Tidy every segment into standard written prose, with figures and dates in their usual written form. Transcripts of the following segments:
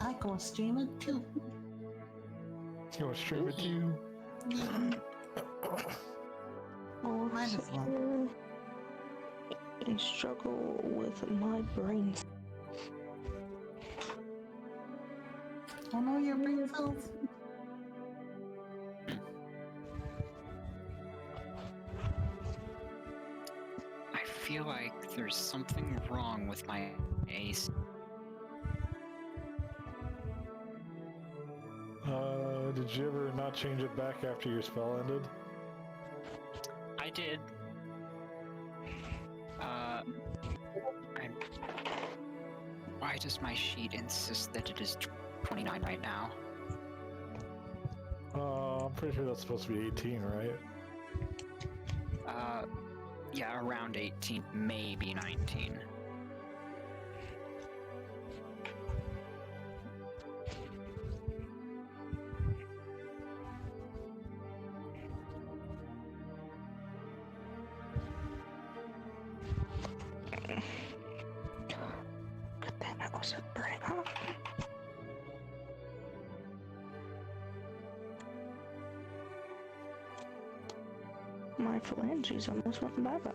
I go stream it too. You want to stream it too? Yeah. Oh, Might as well. I struggle with my brains. Oh no, your brain cells. I feel like there's something wrong with my ace. Did you ever not change it back after your spell ended? I did. Why does my sheet insist that it is 29 right now? I'm pretty sure that's supposed to be 18, right? Yeah, around 18, maybe 19. Good thing I wasn't burning off. My phalanges almost went bye-bye.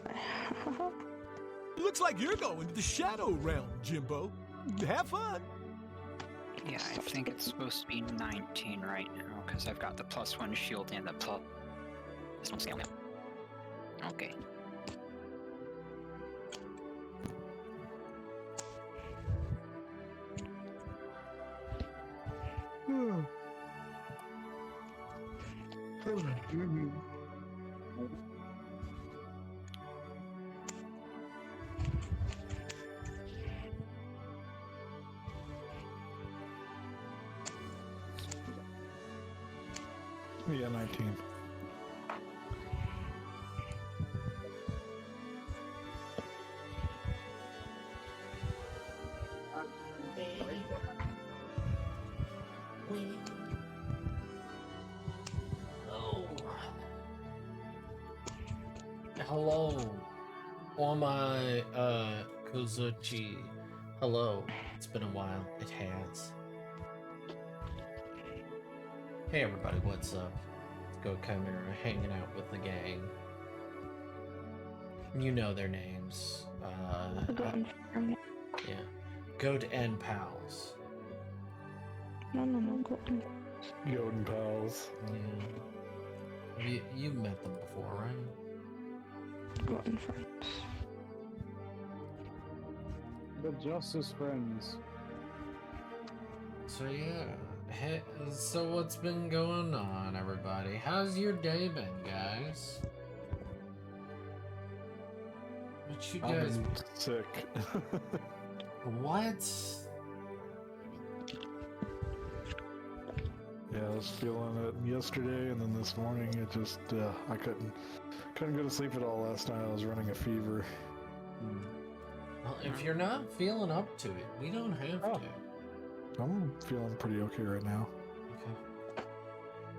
Looks like you're going to the Shadow Realm, Jimbo. Have fun. Yeah, I think it's supposed to be 19 right now, because I've got the +1 shield and the plus one scale now. Okay. Yeah, 19. Hello, all my Kozuchi. Hello, it's been a while. It has. Hey everybody, what's up? Let's go Chimera, hanging out with the gang. You know their names. Yeah. Goat and Pals. No, Golden. Golden Pals. Yeah. You met them before, right? Golden friends. The Justice Friends. So yeah. Hey, so what's been going on, everybody? How's your day been, guys? What you guys... I'm sick. What? Yeah, I was feeling it yesterday, and then this morning it just, I couldn't go to sleep at all last night. I was running a fever. Well, if you're not feeling up to it, we don't have to. I'm feeling pretty okay right now. Okay.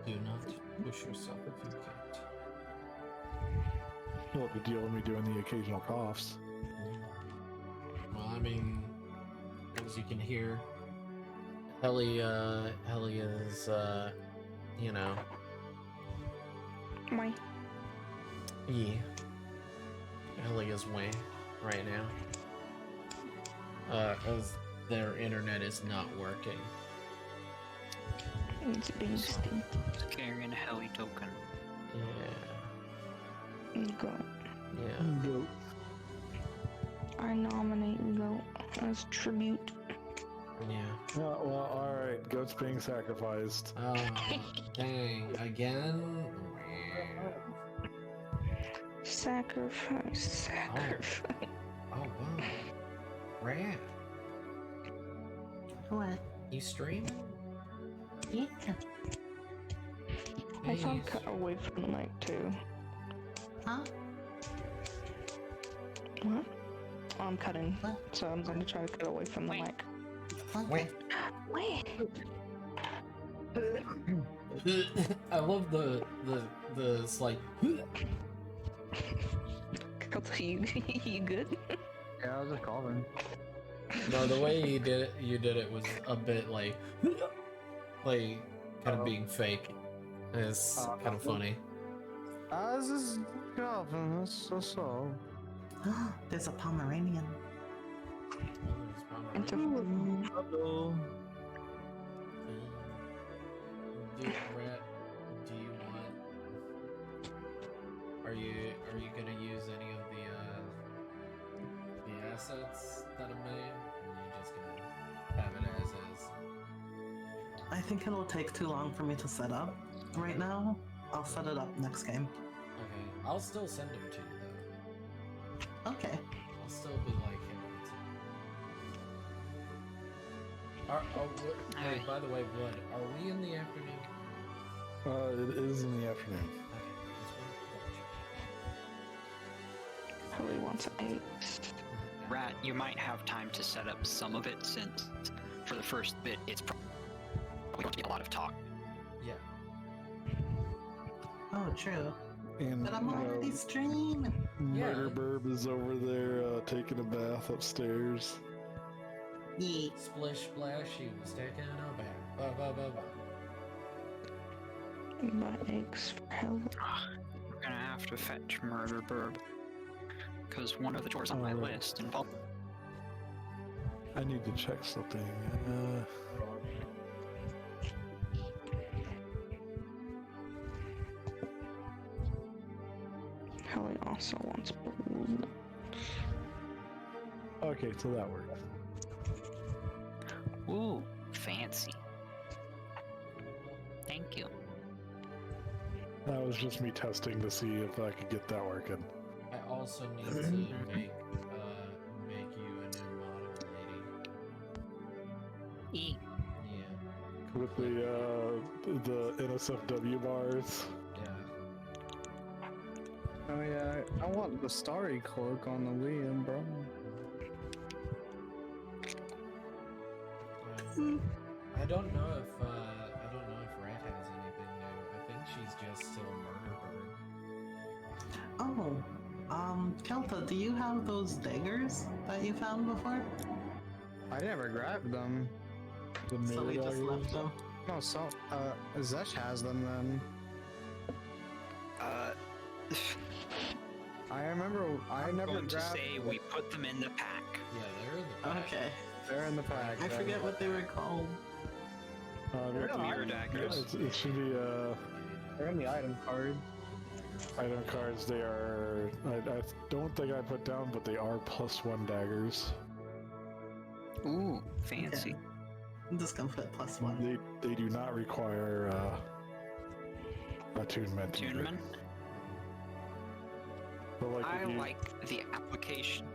Do not push yourself if you can't. You'll have to deal with me doing the occasional coughs. Well, I mean, as you can hear, Helly is, you know... Why? Yeah. Helly is way right now. As their internet is not working. It's being steamed. Carrying a heli token. Yeah. Goat. Yeah. Goat. I nominate Goat as tribute. Yeah. Well, alright. Goat's being sacrificed. Oh, dang. Again? Sacrifice. Oh, wow. Rad. What? You stream? Yeah. I found Jeez. cut away from the mic too. Huh? What? Oh, I'm cutting. What? So I'm going to try to cut away from the mic. Okay. Wait. Wait. I love the it's like You good? Yeah, I was just calling. No, the way you did it was a bit like kind of being fake. It's kind of funny. This is Calvin. That's all. There's a Pomeranian. Hello. Brett, do you want? Are you gonna use any of the assets that I made? Or are you just gonna have it as is? I think it'll take too long for me to set up right now. I'll set it up next game. Okay, I'll still send them to you though. Okay. I'll still be like him. Wait, by the way, Blood, are we in the afternoon? It is in the afternoon. Probably wants 8. Rat, you might have time to set up some of it since for the first bit it's probably going to be a lot of talk. Yeah. Oh, true. And But I'm already streaming. Murder Burb is over there taking a bath upstairs. Yeah. Splish splash, she was taking a bath. Ba ba ba ba. My eggs for hell. We're gonna have to fetch Murder Burb because one of the doors on my list involved. I need to check something. Helly also wants balloon. Okay, so that works. Ooh, fancy. Thank you. Mm-hmm. That was just me testing to see if I could get that working. I also need to make you a new model, lady. E. Yeah. With the NSFW bars. Yeah. Oh yeah, I want the starry cloak on the Liam, bro. I don't know if Red has anything new. I think she's just still Murder Bird. Oh, Kelta, do you have those daggers that you found before? I never grabbed them. The So we mirror just left daggers. them. No, so Zesh has them then. I remember I I'm never going to grabbed. say we put them in the pack. Yeah, they're in the back. Okay. They're in the pack. I forget what they were called. Mirror daggers. It should be They're in the item card. item cards. They are. I don't think I put down, but they are +1 daggers. Ooh, fancy. I'm just gonna put +1. They do not require attunement. either. Attunement. But like I if you- like the application.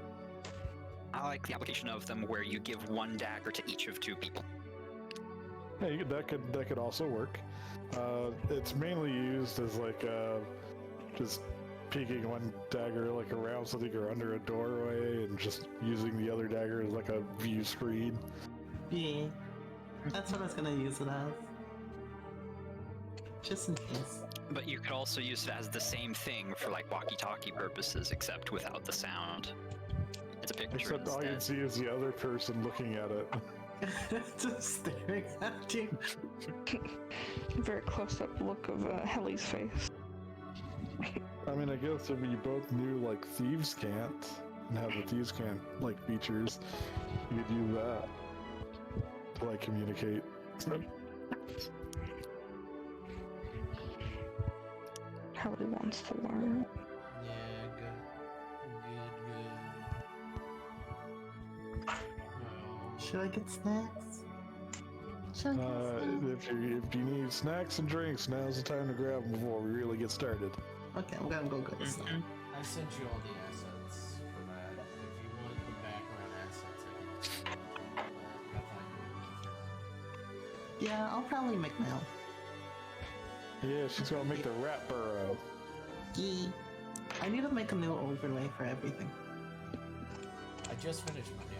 I like the application of them where you give 1 dagger to each of 2 people. Yeah, that could also work. It's mainly used as like just peeking 1 dagger like around something or under a doorway, and just using the other dagger as like a view screen. Yeah. That's what I was gonna use it as. Just in case. But you could also use it as the same thing for like walkie-talkie purposes, except without the sound. It's a picture Except all you instead. see is the other person looking at it. Just staring at you. Very close-up look of Helly's face. I mean, I guess if you both knew like Thieves Can't and have the Thieves Can't like features, you could use that to like communicate. Helly wants to learn. Yeah, good. Oh. Should I get snacks? Should I get snacks? If you need snacks and drinks, now's the time to grab them before we really get started. Okay, I'm gonna go get a snack. I sent you all the assets for that. If you want the background assets, I can I'll find you. Yeah, I'll probably make my own. Yeah, she's gonna make the rat burrow. Yeah. I need to make a new overlay for everything. I just finished my new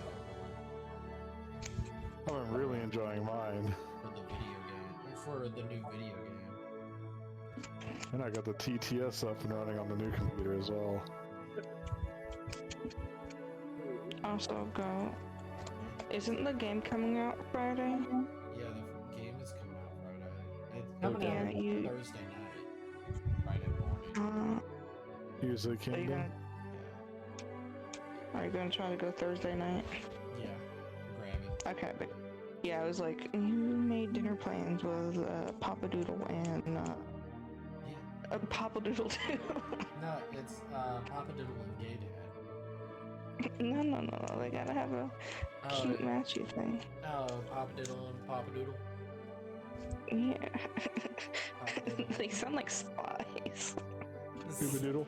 I'm really enjoying mine. for the video game, for the new video game. And I got the TTS up and running on the new computer as well. Also got Isn't the game coming out Friday? Yeah, the game is coming out Friday. It's coming Yeah, out Thursday night. Friday morning. Use the Are you kingdom. gonna Yeah. Are you gonna try to go Thursday night? Yeah. Grab it. Okay, but yeah, I was like, you made dinner plans with Papa Doodle and Yeah. Papa Doodle too. No, it's Papa Doodle and Gay Dad. No, they gotta have a cute matchy thing. Oh, Papa Doodle and Papa Doodle. Yeah. Papa Doodle. They sound like spies. Scooby Doodle.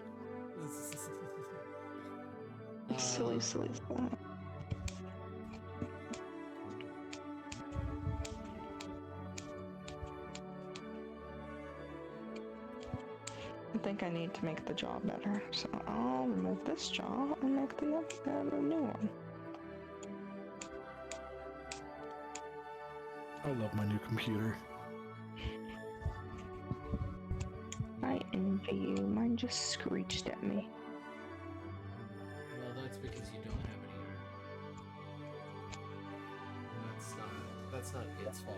Silly spy. I think I need to make the jaw better, so I'll remove this jaw and make the new one. I love my new computer. I envy you. Mine just screeched at me. Well, that's because you don't have any. That's not its fault.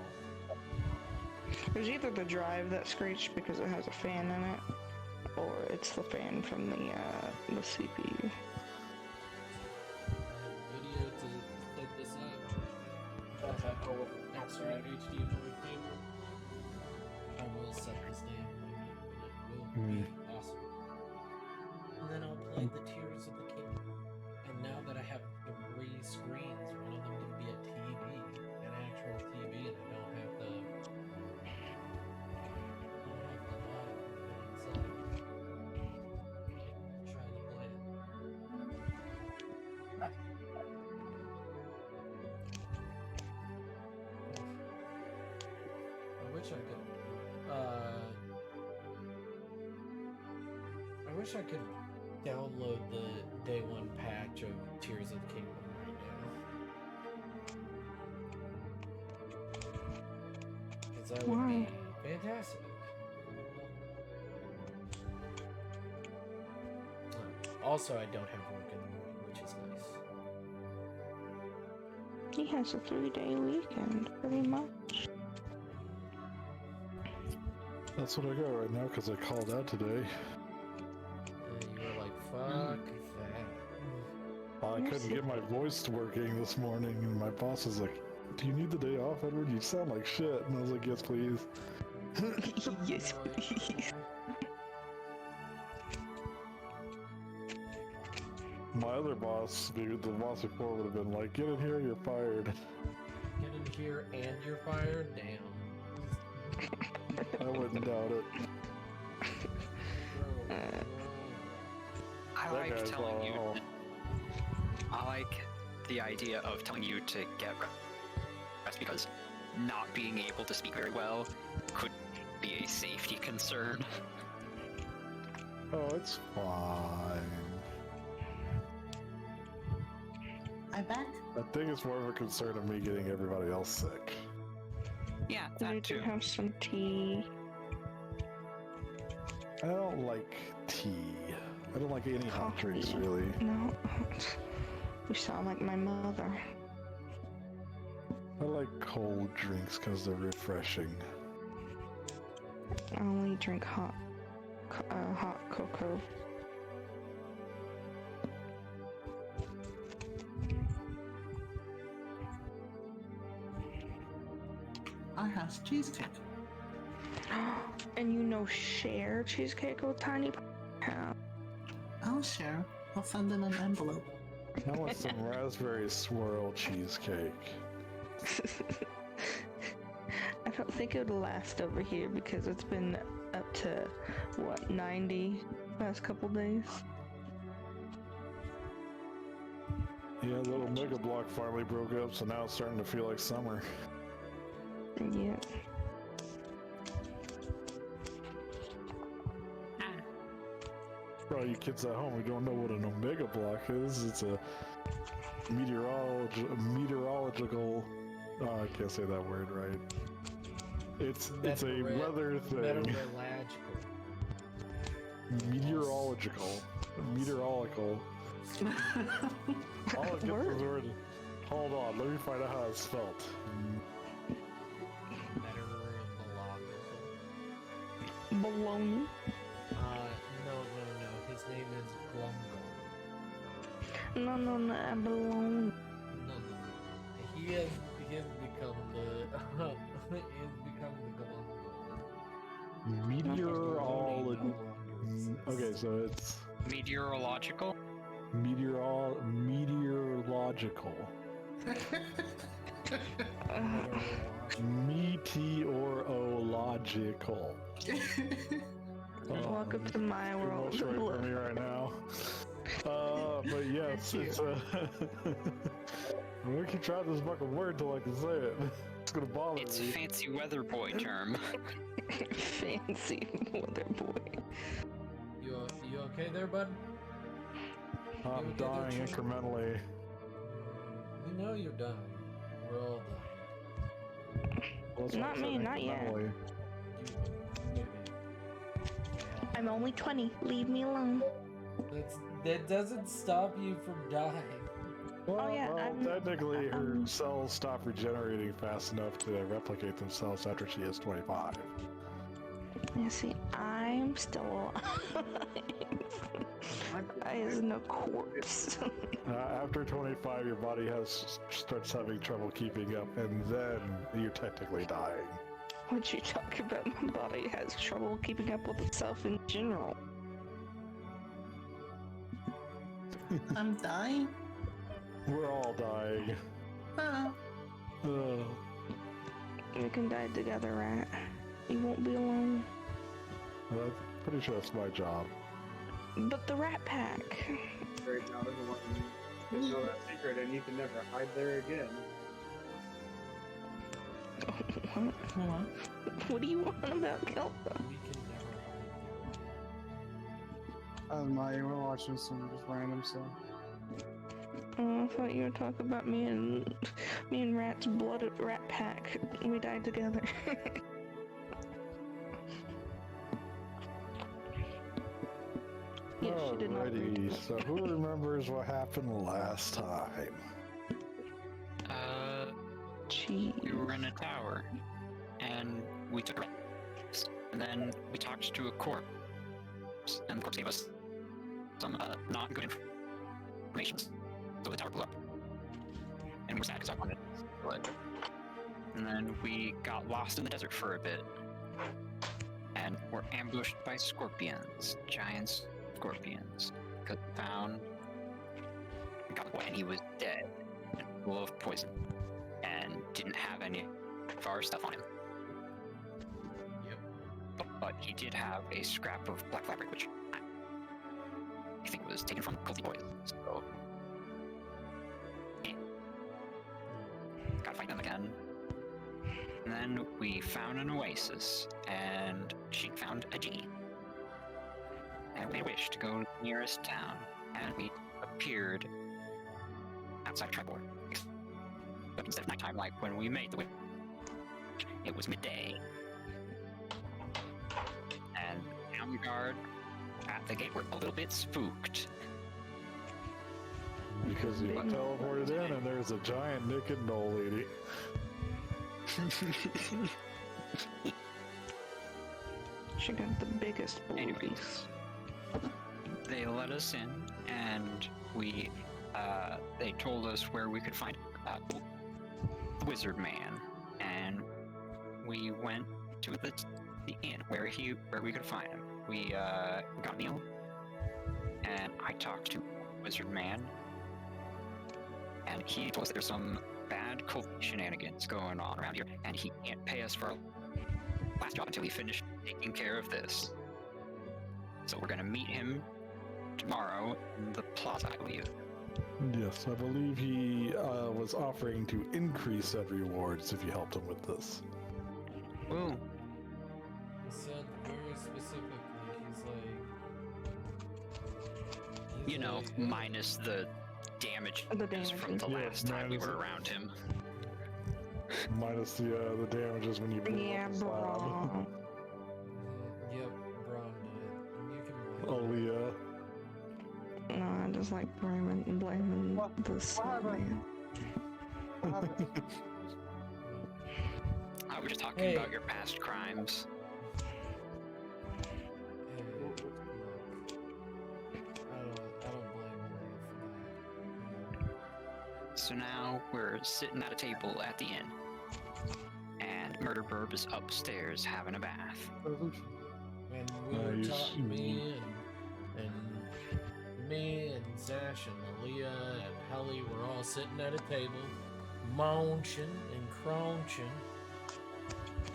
It was either the drive that screeched because it has a fan in it, or it's the fan from the CPU. Video to hook this up. I have extra HDMI cable. I will set this damn thing up, and it will be awesome. And then I'll play the Tears of the Kingdom. And now that I have 3 screens, one of them can be a TV, an actual TV, and I don't have the I wish I could download the day 1 patch of Tears of the Kingdom right now. Because that would Why? be fantastic. Also, I don't have work in the morning, which is nice. He has a 3-day weekend, pretty much. That's what I got right now because I called out today. And you were like, fuck that. I couldn't get my voice working this morning, and my boss was like, "Do you need the day off, Edward? You sound like shit." And I was like, "Yes, please." Yes, please. My other boss, the boss before, would have been like, "Get in here, you're fired." Get in here and you're fired? Damn. I wouldn't doubt it. I That like guy's telling you. all- I like the idea of telling you to get rest because not being able to speak very well could be a safety concern. Oh, it's fine. I bet. I think it's more of a concern of me getting everybody else sick. Yeah, You that need to too. have some tea. I don't like tea. I don't like any hot drinks, Coffee. really. No. You sound like my mother. I like cold drinks because they're refreshing. I only drink hot cocoa. I have cheesecake. And you know, share cheesecake with tiny. Yeah. I'll share. I'll send in an envelope. I want some raspberry swirl cheesecake. I don't think it would last over here because it's been up to what 90 past couple days. Yeah, the little Mega Block finally broke up, so now it's starting to feel like summer. Yeah. For all you kids at home who don't know what an Omega Block is, it's a meteorological. Oh, I can't say that word right. It's a weather thing. Meteorological. All it gets is word. Hold on, let me find out how it's spelled. Baloney. No. His name is Glumgo. No, baloney. No. He has become the he has become the Meteorology. Okay, so it's Meteorological? meteorological. Meteorological. Welcome to my Too world. much right for me right now. But yes, it's I'm gonna keep trying this fucking word till I can say it. It's gonna bother It's me. a fancy weather boy term. Fancy weather boy. You okay there, bud? I'm okay, dying don't you- incrementally. We know you're dying. We're all dying. Well, that's why Not I said me, not yet. incrementally. You maybe. I'm only 20. Leave me alone. That doesn't stop you from dying. Well, yeah, I'm- technically her cells stop regenerating fast enough to replicate themselves after she is 25. Yeah, see, I'm still alive. I is no corpse. After 25, your body starts having trouble keeping up, and then you're technically dying. What you talk about? My body has trouble keeping up with itself in general. I'm dying. We're all dying. Oh. Ugh. We can die together, right? You won't be alone. Well, I'm pretty sure that's my job. But the Rat Pack. Right now, there's no that secret, and you can never hide there again. What? What? What do you want about Kelpa? We can never hide You were watching some just random stuff. Oh, I thought you were talking about me and Rat's blood Rat Pack. We died together. Yes, she did not agree to Alrighty, that. so who remembers what happened last time? Jeez. We were in a tower, and we took a rest, and then we talked to a corpse, and the corpse gave us some not good information, so the tower blew up. And we were sad because I wanted to kill it. And then we got lost in the desert for a bit, and were ambushed by scorpions, giant scorpions. Got found, got away, and he was dead and full of poison, and didn't have any of our stuff on him. Yep. But he did have a scrap of black fabric, which I think was taken from Culty Boys. So, yeah. Gotta fight them again. And then we found an oasis, and she found a genie. And we wished to go to the nearest town, and we appeared outside Tribord. But instead of nighttime, like when we made the way, it was midday. And the town guard at the gate were a little bit spooked. Because you teleported in and there's a giant naked old lady. She got the biggest Anyways. boobies. They let us in, and they told us where we could find the Wizard Man, and we went to the inn where we could find him. We got a meal, and I talked to Wizard Man, and he told us that there's some bad cult shenanigans going on around here, and he can't pay us for our last job until we finish taking care of this. So we're gonna meet him tomorrow in the plaza, I believe. Yes, I believe he was offering to increase said rewards if you helped him with this. Ooh. He said very specifically, he's You know, like, minus the damage The from the Yeah, last time we minus were it. around him. Minus the damages when you blew Yeah, up the slab. bro. Yep, Braun did it. You can Oh, blame him. yeah. No, I just like blaming the slab man. Stop it. I was just talking Hey. about your past crimes. Hey, look, I don't blame Malia for that. So now we're sitting at a table at the inn. And Murder Burb is upstairs having a bath. And we were Nice. talking, me and Zash and Aaliyah and Helly were all sitting at a table, munching and crunching.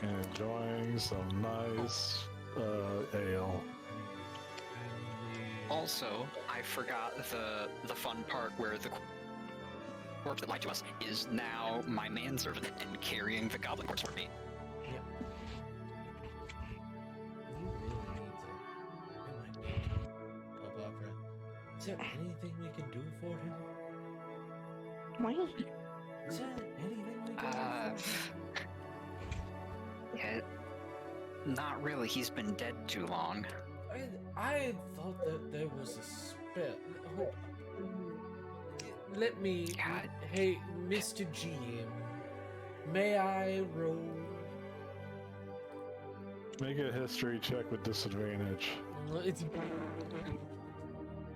Enjoying some nice ale. And we Also, I forgot the fun part where the corpse that lied to us is now my manservant and carrying the goblin corpse for me. You really need to. We might need to help our friend. Is there anything we can do for him? Well, Is there anything we can do for him? Yeah, not really. He's been dead too long. I thought that there was a spell. Hold on. Let me. God. Hey, Mr. GM, may I roll? Make a history check with disadvantage.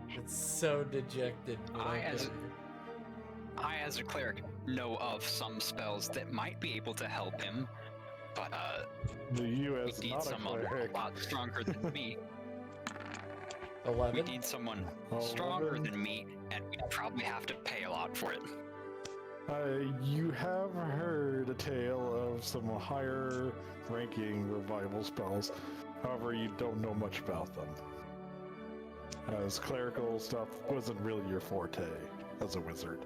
It's so dejected. but I, I'm as- gonna- I, as a cleric, know of some spells that might be able to help him, but You we as need not a someone cleric. a lot stronger than me. We 11. need someone 11. stronger than me, and we probably have to pay a lot for it. You have heard a tale of some higher ranking revival spells. However, you don't know much about them. As clerical stuff wasn't really your forte as a wizard.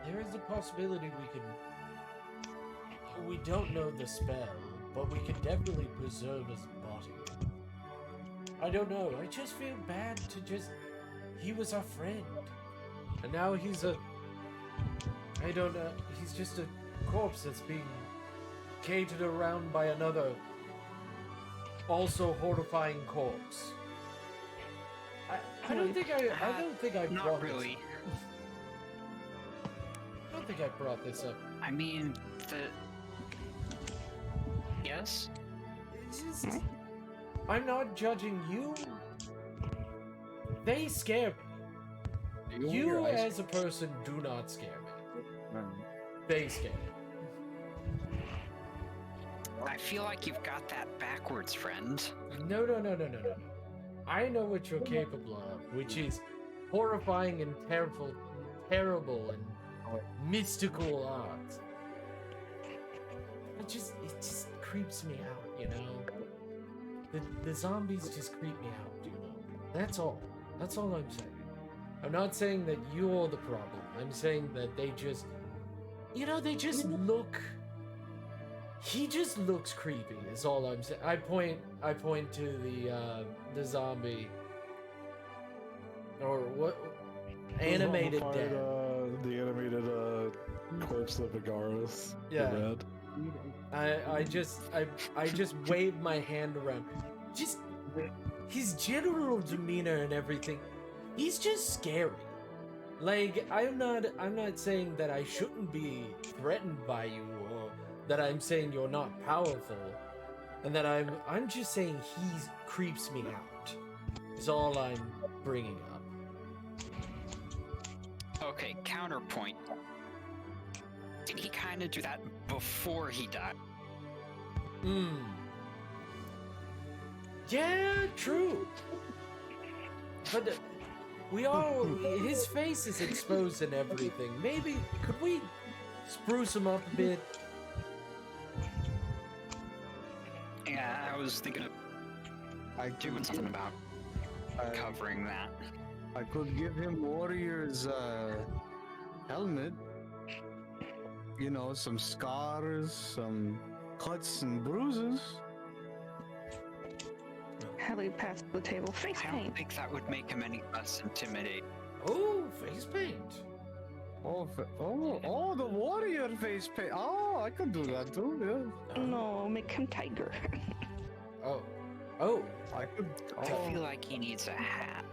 There is a possibility we can. We don't know the spell, but we can definitely preserve his body. I don't know. I just feel bad to just. He was our friend, and now he's a. I don't know. He's just a corpse that's being catered around by another, also horrifying corpse. I don't think I don't think I Not brought really. I don't think I brought this up. I mean, Yes? It's just, I'm not judging you. They scare me. You as a person do not scare me. They scare me. I feel like you've got that backwards, friend. No. I know what you're capable of, which is horrifying and terrible and mystical art. It just creeps me out, you know. The zombies just creep me out, you know. That's all. That's all I'm saying. I'm not saying that you're the problem. I'm saying that they just, you know, they just look. He just looks creepy. Is all I'm saying. I point to the zombie, or what? Animated Mummified, dead. The animated corpse of Agaros. Yeah. The red. I just wave my hand around. Just his general demeanor and everything. He's just scary. Like I'm not saying that I shouldn't be threatened by you, or that I'm saying you're not powerful, and that I'm just saying he creeps me out. Is all I'm bringing up. Okay, counterpoint. Did he kind of do that before he died? Yeah, true. But his face is exposed and everything. Maybe, could we spruce him up a bit? Yeah, I was thinking of doing something about covering that. I could give him warrior's helmet. You know, some scars, some cuts and bruises. Hallie passed the table. Face I don't paint. think that would make him any less intimidating. Oh, face paint. Oh, the warrior face paint. Oh, I could do that too. Yeah, No, make him tiger. Oh. I could. I feel like he needs a hat.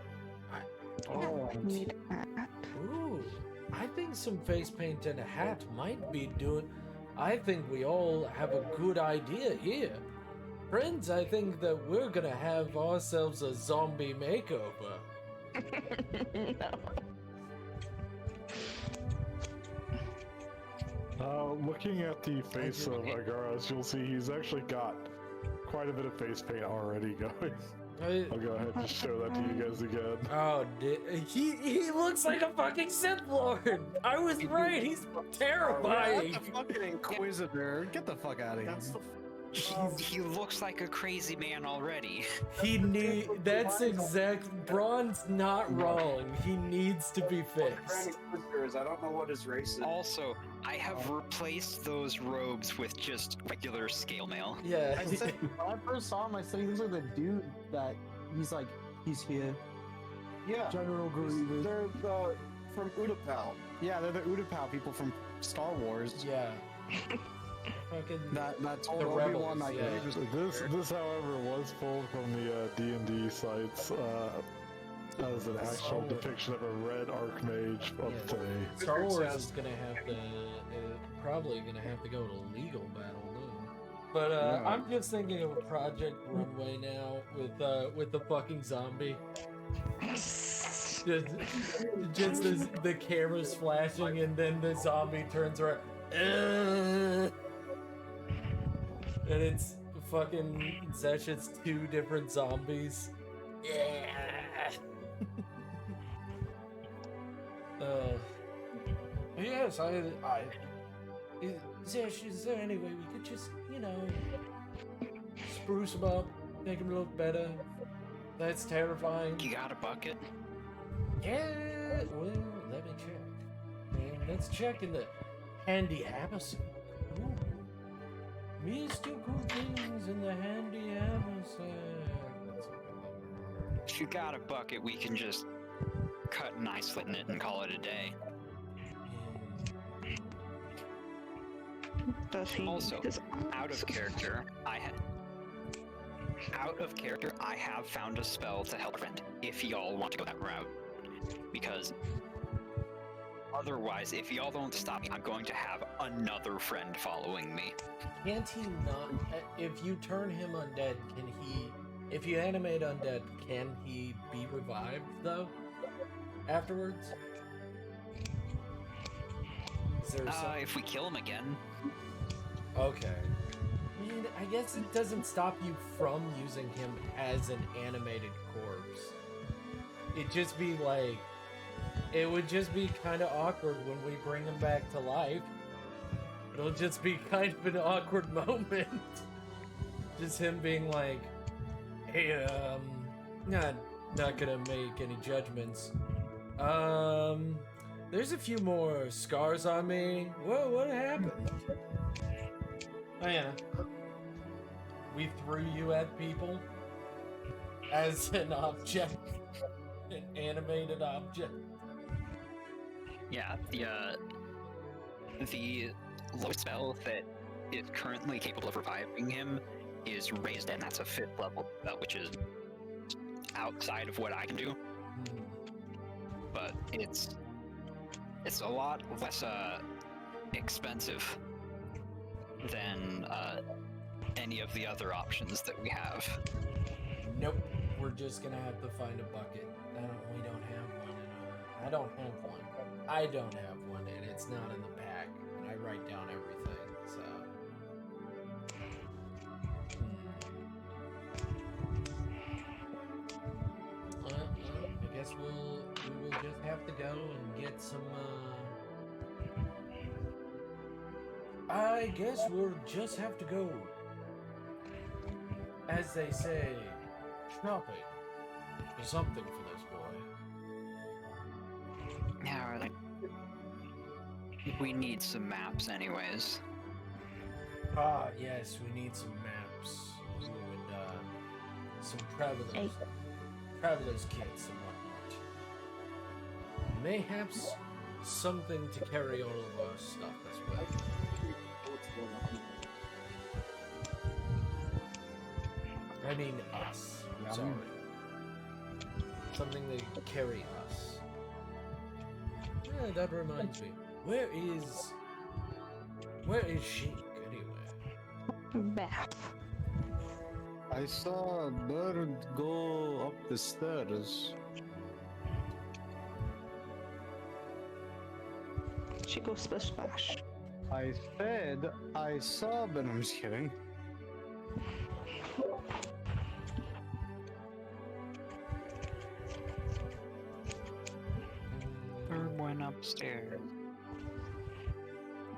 Oh, Need that. Ooh, I think some face paint and a hat might be doing. I think we all have a good idea here. Friends, I think that we're gonna have ourselves a zombie makeover. No. Looking at the face of Agaras, you'll see he's actually got quite a bit of face paint already going. I'll go ahead and just show that to you guys again. Oh, he looks like a fucking Sith Lord. I was right. He's terrifying. the fucking Inquisitor. Get the fuck out of here. That's the. He looks like a crazy man already. That's exact. Braun's not wrong. He needs to be fixed. I don't know what his race is. Also, I have replaced those robes with just regular scale mail. Yeah. I said, when I first saw him, I said he looks like the dude that he's here. Yeah. General Grievous. They're from Utapau. Yeah, they're the Utapau people from Star Wars. Yeah. Fucking That told The Obi-Wan rebels, that yeah. This, however, was pulled from the D&D sites as an actual depiction of a red Archmage of today. Star Wars is gonna have to probably gonna have to go to legal battle now. But I'm just thinking of a Project Runway now with the fucking zombie. just the camera's flashing and then the zombie turns around. And it's fucking Zesh's two different zombies. Yeah. Yes, Zesh, is there any way we could just, spruce him up, make him look better? That's terrifying. You got a bucket? Yeah, well, let me check. Let's check in the handy Amazon. Ooh. Mystical things in the handy Amazon. If you got a bucket, we can just cut an eye slit in it and call it a day. Does he Also, need his out of character, I have found a spell to help a friend, if y'all want to go that route. Because otherwise, if y'all don't stop me, I'm going to have another friend following me. Can't he not? If you turn him undead, can he? If you animate undead, can he be revived though? Afterwards? Is there some... If we kill him again. Okay. I mean, I guess it doesn't stop you from using him as an animated corpse. It'd just be like, it would just be kind of awkward when we bring him back to life. It'll just be kind of an awkward moment. Just him being like, hey, not gonna make any judgments. There's a few more scars on me. Whoa, what happened? Oh yeah. We threw you at people as an object. An animated object. Yeah, the lowest spell that is currently capable of reviving him is raised, and that's a 5th level spell, which is outside of what I can do. But it's a lot less expensive than any of the other options that we have. Nope, we're just gonna have to find a bucket. We don't have one. I don't have one. I don't have one, and it's not in the pack. And I write down everything, so. I guess we will just have to go and get some. I guess we'll just have to go, as they say, shopping for something for this boy. Yeah, we need some maps anyways. Ah, yes, we need some maps. Ooh, and some traveler's kits and whatnot. Mayhaps something to carry all of our stuff as well. I mean us. Yeah, Sorry. something to carry us. Yeah, that reminds me. Where is Sheik anyway? Bath. I saw a bird go up the stairs. She goes splish splash. I said I saw, but I'm just kidding. Bird went upstairs.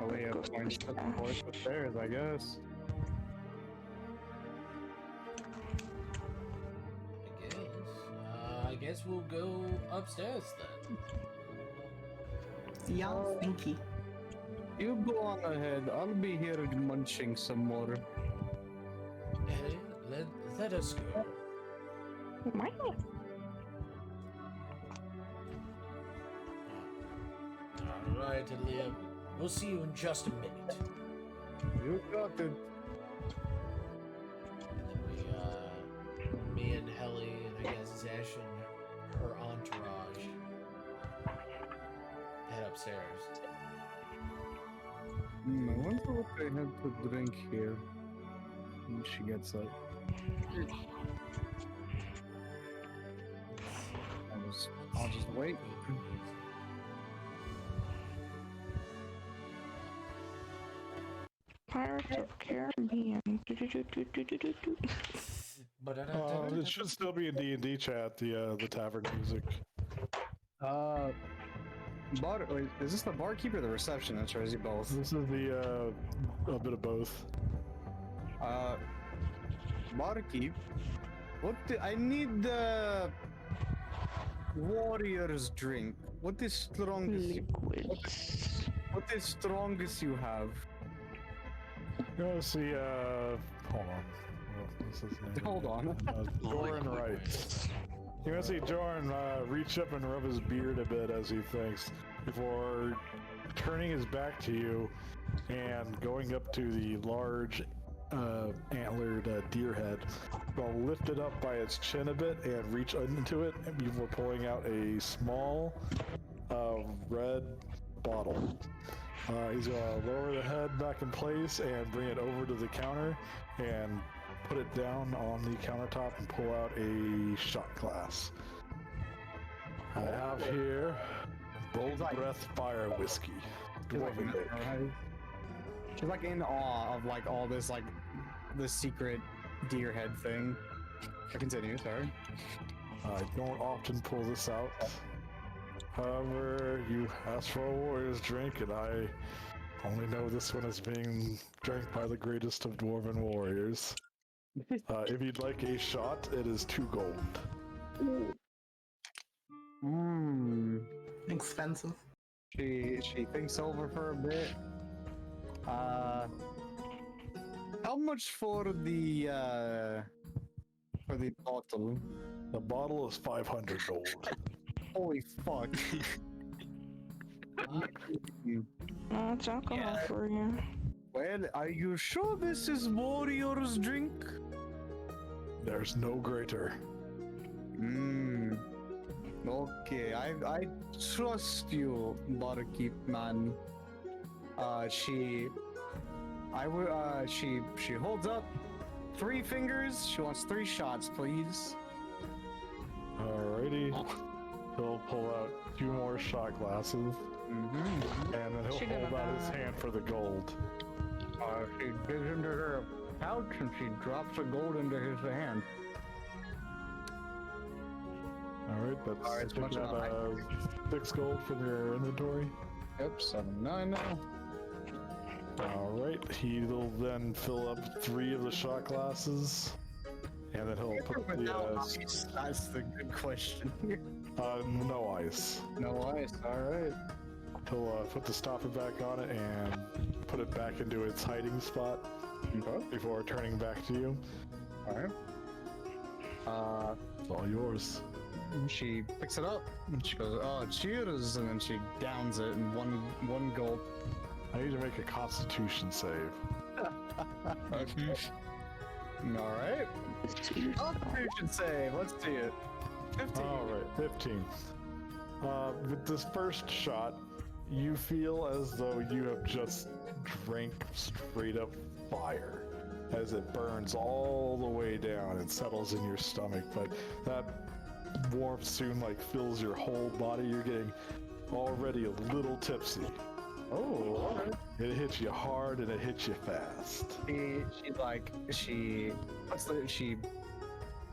Oh, yeah, points to the fourth upstairs, I guess. I guess we'll go upstairs then. Y'all stinky. You go on ahead. I'll be here munching some more. Hey, let us go. Mine. Alright, Liam. We'll see you in just a minute. You got it. And then me and Helly, and I guess Zesh and her entourage head upstairs. I wonder what they have to drink here. When she gets up. I'll just wait. Pirates of Caribbean. It should still be in D&D chat, the tavern music. Wait, is this the barkeep or the receptionist, or is he both? This is a bit of both. Barkeep? I need the warrior's drink. What is strongest? Liquids. What is strongest you have? You want to see, hold on. What's his name? Hold on. Joran writes. You want to see Joran reach up and rub his beard a bit as he thinks, before turning his back to you and going up to the large antlered deer head. Well, lift it up by its chin a bit and reach into it before pulling out a small red bottle. He's gonna lower the head back in place and bring it over to the counter and put it down on the countertop and pull out a shot glass. I have here Bold Breath Fire Whiskey. She's like in awe of like all this like the secret deer head thing. I continue, sorry. I don't often pull this out. However, you asked for a warrior's drink, and I only know this one is being drank by the greatest of dwarven warriors. If you'd like a shot, it is 2 gold. Expensive. She thinks over for a bit. How much for the bottle? The bottle is 500 gold. Holy fuck. It's alcohol for you. Well, are you sure this is warrior's drink? There's no greater. Okay, I trust you, barkeep man. She holds up 3 fingers. She wants 3 shots, please. Alrighty. He'll pull out 2 more shot glasses. And then he'll hold out his hand for the gold. She digs into her pouch and she drops the gold into his hand. Alright, that's taking out 6 gold from your inventory. Yep, 7-9 now. Alright, he'll then fill up 3 of the shot glasses. And then he'll put the ice. That's the good question. no ice. No ice, alright. He'll put the stopper back on it and put it back into its hiding spot before turning back to you. Alright. It's all yours. She picks it up and she goes, "Oh, cheers!" And then she downs it in one gulp. I need to make a Constitution save. Alright. Constitution save, let's see it. 15. All right, 15. With this first shot, you feel as though you have just drank straight up fire as it burns all the way down and settles in your stomach. But that warmth soon like fills your whole body. You're getting already a little tipsy. Oh, alright. It hits you hard and it hits you fast. She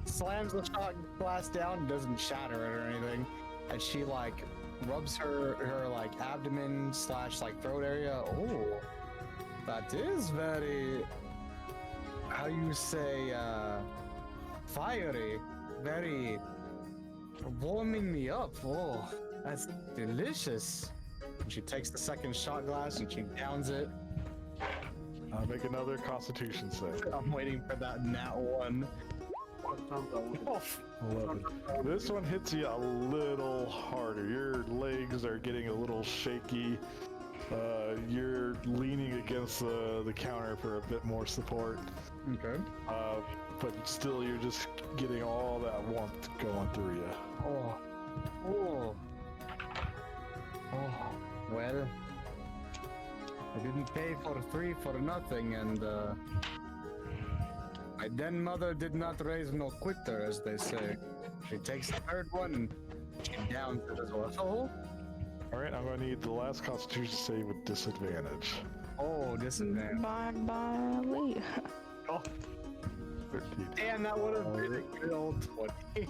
slams the shot glass down, doesn't shatter it or anything, and she like rubs her like abdomen / like throat area. Oh, that is very, how you say, fiery, very warming me up. Oh, that's delicious. And she takes the second shot glass and she downs it. Make another Constitution save. I'm waiting for that nat 1. Oh, 11. This one hits you a little harder. Your legs are getting a little shaky. You're leaning against the counter for a bit more support. okay. But still, you're just getting all that warmth going through you. Oh. Oh. Oh. Well, I didn't pay for 3 for nothing, and my den mother did not raise no quitter, as they say. She takes the third one and she downs it as well. Alright, I'm going to need the last Constitution save with disadvantage. Oh, disadvantage. Bye, Lee. Oh, 13. damn, that would have been a good old 20.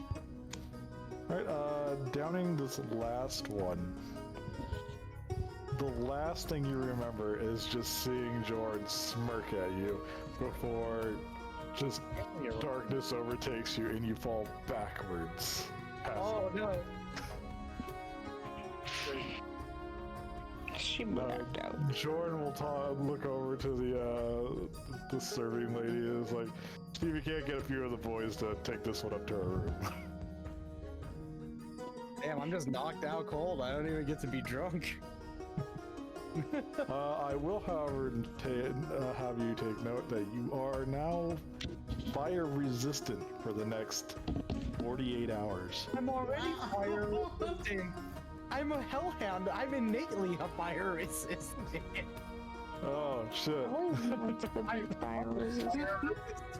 Alright, downing this last one. The last thing you remember is just seeing Jordan smirk at you before just darkness overtakes you and you fall backwards. Oh, no. She blacked out. Jordan will look over to the serving lady and is like, see if you can't get a few of the boys to take this one up to her room. Damn, I'm just knocked out cold. I don't even get to be drunk. I will, however, have you take note that you are now fire resistant for the next 48 hours. I'm already fire resistant. I'm a hellhound. I'm innately a fire resistant. Oh shit. I'm fire resistant.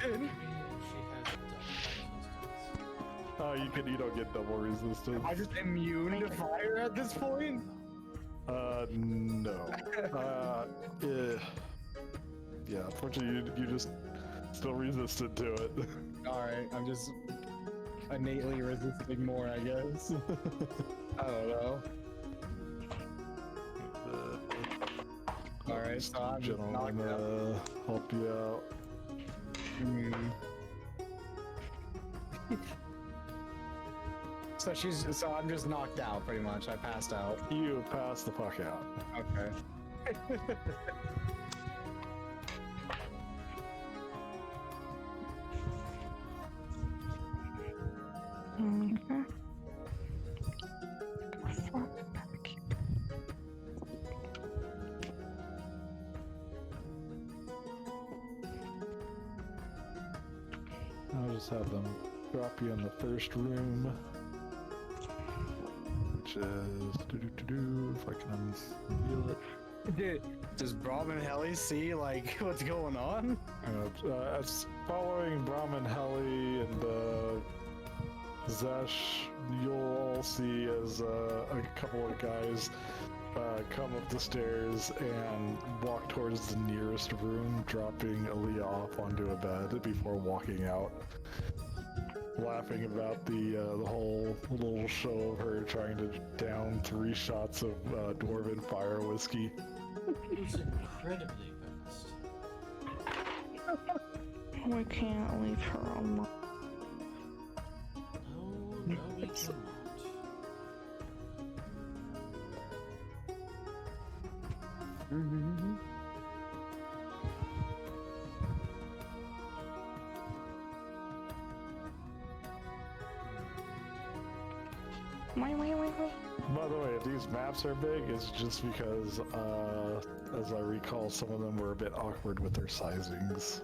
I mean, You don't get double resistance. Am I just immune to fire at this point? No. Yeah, unfortunately, you just still resistant to it. Alright, I'm just innately resisting more, I guess. I don't know. Alright, so I'm just knocked out. Help you out. So I'm just knocked out, pretty much. I passed out. You pass the fuck out. Okay. I'll just have them drop you in the first room, which is if I can reveal it. Dude, does Brahmin Heli see like what's going on? As following Brahmin Heli and Zesh, you'll all see as a couple of guys come up the stairs and walk towards the nearest room, dropping Aaliyah off onto a bed before walking out, laughing about the whole little show of her trying to down 3 shots of dwarven fire whiskey. it was incredibly fast. We can't leave her alone. No, we cannot. Wait. By the way, if these maps are big, it's just because, as I recall, some of them were a bit awkward with their sizings.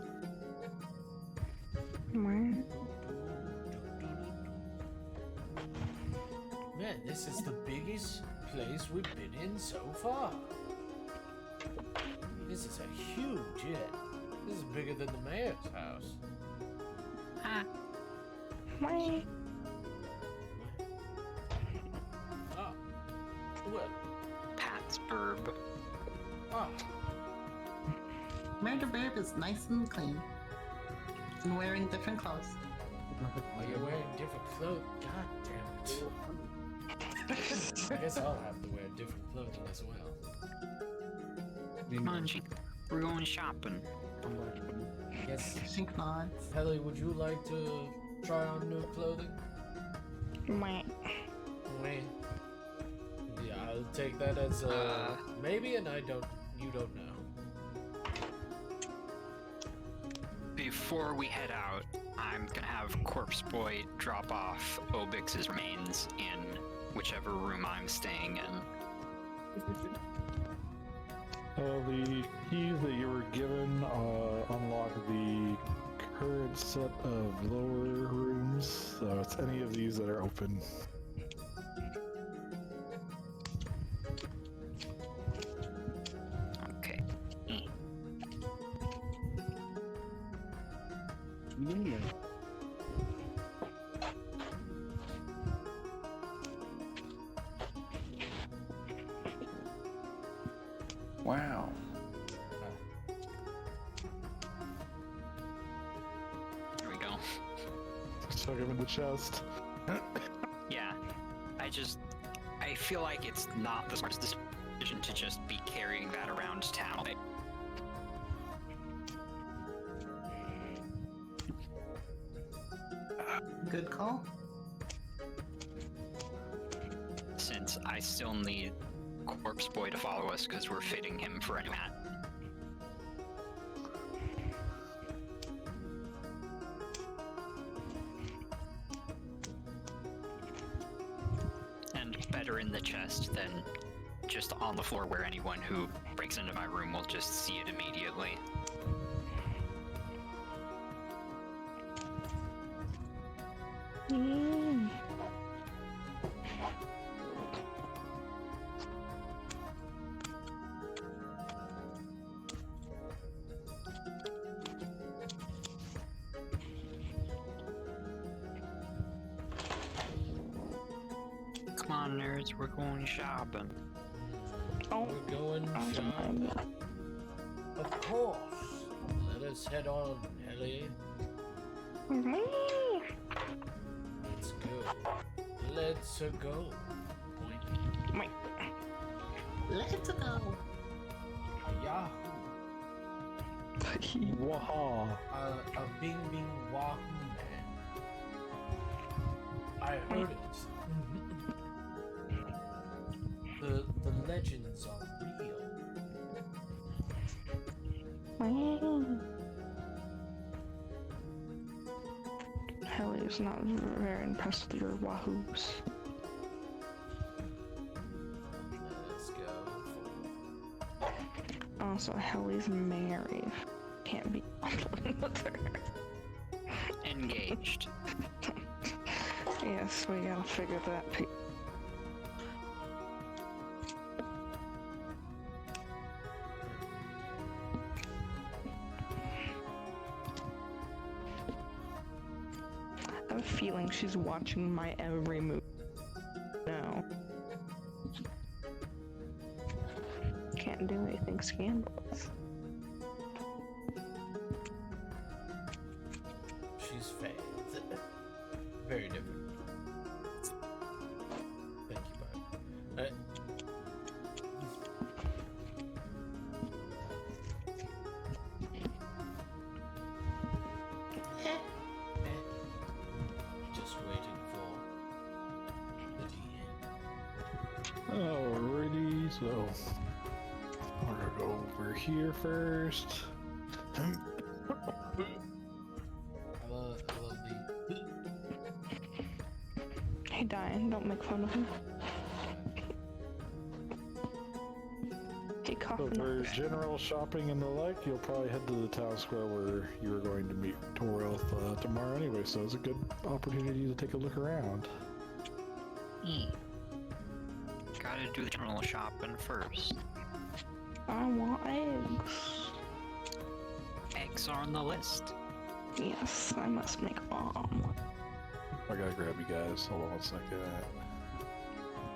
Man, this is the biggest place we've been in so far. This is a huge inn. This is bigger than the mayor's house. Ah, Why? Ah, what? Pattsburg. Ah, Murder Burb is nice and clean. And wearing different clothes. are you wearing different clothes? God damn it. I guess I'll have to wear different clothing as well. Come on, we're going shopping. Yes. I think not. Helly, would you like to try on new clothing? Meh. Meh. Yeah, I'll take that as a maybe, and you don't know. Before we head out, I'm gonna have Corpse Boy drop off Obix's remains in whichever room I'm staying in. The keys that you were given unlock the current set of lower rooms, so it's any of these that are open. Okay. Wow. There we go. Chuck him in the chest. Yeah. I feel like it's not the smartest decision to just be carrying that around town. Good call. Since I still need Corpse Boy to follow us because we're fitting him for a new hat. And better in the chest than just on the floor where anyone who breaks into my room will just see it immediately. Come on, nerds, we're going shopping. Oh, We're going shopping. Of course. Let us head on, Ellie. Wee. Let's go. Let's go. Wait. Let's go. Yahoo. Waha. A bing bing wahoo man. I heard it. The legends are real. Helly is not very impressed with your wahoos. Let's go. Also, Helly's married. Can't be with her. Engaged. Yes, we gotta figure that piece. I have a feeling she's watching my every move. No. Can't do anything scandalous. She's fake. Very different. Thank you, bud. Alright. Just waiting for the DM. Alrighty, so we're gonna go over here first. I love the. Hey, Diane, don't make fun of him. Hey, So coughing. for general shopping and the like, you'll probably head to the town square where you were going to meet Toril tomorrow anyway, so it's a good opportunity to take a look around. Gotta do the general shopping first. I want eggs. Eggs are on the list. Yes, I must make bomb. I gotta grab you guys. Hold on one second.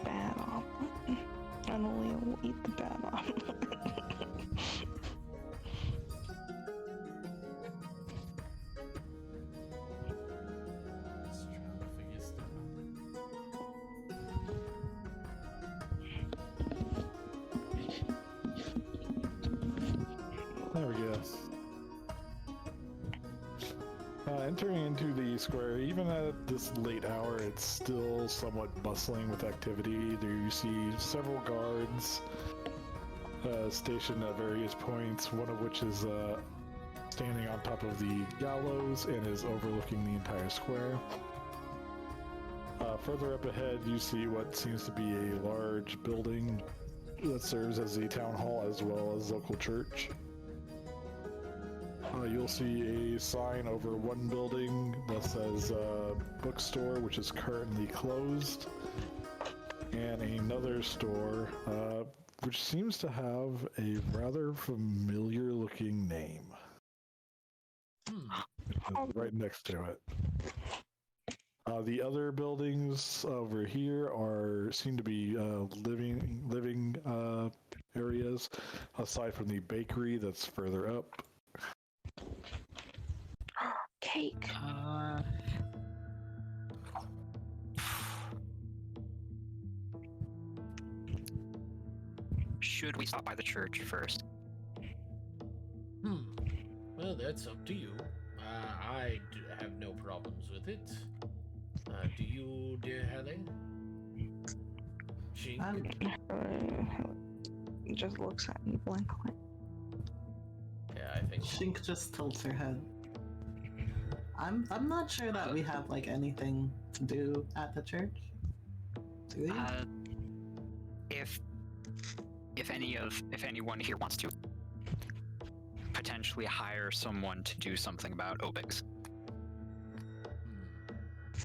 Bad omelet. And Leo will eat the bad omelet. Just trying to figure stuff There we go. Entering into the square, even at this late hour, it's still somewhat bustling with activity. There you see several guards stationed at various points, one of which is standing on top of the gallows and is overlooking the entire square. Further up ahead, you see what seems to be a large building that serves as the town hall as well as local church. You'll see a sign over one building that says bookstore, which is currently closed, and another store which seems to have a rather familiar looking name right next to it. The other buildings over here seem to be living areas, aside from the bakery that's further up. Cake. Should we stop by the church first? Well, that's up to you. I have no problems with it. Do you, dear Hallie? She Just looks at me blankly. Yeah, I think Shink just tilts her head. I'm not sure that we have like anything to do at the church. Do we? If anyone here wants to potentially hire someone to do something about Obix.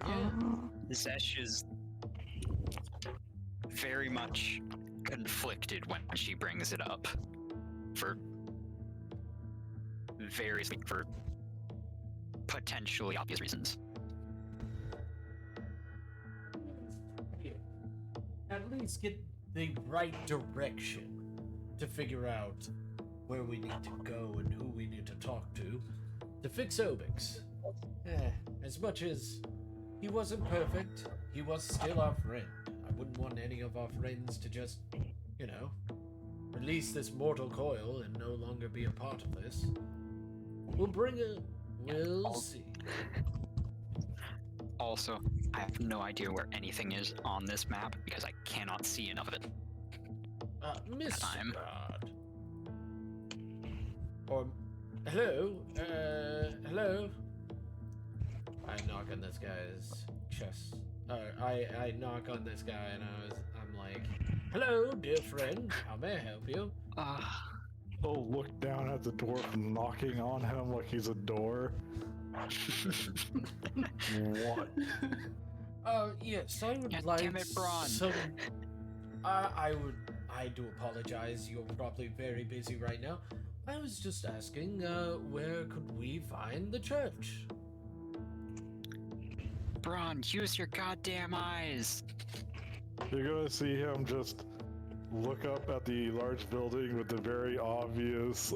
Yeah. Zesh is very much conflicted when she brings it up for potentially obvious reasons. At least get the right direction to figure out where we need to go and who we need to talk to fix Obix. As much as he wasn't perfect, he was still our friend. I wouldn't want any of our friends to just, release this mortal coil and no longer be a part of this. We'll see. Also, I have no idea where anything is on this map because I cannot see enough of it. Miss Time. God. Or, hello? Hello? I knock on this guy's chest. I knock on this guy and I'm like, hello, dear friend, how may I help you? Oh, look down at the door from knocking on him like he's a door. What? Yes, I would God like damn it, Braun. some... I do apologize, you're probably very busy right now. I was just asking, where could we find the church? Braun, use your goddamn eyes! You're gonna see him just look up at the large building with the very obvious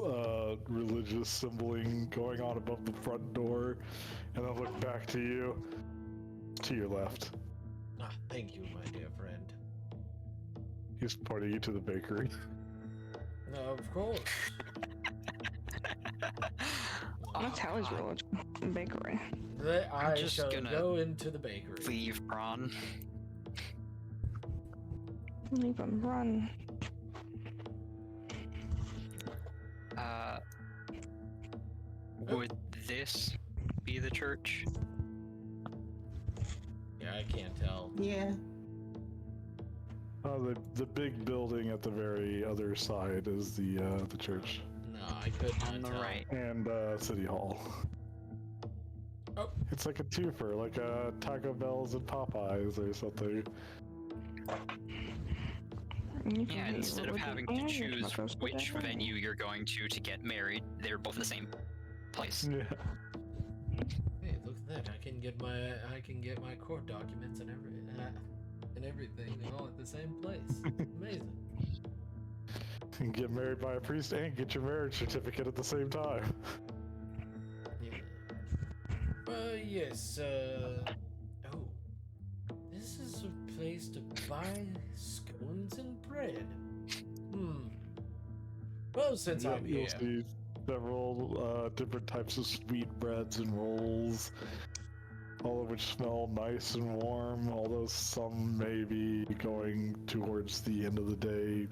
religious symboling going on above the front door, and then look back to you, to your left. Thank you, my dear friend. He's pointing you to the bakery. Of course. That's how his religion. Bakery. I just shall gonna go into the bakery. Leave, Braun. Leave him run. Would this be the church? Yeah, I can't tell. Yeah. The big building at the very other side is the church. No, I could not On the tell. right. And City Hall. Oh. It's like a twofer, like Taco Bell's and Popeyes or something. Yeah, instead of having to choose which venue you're going to get married, they're both the same place. Yeah. Hey, look at that! I can get my court documents and everything all at the same place. Amazing. You can get married by a priest and get your marriage certificate at the same time. Yeah. Yes. Oh, this is a place to buy scones and bread. Well, since I'm You'll here. see several different types of sweetbreads and rolls, all of which smell nice and warm, although some may be going towards the end of the day,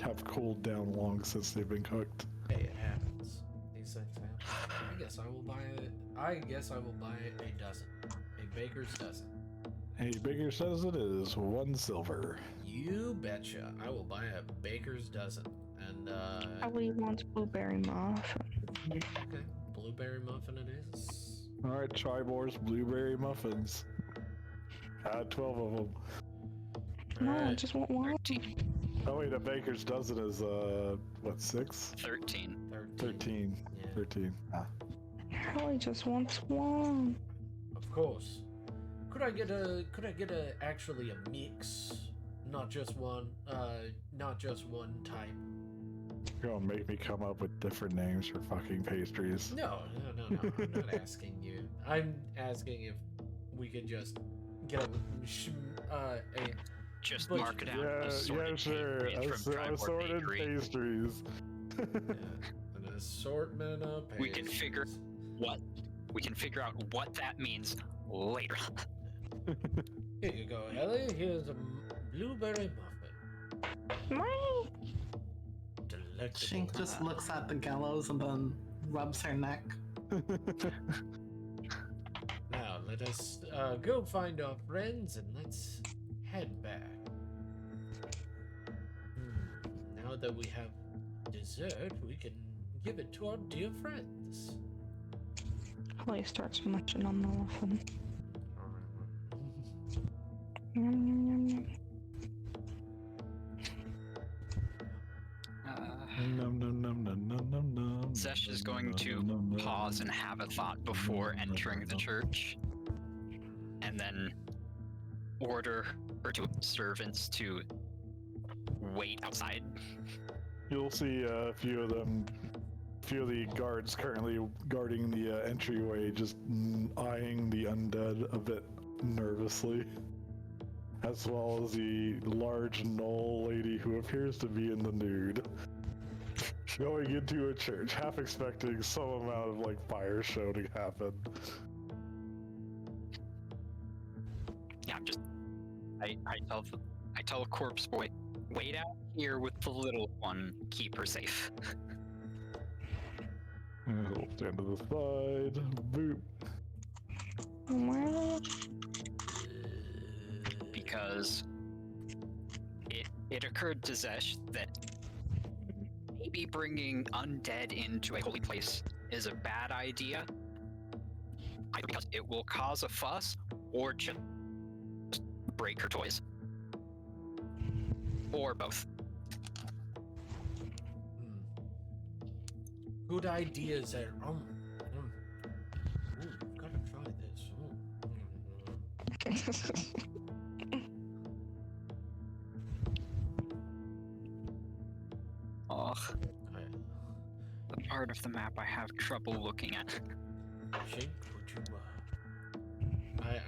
have cooled down long since they've been cooked. Hey, it happens. These things happen. I guess I will buy a dozen. A baker's dozen. A baker says it is 1 silver. You betcha. I will buy a baker's dozen. And, Probably wants blueberry muffin. Okay. Blueberry muffin it is. Alright, Tribore's blueberry muffins. Add 12 of them. No, I Alright. just want one. 13. Oh wait, a baker's dozen is, what, 6? 13. 13. Yeah. 13. Ah. Harley just wants one. Of course. Could I get actually a mix? Not just one type. You're gonna make me come up with different names for fucking pastries. No. I'm not asking you. I'm asking if we could just get a Just But- mark it out. Yeah, assorted sure. pastries from Tribord Assorted Bakery. pastries. an assortment of pastries. We can figure out what that means later. Here you go, Ellie. Here's a blueberry muffin. Delectable. Shink just looks at the gallows and then rubs her neck. Now let us go find our friends and let's head back. Now that we have dessert, we can give it to our dear friends. Harley starts munching on the muffin. Yum, yum, yum, yum. Num, num, num, num, num, num, num. Zesh is going Num, to num, num, pause num. and have a thought before entering the church, and then order her two servants to wait outside. You'll see a few of the guards currently guarding the entryway just eyeing the undead a bit nervously, as well as the large gnoll lady who appears to be in the nude. Going into a church, half expecting some amount of fire show to happen. Yeah, I tell the corpse boy, wait out here with the little one, keep her safe. He'll stand to the side. Boop. Well, Because it occurred to Zesh that maybe bringing undead into a holy place is a bad idea, either because it will cause a fuss or just break her toys, or both. Good ideas there. Ooh, gotta try this. Ugh, the part of the map I have trouble looking at. Shink, would you?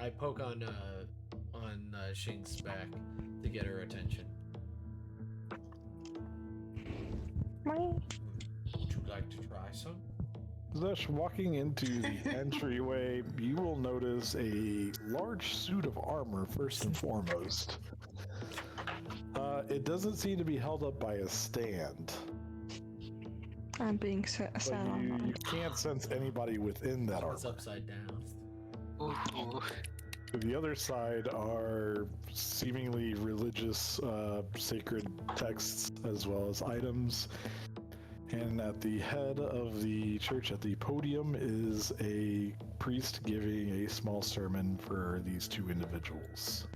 I poke on Shink's back to get her attention. well, Would you like to try some? Zesh, walking into the entryway, you will notice a large suit of armor first and foremost. It doesn't seem to be held up by a stand, I'm being sat but on. you can't sense anybody within that It's armor. upside down. Ooh. To the other side are seemingly religious, sacred texts as well as items. And at the head of the church at the podium is a priest giving a small sermon for these two individuals.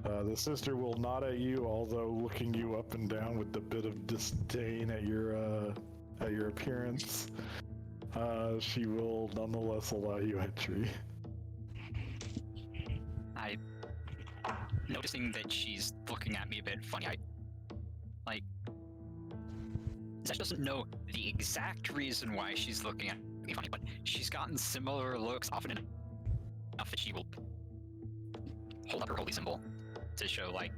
The sister will nod at you, although looking you up and down with a bit of disdain at your appearance. She will nonetheless allow you entry. Noticing that she's looking at me a bit funny, Zesh doesn't know the exact reason why she's looking at me funny, but she's gotten similar looks often enough that she will hold up her holy symbol to show, like,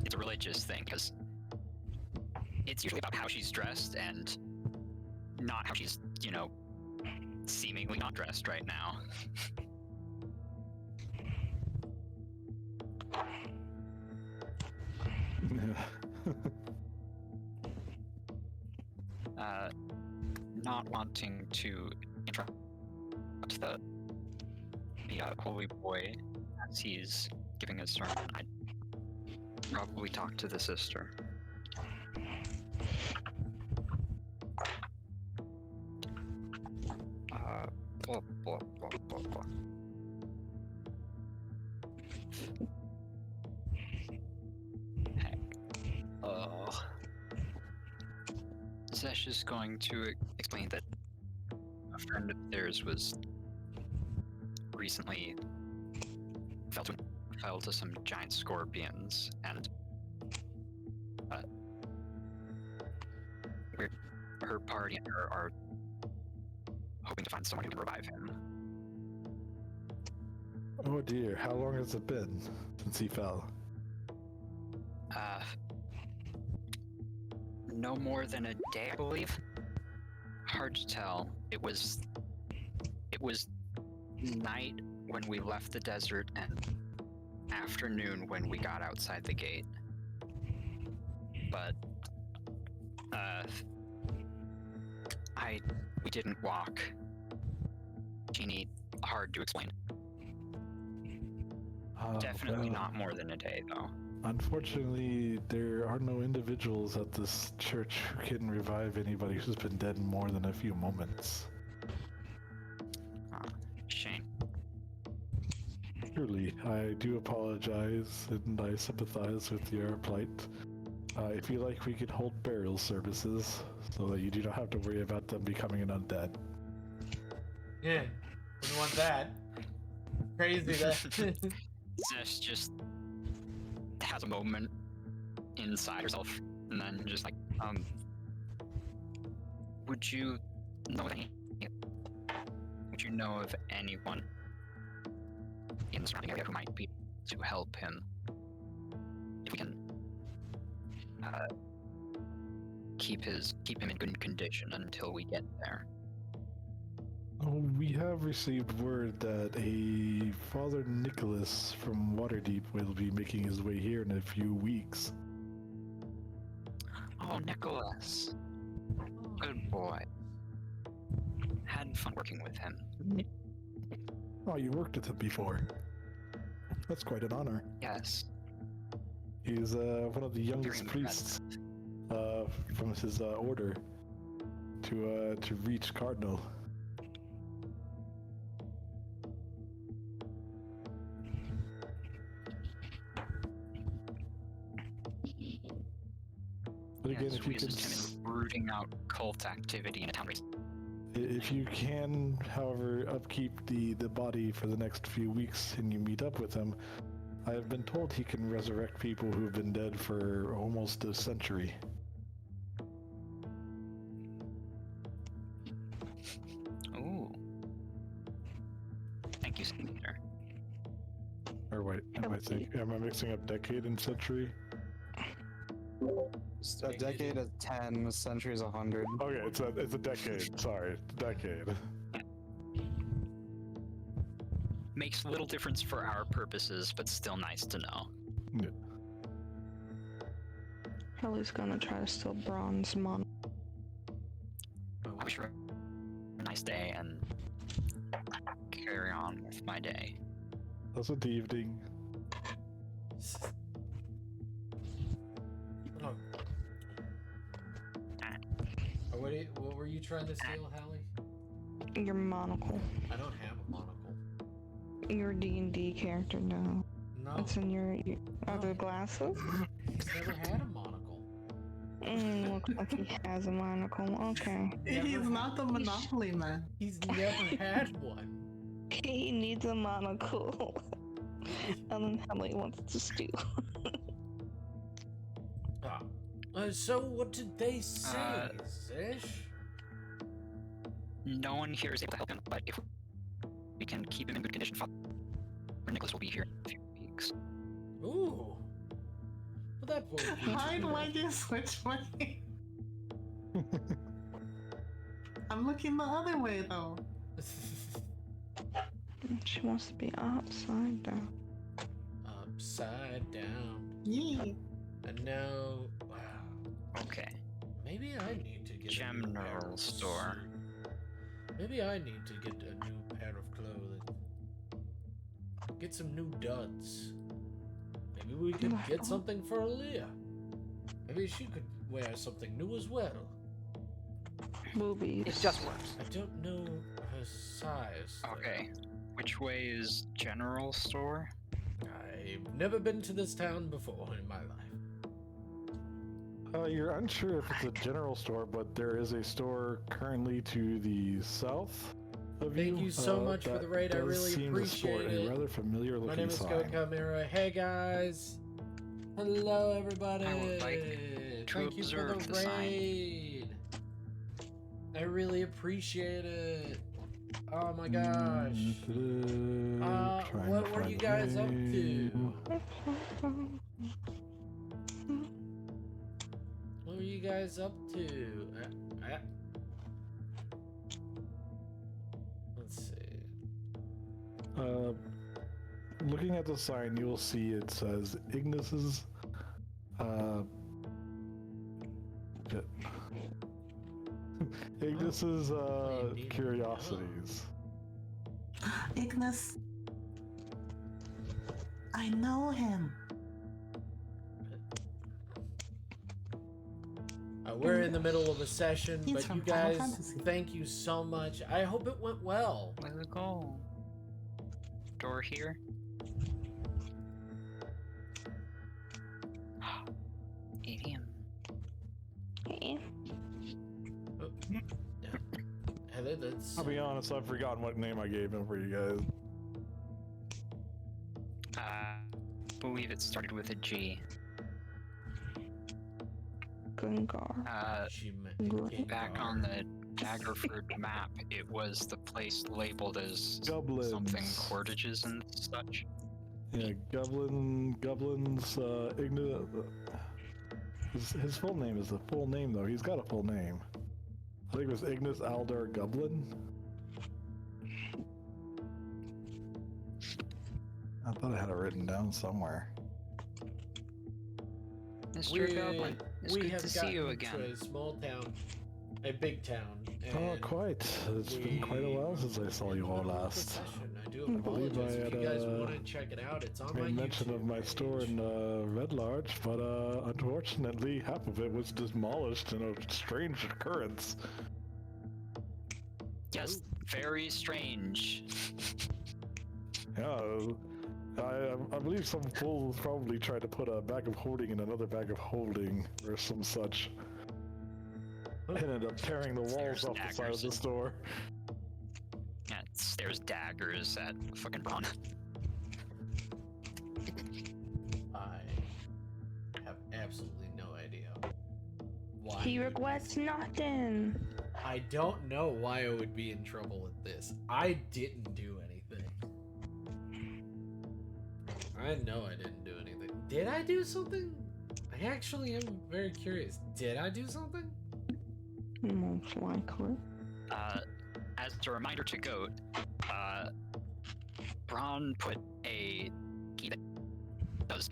it's a religious thing, because it's usually about how she's dressed and not how she's, seemingly not dressed right now. Not wanting to interrupt the holy boy as he's giving his sermon, I'd probably talk to the sister. Blah, blah, blah, blah, blah. Heck. Zesh is going to explain that a friend of theirs was recently fell to some giant scorpions, and her party and her are hoping to find someone who can revive him. Oh dear, how long has it been since he fell? No more than a day, I believe. Hard to tell. It was night when we left the desert and afternoon when we got outside the gate. But we didn't walk. Genie, hard to explain. Definitely well, not more than a day, though. Unfortunately, there are no individuals at this church who can revive anybody who's been dead more than a few moments. Shame. Truly, I do apologize, and I sympathize with your plight. I feel like we could hold burial services, so that you do not have to worry about them becoming an undead. Yeah, wouldn't want that. Crazy that. Zesh just has a moment inside herself, and then just like, would you know of anyone in the surrounding area who might be able to help him? If we can keep him in good condition until we get there. Oh, we have received word that a Father Nicholas from Waterdeep will be making his way here in a few weeks. Oh, Nicholas. Good boy. Had fun working with him. Oh, you worked with him before. That's quite an honor. Yes. He's one of the youngest Very priests from his order to reach Cardinal. But again, Yes, if you we can, assist him in rooting out cult activity in a town race. if you can, however, upkeep the body for the next few weeks, and you meet up with him, I have been told he can resurrect people who have been dead for almost a century. Ooh. Thank you, Senator. Or wait, am I mixing up decade and century? A decade is 10, a century is 100. Okay, it's a decade. Sorry, decade. Makes little difference for our purposes, but still nice to know. Yeah. Kelly's gonna try to steal bronze mon. I wish you a nice day and carry on with my day. Pleasant evening. Oh. What were you trying to steal, Hallie? Your monocle. I don't have a monocle. Your D&D character, no. No. What's in your other glasses? He's never had a monocle. Looks like he has a monocle. Okay. He's Never not the Monopoly man. He's never had one. He needs a monocle. And then Emily wants to steal. So what did they say, Zish? No one here is able to help him, but if we can keep him in good condition, Father Nicholas will be here in a few weeks. Ooh. Well, that boy. Why do I get switch money? I'm looking the other way though. She wants to be upside down. Upside down. Yeah. And now, wow. Okay. Maybe I need to get a new pair General of store. Maybe I need to get a new pair of clothing. Get some new duds. Maybe we could get something for Aaliyah. Maybe she could wear something new as well. Boobies. It just works. I don't know her size. though. Okay. Which way is general store? I've never been to this town before in my life. You're unsure if it's a general store, but there is a store currently to the south of you. Thank you so much for the raid. I does really seem to sport appreciate a it. rather familiar My looking name is sign. Gokamira. Hey guys. Hello everybody. I would like to Thank you for observe the the sign. raid. I really appreciate it. Oh my gosh. Trying What to were find you the guys up to? name. What were you guys up to? Let's see. Looking at the sign, you will see it says Ignis's. Shit. Ignis's curiosities. Ignis. I know him. We're in the middle of a session, He's but from you Final guys, Fantasy. thank you so much. I hope it went well. Where's it go? Door here? Idiom. Heather, that's... I'll be honest, I've forgotten what name I gave him for you guys. I believe it started with a G. Gungar. Back on the Daggerford map, it was the place labeled as Goblins. something Cordages and such. Yeah, Goblin's Ignis. His full name is the full name though. He's got a full name. I think it was Ignis Aldar Goblin. I thought I had it written down somewhere. Mr. Goblin, it's we good have to see gotten you again. to a small town, a big town. Oh, and quite. It's been quite a while since I saw you all last. I do believe apologize. I If had, you guys want to check it out, it's on my made mention YouTube of my page. store in Red Large, but unfortunately half of it was demolished in a strange occurrence. Yes, very strange. Yeah, I believe some fool probably tried to put a bag of holding in another bag of holding or some such. And ended up tearing the walls There's off the side of the daggers. store. Yeah, there's daggers at fucking Ron. I have absolutely no idea why. He regrets nothing. I don't know why I would be in trouble with this. I didn't do anything. I know I didn't do anything. Did I do something? I actually am very curious. Did I do something? Most likely. As a reminder to Goat, Braun put a key that does,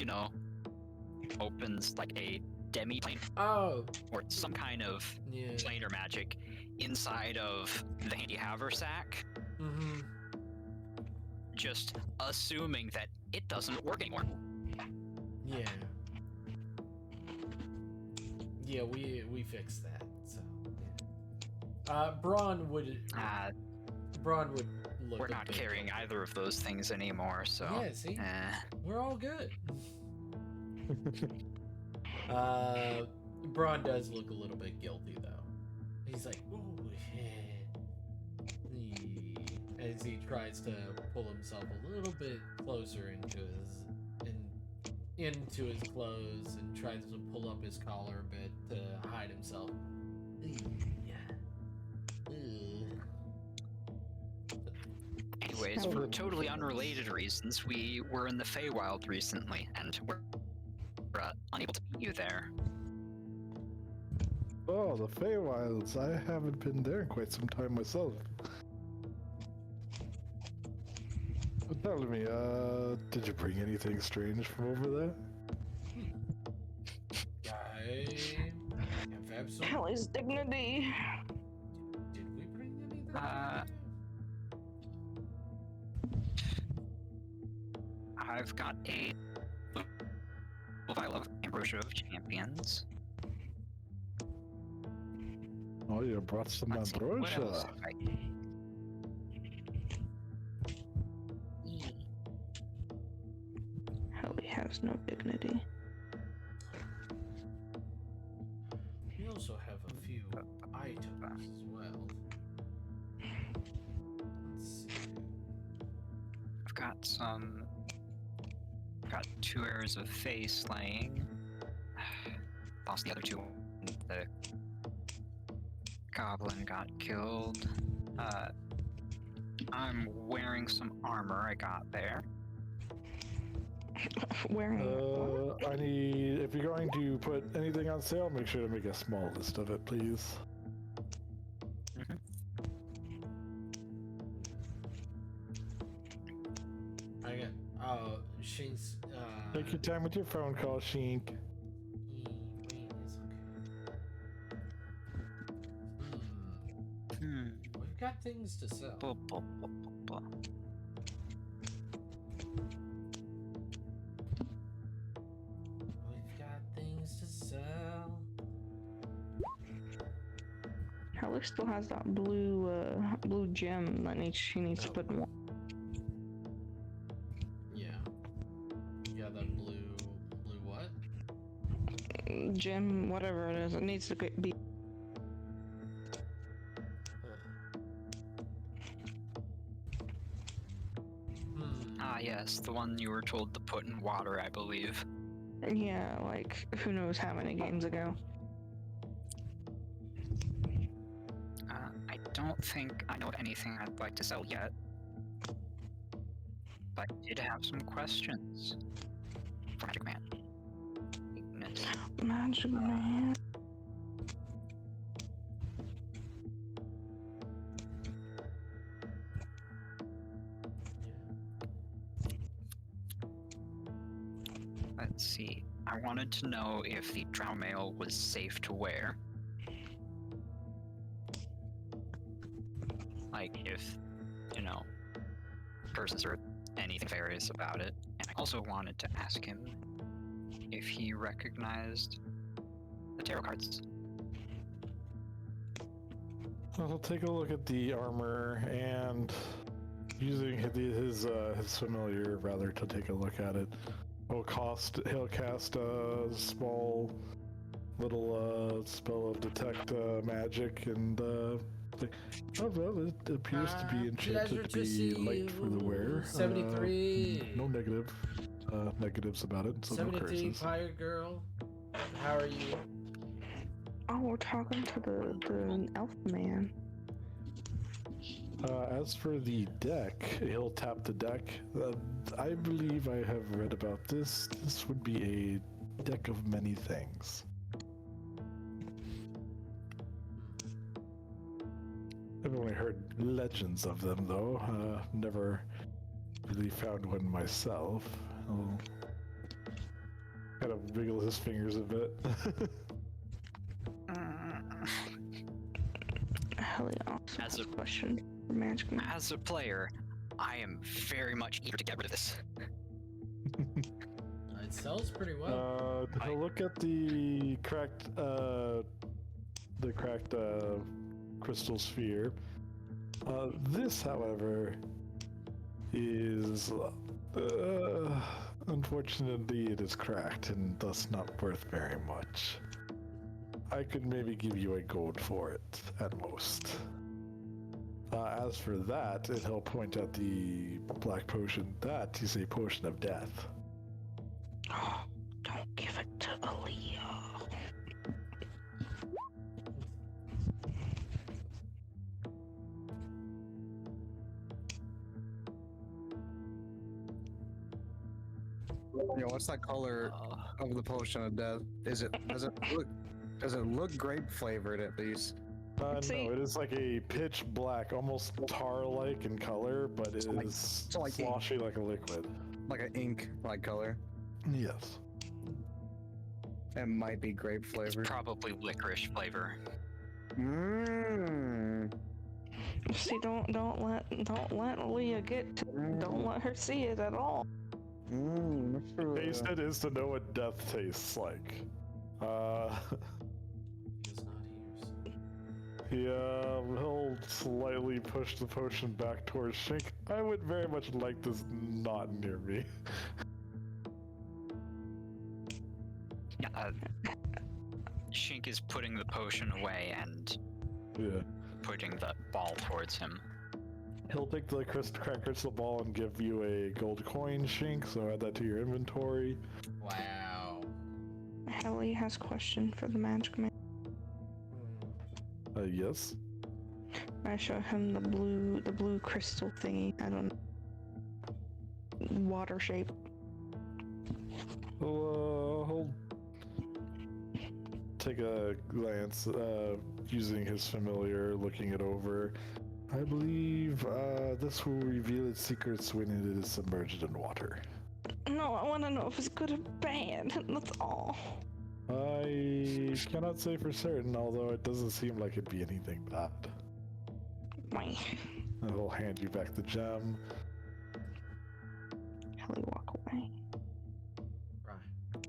opens like a demi-plane Oh, or some kind of yeah. planar magic inside of the handy haversack, Mm-hmm. just assuming that it doesn't work anymore. Yeah. Yeah, we fixed that. So, yeah. Braun would look. We're a not bit carrying guilty. either of those things anymore, so. Yeah, see? eh. We're all good. Braun does look a little bit guilty though. He's like, ooh, as he tries to pull himself a little bit closer into his clothes and tries to pull up his collar a bit to hide himself. Anyways, for totally unrelated reasons, we were in the Feywild recently, and we're unable to meet you there. Oh, the Feywilds. I haven't been there in quite some time myself. But tell me, did you bring anything strange from over there? I have some. Kelly's dignity. Did we bring anything? I've got a vial of Ambrosia of Champions. Oh, you brought some Let's see, what else ambrosia. have I- Kelly has no dignity. We also have a few items as well. Let's see. I've got some. Got 2 errors of face slaying. Lost the other 2. The goblin got killed. I'm wearing some armor I got there. Wearing I need. If you're going to put anything on sale, make sure to make a small list of it, please. I got. Shane's. Take your time with your phone call, Shink. We've got things to sell. Blah, blah, blah, blah, blah. We've got things to sell. Kelly still has that blue gem that she needs to put in one. Yeah. You got that blue what? Gem, whatever it is, it needs to be. Ah, yes, the one you were told to put in water, I believe. Yeah, like who knows how many games ago. I don't think I know of anything I'd like to sell yet. But I did have some questions for Magic Man. Ignis. Magic Man. Let's see. I wanted to know if the drow mail was safe to wear. Like, if, you know, curses or anything nefarious about it. And I also wanted to ask him if he recognized the tarot cards. I'll take a look at the armor and using his familiar rather to take a look at it. He'll cast a small little spell of detect magic and oh well, it appears to be enchanted to be light for the wearer. 73. No negatives about it, so no 73 curses. Fire Girl. How are you? Oh, we're talking to the elf man. As for the deck, he'll tap the deck. I believe I have read about this. This would be a deck of many things. I've only heard legends of them, though. Never really found one myself. I'll kind of wiggle his fingers a bit. Hell yeah. As a question for Magic Man. As a player, I am very much eager to get rid of this. It sells pretty well. He'll look at the cracked crystal sphere. This, however, is unfortunately it is cracked and thus not worth very much. I could maybe give you a gold for it at most. As for that, and he'll point at the black potion, that is a potion of death. Don't give it to Aaliyah. Yeah, what's that color of the potion of death? Does it look grape flavored at least? No, See- it is like a pitch black, almost tar-like in color, but it is like ink. sloshy like a liquid. Like an ink like color. Yes. It might be grape It's flavored. probably licorice flavor. Mmm. See, don't let Aaliyah don't let her see it at all. Mmm. Taste it is to know what death tastes like. He is not here. He'll slightly push the potion back towards Shink. I would very much like this not near me. Shink is putting the potion away and Yeah. putting the ball towards him. He'll take the crystal ball and give you a gold coin, Shink, so add that to your inventory. Wow. Hallie has a question for the magic man. Yes. I show him the blue crystal thingy. I don't know. Water shape. He'll take a glance, using his familiar, looking it over. I believe this will reveal its secrets when it is submerged in water. No, I want to know if it's good or bad. That's all. I cannot say for certain, although it doesn't seem like it'd be anything bad. Why? He'll hand you back the gem. Hallie walk away. Right.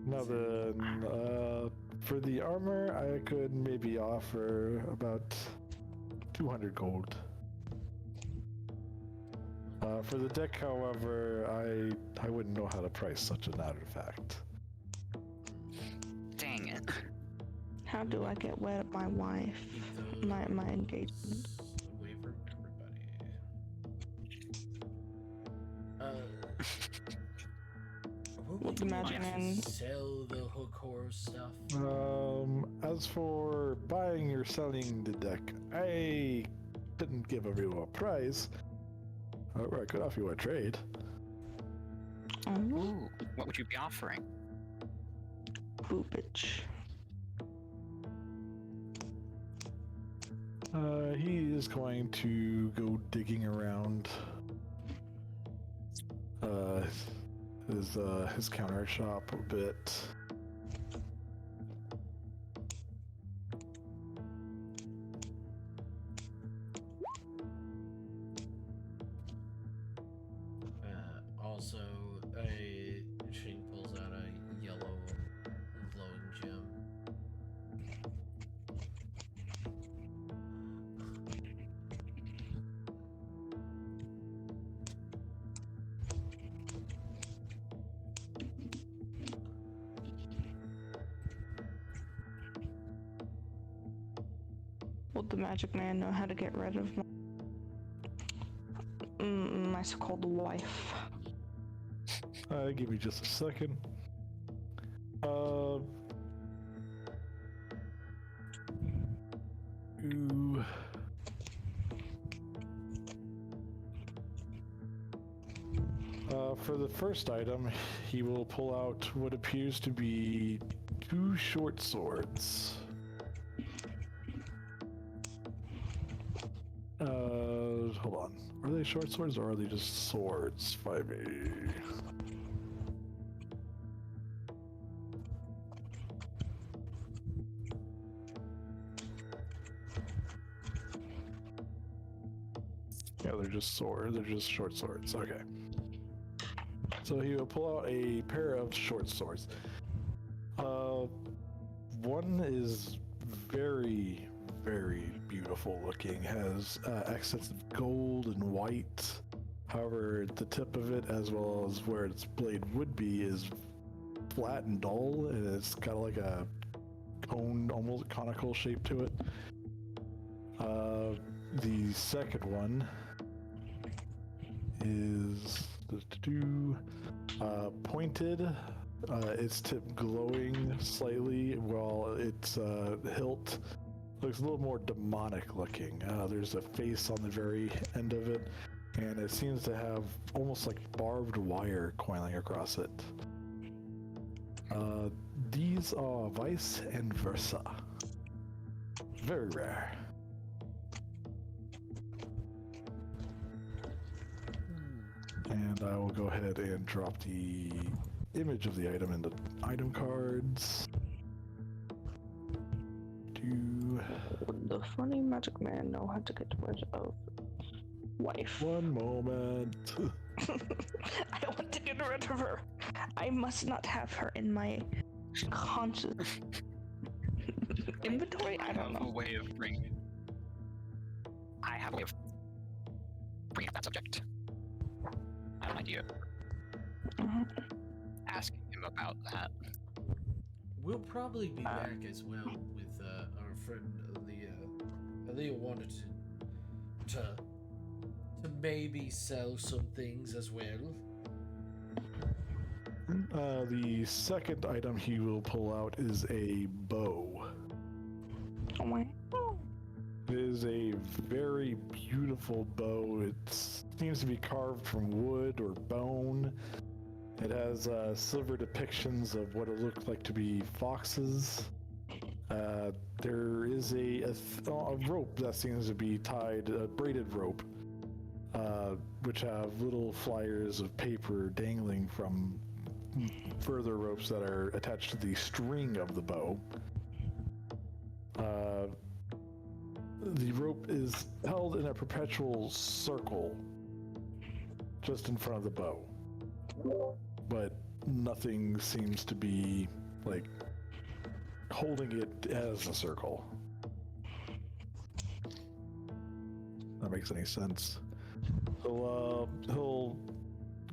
Now then, for the armor, I could maybe offer about 200 gold. For the deck, however, I wouldn't know how to price such an artifact. Dang it. How do I get wed at my wife? Keep My those engagement. away from everybody. What Well, would the you magic like man- to sell the hook horror stuff? As for buying or selling the deck, I didn't give a real price. However, I could offer you a trade. Ooh, what would you be offering? Boopage. He is going to go digging around his counter shop a bit. Also, a Shane pulls out a yellow glowing gem. Would the magic man know how to get rid of my so-called wife? Give me just a second. Ooh. For the first item, he will pull out what appears to be 2 short swords. Hold on. Are they short swords or are they just swords? 5e. Yeah, they're just swords. They're just short swords. Okay. So he will pull out a pair of short swords. One is very, very beautiful looking. Has accents of gold and white, However, the tip of it, as well as where its blade would be, is flat and dull, and it's got like a cone, almost conical shape to it. The second one is pointed. Its tip glowing slightly, while its hilt looks a little more demonic looking. There's a face on the very end of it, and it seems to have almost like barbed wire coiling across it. These are vice and versa. Very rare. And I will go ahead and drop the image of the item into item cards. Would the funny magic man know how to get rid of wife? One moment. I want to get rid of her. I must not have her in my conscious inventory. I don't know. I have a way of bringing up that subject. I have an idea. Asking him about that. We'll probably be back as well with our friend Aaliyah. Aaliyah wanted to maybe sell some things as well. The second item he will pull out is a bow. Oh my. It is a very beautiful bow. It seems to be carved from wood or bone. It has silver depictions of what it looked like to be foxes. There is a rope that seems to be tied, a braided rope, which have little flyers of paper dangling from further ropes that are attached to the string of the bow. The rope is held in a perpetual circle just in front of the bow, but nothing seems to be like holding it as a circle. If that makes any sense. He'll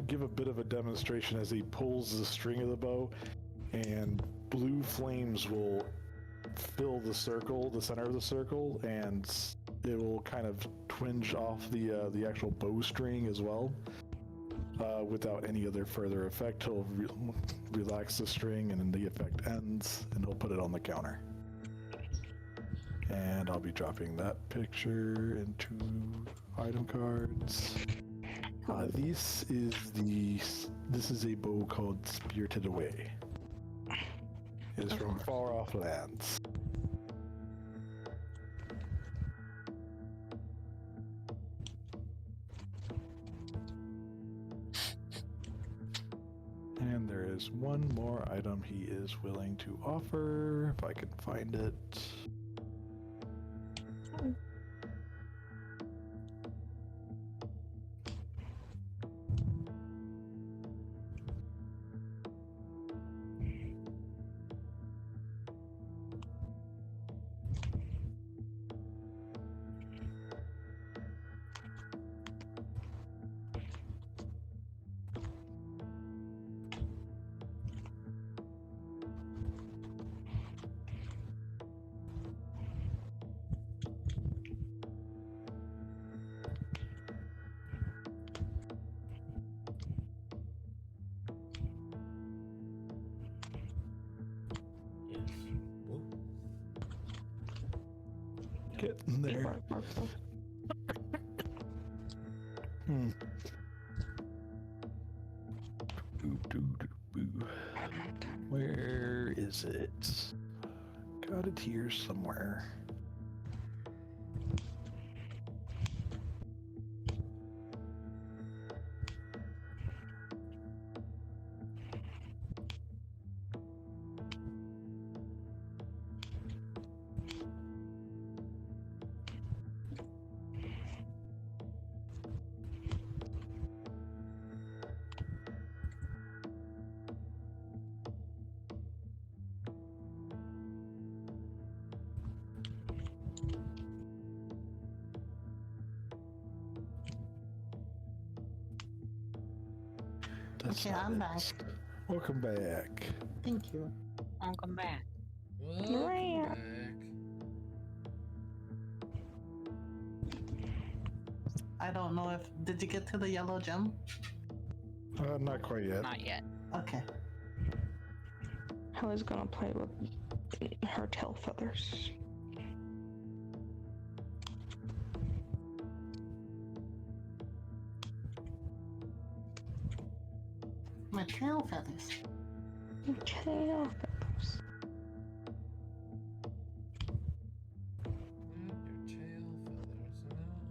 give a bit of a demonstration as he pulls the string of the bow, and blue flames will fill the circle, the center of the circle, and it will kind of twinge off the actual bowstring as well. Without any other further effect, he'll relax the string, and then the effect ends, and he'll put it on the counter. And I'll be dropping that picture into item cards. This is a bow called Spirited Away. It is from far off lands. And there is one more item he is willing to offer, if I can find it. Getting there. Where is it? Got it here somewhere. That's Okay, not I'm it. back. Welcome back. Thank you. Welcome back. Welcome Right. back. I don't know if did you get to the yellow gem? Not quite yet. Not yet. Okay. Hella's gonna play with her tail feathers. My tail feathers. Tail feathers. Your tail feathers.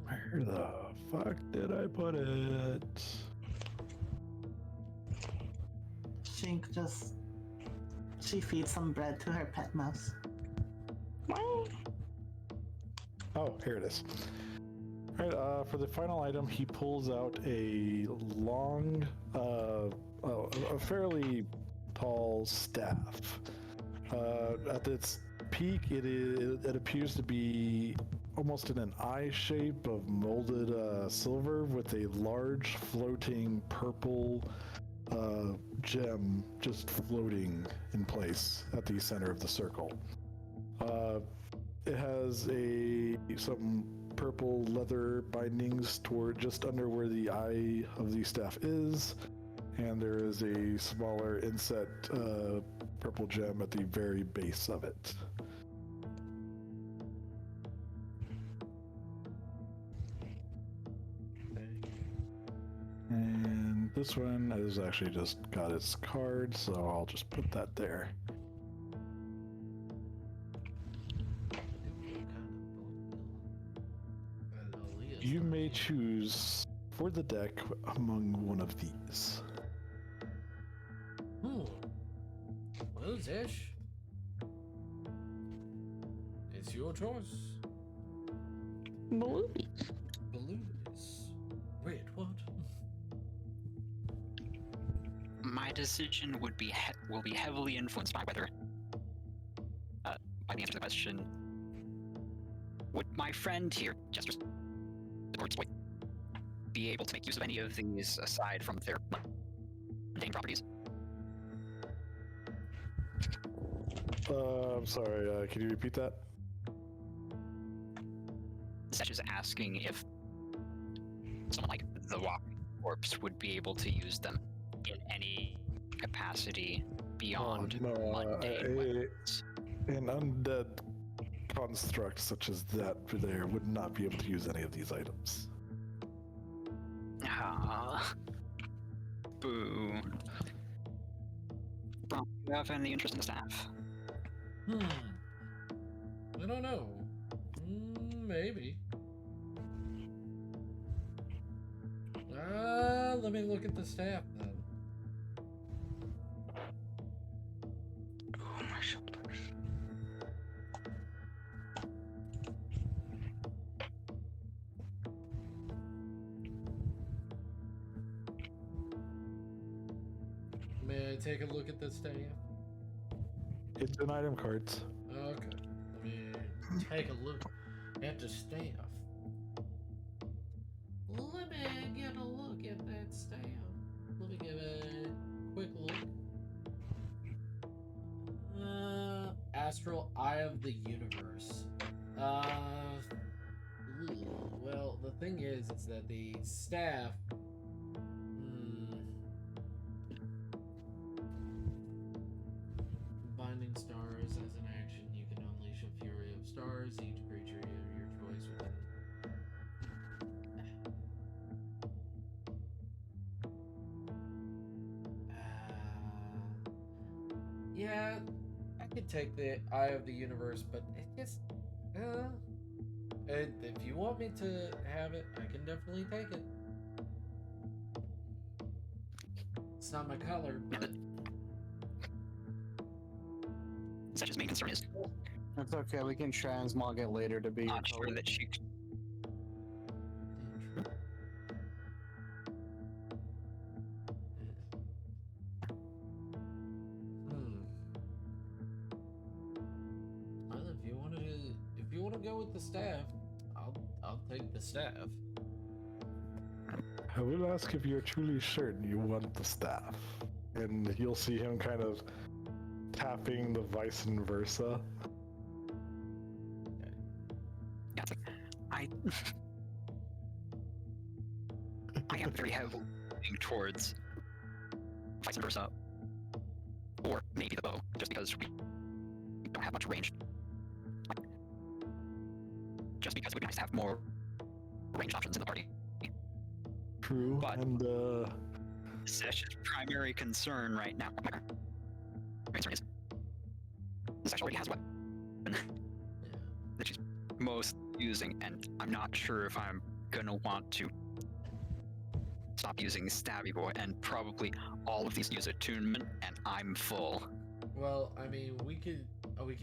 Where the fuck did I put it? She feeds some bread to her pet mouse. What? Oh, here it is. All right, for the final item, he pulls out a long, a fairly tall staff. At its peak, it appears to be almost in an eye shape of molded silver with a large floating purple gem just floating in place at the center of the circle. It has some purple leather bindings toward just under where the eye of the staff is, and there is a smaller inset purple gem at the very base of it. And this one has actually just got its card, so I'll just put that there. You may choose for the deck among one of these. Well, Zish, it's your choice. Bluebies. Blues. Wait, what? My decision will be heavily influenced by whether, by the answer to the question, would my friend here, Jester's Boy, be able to make use of any of these aside from their mundane properties? I'm sorry, can you repeat that? Such as asking if someone like the walking corpse would be able to use them in any capacity beyond mundane weapons. An undead construct such as that there would not be able to use any of these items. Ah. Boo. Do you have any interest in the staff? I don't know. Maybe. Let me look at the staff then. Oh, my shoulders. May I take a look at the staff? It's in item cards. Okay. Let me take a look at the staff. Let me get a look at that staff. Let me give a quick look. Astral Eye of the Universe. Well, the thing is that the staff. Binding stars as an action, you can unleash a fury of stars. Each creature of your choice within. Yeah, I could take the Eye of the Universe, but it just. If you want me to have it, I can definitely take it. It's not my color, but. Such as main concern is It's okay, we can transmog it later to be. not sure that she. Well, if you want to go with the staff, I'll take the staff. I will ask if you're truly certain you want the staff. And you'll see him kind of tapping the vice versa. Yeah, it's like, I am very heavily leaning towards vice versa, or maybe the bow, just because we don't have much range. Just because it would be nice to have more ranged options in the party. True, But and Sesh's primary concern right now, my concern is Sesh already has a weapon that she's most using, and I'm not sure if I'm gonna want to stop using Stabby Boy, and probably all of these use attunement, and I'm full. Well, I mean, we could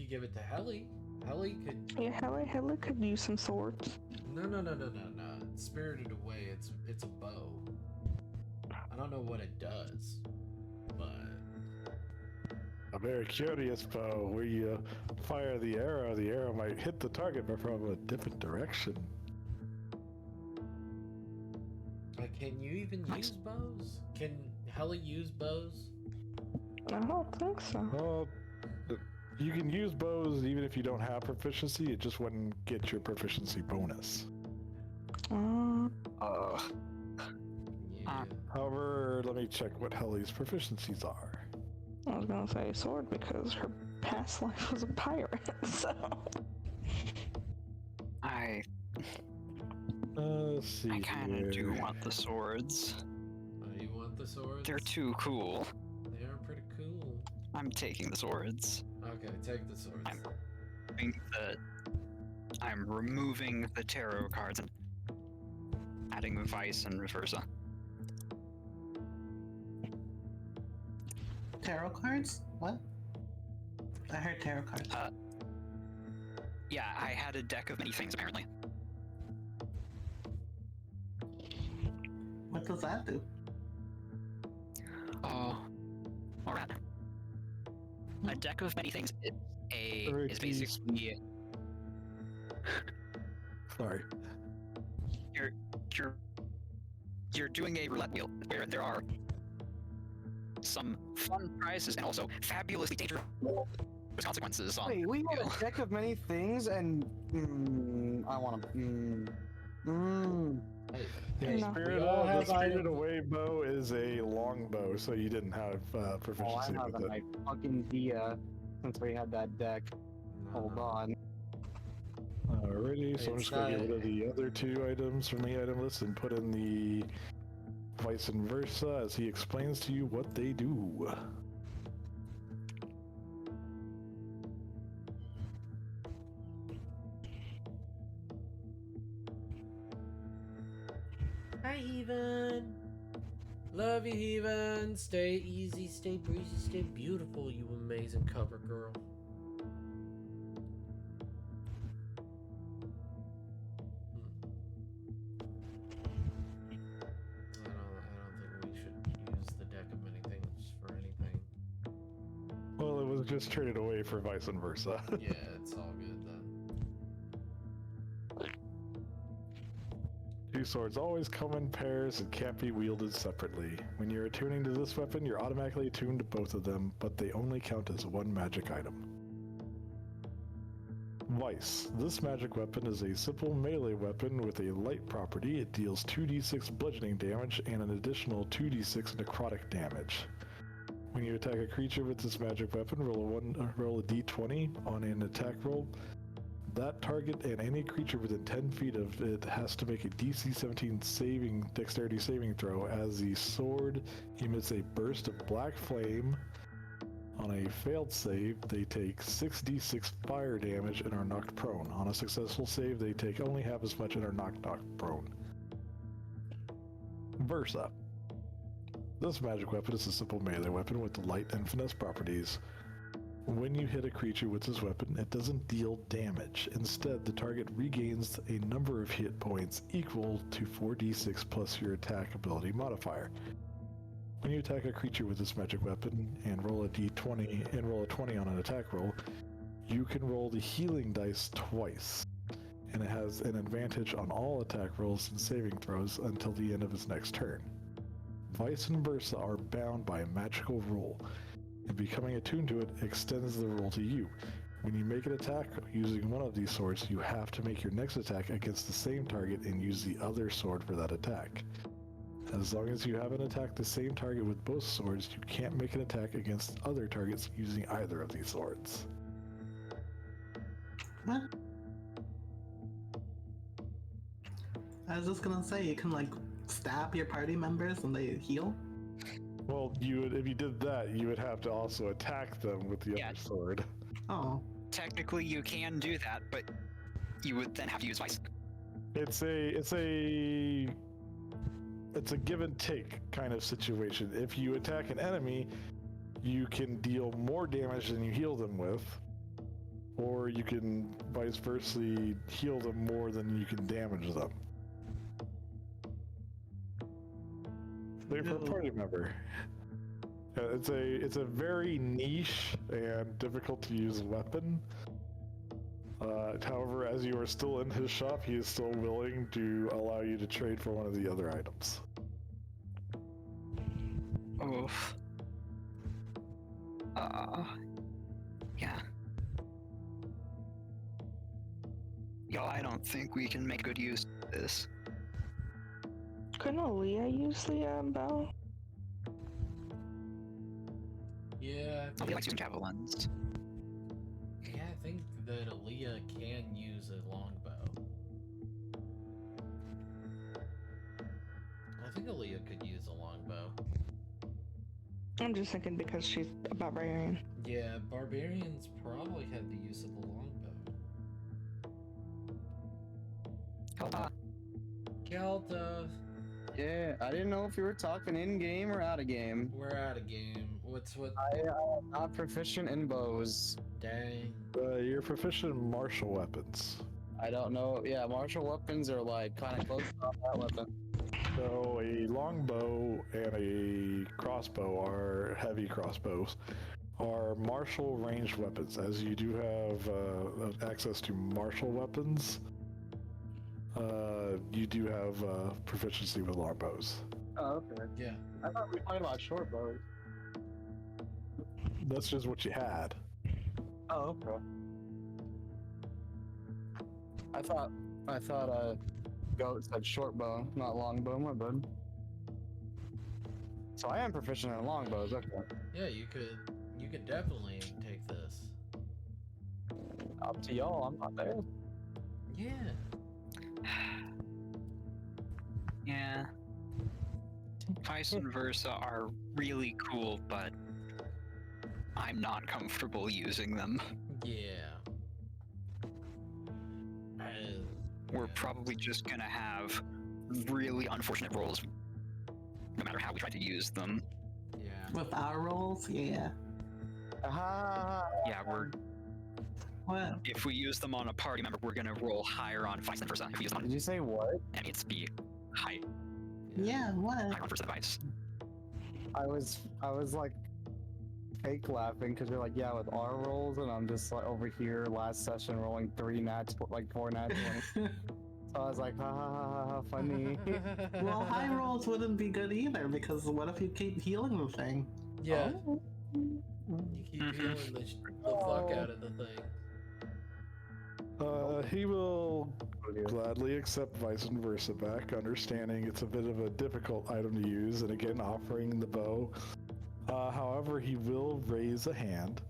give it to Helly. Helly could. Yeah, Hella could use some swords. No. Spirited Away. It's a bow. I don't know what it does, but a very curious bow where you fire the arrow might hit the target but from a different direction. can you even use bows? Can Helly use bows? I don't think so. Well, you can use bows even if you don't have proficiency, it just wouldn't get your proficiency bonus. Yeah. However, let me check what Helly's proficiencies are. I was gonna say sword because her past life was a pirate, so. Let's see. I kind of do want the swords. You want the swords? They're too cool. They are pretty cool. I'm taking the swords. Okay, take the swords. I'm removing the tarot cards and adding vice and versa. Tarot cards? What? I heard tarot cards. Yeah, I had a deck of many things apparently. What does that do? Oh, alright. A deck of many things is basically Sorry. You're doing a roulette wheel where there are some fun prizes and also fabulously dangerous consequences on. Wait, we have a deck of many things, and I want to. Hey, No. The Spirited Away bow is a long bow, so you didn't have Oh, I proficiency have with it. my fucking Dia since we had that deck. Hold on. Alrighty, so I'm It's just going to not- get rid of the other two items from the item list and put in the vice and versa as he explains to you what they do. Hi, Heaven. Love you, Heaven. Stay easy, stay breezy, stay beautiful, you amazing cover girl. I don't think we should use the deck of many things for anything. Well, it was just traded away for vice and versa. Yeah, it's all good then. Two swords always come in pairs and can't be wielded separately. When you're attuning to this weapon, you're automatically attuned to both of them, but they only count as one magic item. Vice. This magic weapon is a simple melee weapon with a light property. It deals 2d6 bludgeoning damage and an additional 2d6 necrotic damage. When you attack a creature with this magic weapon, roll a d20 on an attack roll. That target and any creature within 10 feet of it has to make a DC 17 dexterity saving throw as the sword emits a burst of black flame. On a failed save, they take 6d6 fire damage and are knocked prone. On a successful save, they take only half as much and are knocked prone. Versa. This magic weapon is a simple melee weapon with light and finesse properties. When you hit a creature with this weapon, it doesn't deal damage. Instead, the target regains a number of hit points equal to 4d6 plus your attack ability modifier. When you attack a creature with this magic weapon and roll a d20 and roll a 20 on an attack roll, you can roll the healing dice twice. and it has an advantage on all attack rolls and saving throws until the end of its next turn. Vice and versa are bound by a magical rule, and becoming attuned to it extends the rule to you. When you make an attack using one of these swords, you have to make your next attack against the same target and use the other sword for that attack. As long as you haven't attacked the same target with both swords, you can't make an attack against other targets using either of these swords. What? I was just gonna say, you can like stab your party members and they heal. Well, you would, if you did that, you would have to also attack them with the Yeah. other sword. Oh. Technically, you can do that, but you would then have to use Vice. It's a give and take kind of situation. If you attack an enemy, you can deal more damage than you heal them with, or you can vice versa heal them more than you can damage them. Like for a party member. It's a very niche and difficult to use weapon. However, as you are still in his shop, he is still willing to allow you to trade for one of the other items. Oof. Yeah. Yo, I don't think we can make good use of this. Couldn't Aaliyah use the bow? Yeah, I He think, likes using javelins. yeah, I think that Aaliyah can use a longbow. I think Aaliyah could use a longbow. I'm just thinking because she's a barbarian. Yeah, barbarians probably have the use of the longbow. Kelta, Yeah, I didn't know if you were talking in game or out of game. we're out of game. What? I am not proficient in bows. Dang. You're proficient in martial weapons. I don't know. Yeah, martial weapons are like kind of close to that weapon. So a longbow and a crossbow are heavy crossbows. Are martial ranged weapons, as you do have access to martial weapons. You do have proficiency with longbows. Oh, okay. Yeah. I thought we were talking about short bows. That's just what you had. Oh, okay. I thought goat said short bow, not long bow, my bud. So I am proficient in longbows, okay. Yeah, you could definitely take this. Up to y'all, I'm not there. Yeah. Yeah. Vice and versa are really cool, but I'm not comfortable using them. Yeah. We're probably just gonna have really unfortunate rolls no matter how we try to use them. Yeah. With our rolls, yeah. Yeah, What? if we use them on a party member, we're gonna roll higher on Vice than Versa. If we use them Did on you say what? enemies, be higher Yeah, what? on Versa than Vice. I was like fake laughing because you're like, yeah, with our rolls, and I'm just like over here last session rolling 4 nat 20. So I was like, ha ha ha ha, ha funny. Well, high rolls wouldn't be good either, because what if you keep healing the thing? Yeah. Oh. You keep healing the fuck out of the thing. He will gladly accept Vice and Versa back, understanding it's a bit of a difficult item to use, and again, offering the bow. However, he will raise a hand.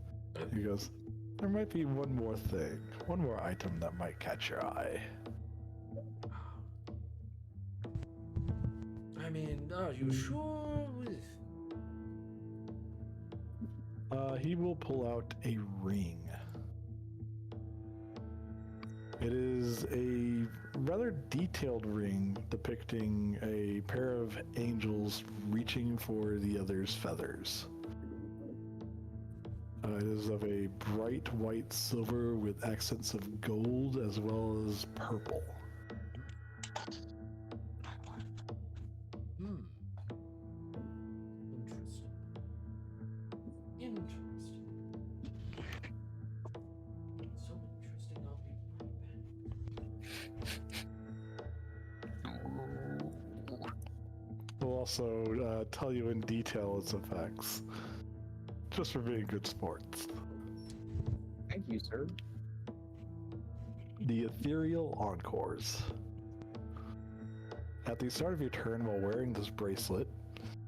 He goes, there might be one more thing, one more item that might catch your eye. I mean, are you sure? He will pull out a ring. It is a rather detailed ring depicting a pair of angels reaching for the other's feathers. It is of a bright white silver with accents of gold as well as purple. Interesting. Interesting. So interesting, I'll be right back. We'll also tell you in detail its effects, just for being good sports. Thank you, sir. The Ethereal Encores. At the start of your turn while wearing this bracelet,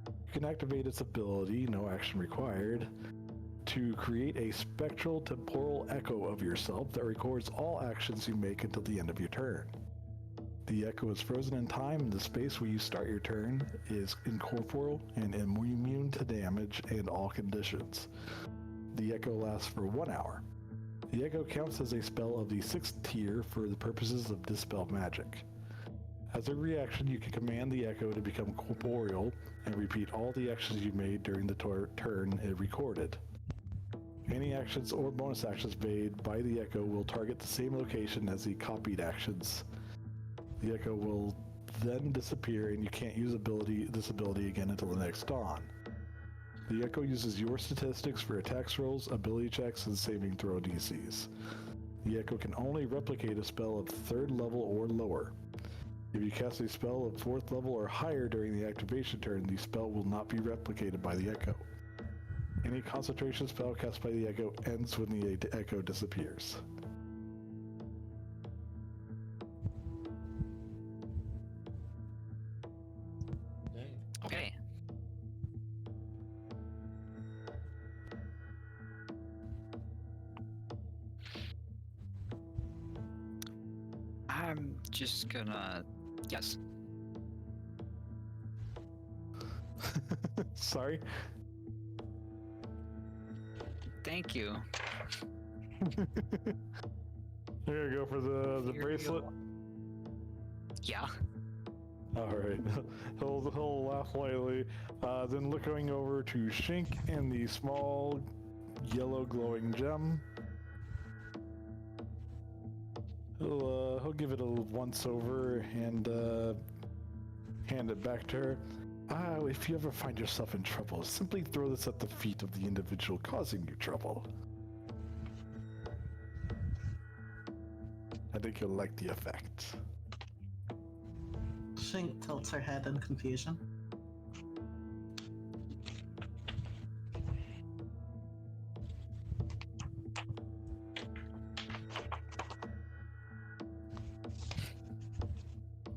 you can activate its ability, no action required, to create a spectral temporal echo of yourself that records all actions you make until the end of your turn. The echo is frozen in time, and the space where you start your turn is incorporeal and immune to damage and all conditions. The echo lasts for 1 hour. The echo counts as a spell of the 6th tier for the purposes of Dispel Magic. As a reaction, you can command the echo to become corporeal and repeat all the actions you made during the turn it recorded. Any actions or bonus actions made by the echo will target the same location as the copied actions. The echo will then disappear, and you can't use this ability again until the next dawn. The echo uses your statistics for attacks rolls, ability checks, and saving throw DCs. The echo can only replicate a spell of 3rd level or lower. If you cast a spell of 4th level or higher during the activation turn, the spell will not be replicated by the echo. Any concentration spell cast by the echo ends when the echo disappears. Dang. Okay. I'm just gonna... Yes. Sorry? Thank you. You're gonna go for the bracelet? Yeah. Alright. he'll laugh lightly, then looking over to Shink and the small yellow glowing gem. He'll give it a once over and hand it back to her. If you ever find yourself in trouble, simply throw this at the feet of the individual causing you trouble. I think you'll like the effect. Shink tilts her head in confusion.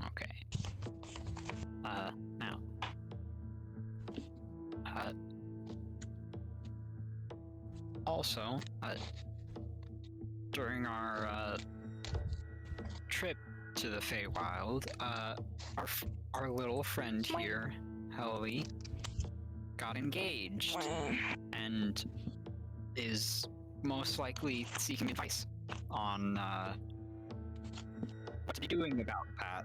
Okay. Now. Also, during our trip to the Feywild, our little friend here, Helly, got engaged and is most likely seeking advice on what to be doing about that.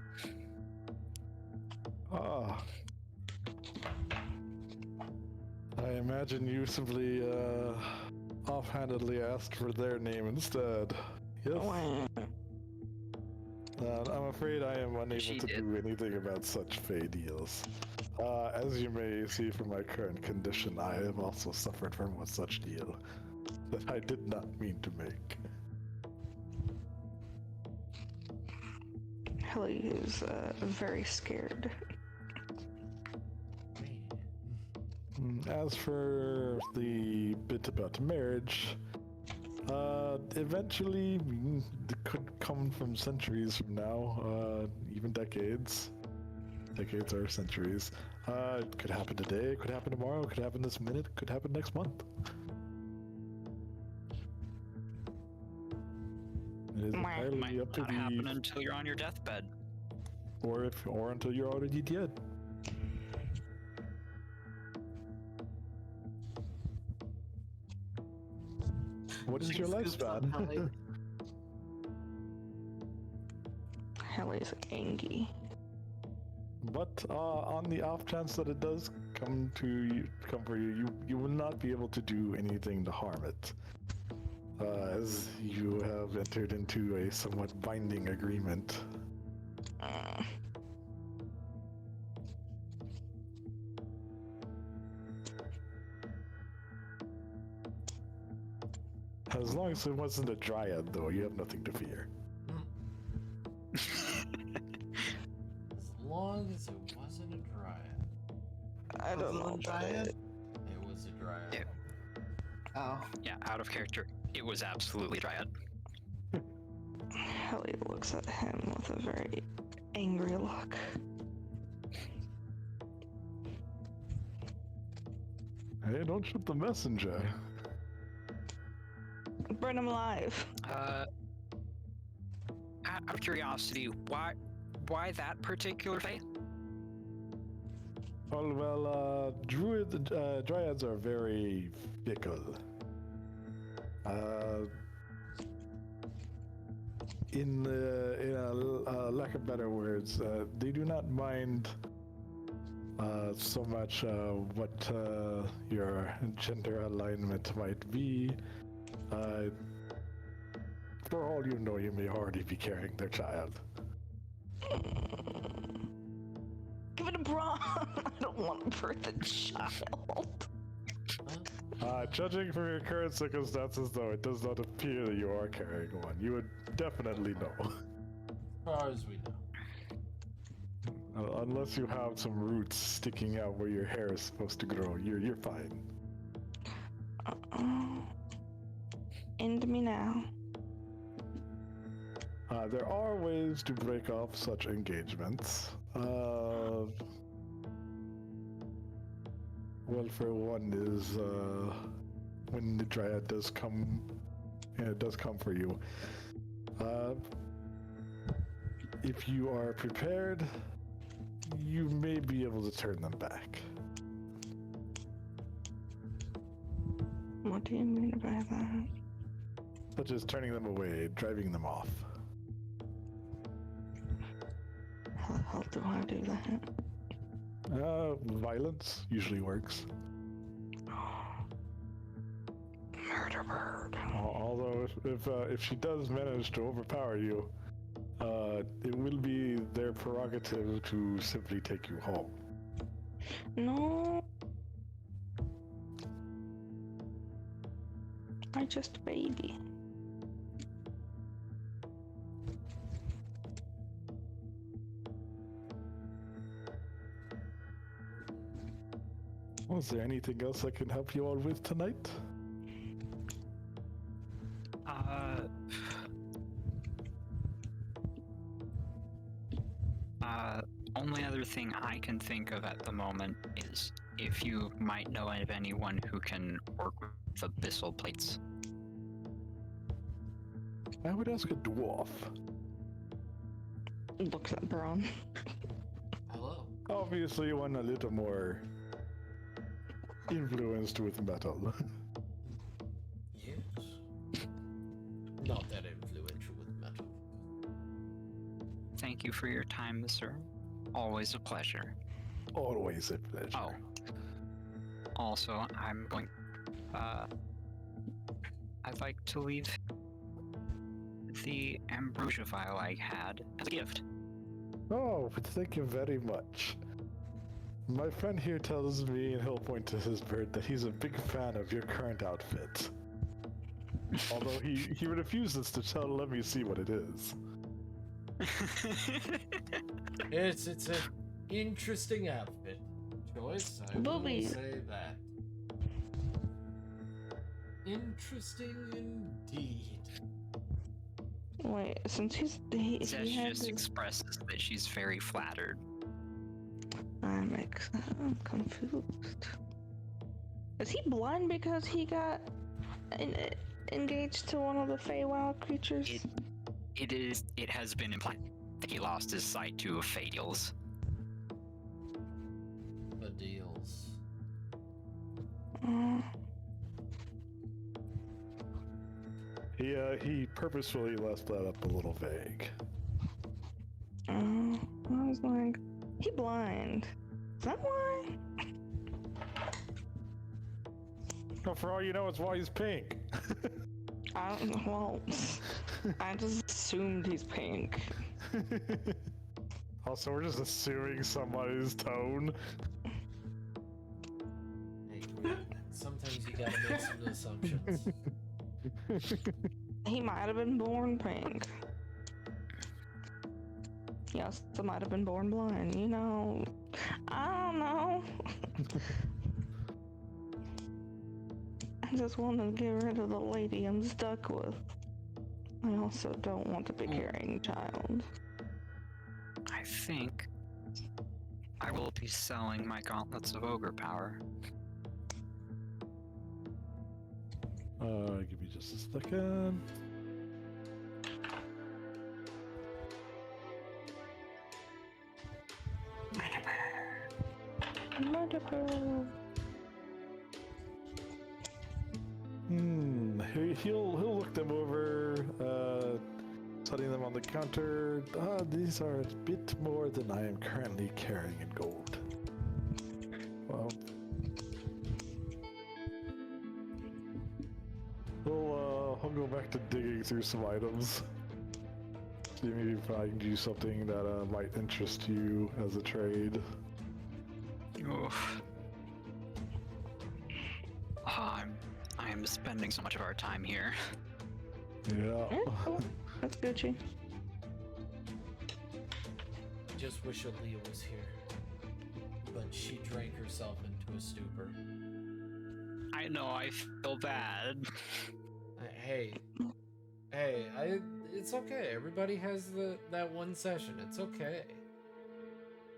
Ah. I imagine you simply offhandedly asked for their name instead. Yes? I'm afraid I am unable to do anything about such fey deals. As you may see from my current condition, I have also suffered from one such deal that I did not mean to make. Helly is very scared. As for the bit about marriage, eventually it could come from centuries from now, even decades. Decades are centuries. It could happen today, it could happen tomorrow, it could happen this minute, it could happen next month. It is entirely up to Not happen until you're on your deathbed. or until you're already dead. What is your lifespan? Helly's angry. But on the off chance that it does come for you, you will not be able to do anything to harm it, as you have entered into a somewhat binding agreement. As long as it wasn't a dryad, though, you have nothing to fear. long as it wasn't a dryad. I don't know. Was it a dryad? It was a dryad. Yeah. Oh. Yeah, out of character. It was absolutely Dryad. Helly looks at him with a very angry look. Hey, don't shoot the messenger. Burn him alive. Out of curiosity, why that particular fae? Well, dryads are very fickle. In lack of better words, they do not mind so much what your gender alignment might be. For all you know, you may already be carrying their child. Give it a bra. I don't want to birth a child. Judging from your current circumstances, though, it does not appear that you are carrying one. You would definitely know. As far as we know. Unless you have some roots sticking out where your hair is supposed to grow, you're fine. End me now. There are ways to break off such engagements. Well, for one is when the dryad does come, and it does come for you. If you are prepared, you may be able to turn them back. What do you mean by that? Such as turning them away, driving them off. How the hell do I do that? Violence usually works. Murder bird. Although if she does manage to overpower you, it will be their prerogative to simply take you home. No. I just a baby. Was there anything else I can help you all with tonight? Only other thing I can think of at the moment is if you might know of anyone who can work with abyssal plates. I would ask a dwarf. Looks at Braun. Hello. Obviously one a little more influenced with metal. Yes. Not that influential with metal. Thank you for your time, sir. Always a pleasure. Always a pleasure. Oh. Also, I'm going... I'd like to leave the ambrosia vial I had as a gift. Oh, but thank you very much. My friend here tells me, and he'll point to his bird, that he's a big fan of your current outfit. Although he refuses to let me see what it is. It's an interesting outfit choice. I will Booby. say that. Interesting indeed. Wait, since he Zesh had just this... expresses that she's very flattered. I'm confused. Is he blind because he got engaged to one of the Feywild creatures? It has been implied that he lost his sight to Fadials. The deals. He purposefully left that up a little vague. I was like, he blind. Is that why? Well, for all you know, it's why he's pink. I don't know. Well, I just assumed he's pink. Also, we're just assuming somebody's tone. Hey, sometimes you gotta make some assumptions. He might have been born pink. Yes, I might have been born blind, you know. I don't know. I just want to get rid of the lady I'm stuck with. I also don't want to be carrying a child. I think I will be selling my gauntlets of ogre power. Give me just a second. Murder. He'll look them over, setting them on the counter. These are a bit more than I am currently carrying in gold. Well, I'll go back to digging through some items. See maybe if I can do something that might interest you as a trade. Oof. I'm spending so much of our time here. Yeah. That's Gucci. Just wish Aaliyah was here. But she drank herself into a stupor. I know, I feel bad. Hey, it's okay. Everybody has that one session. It's okay.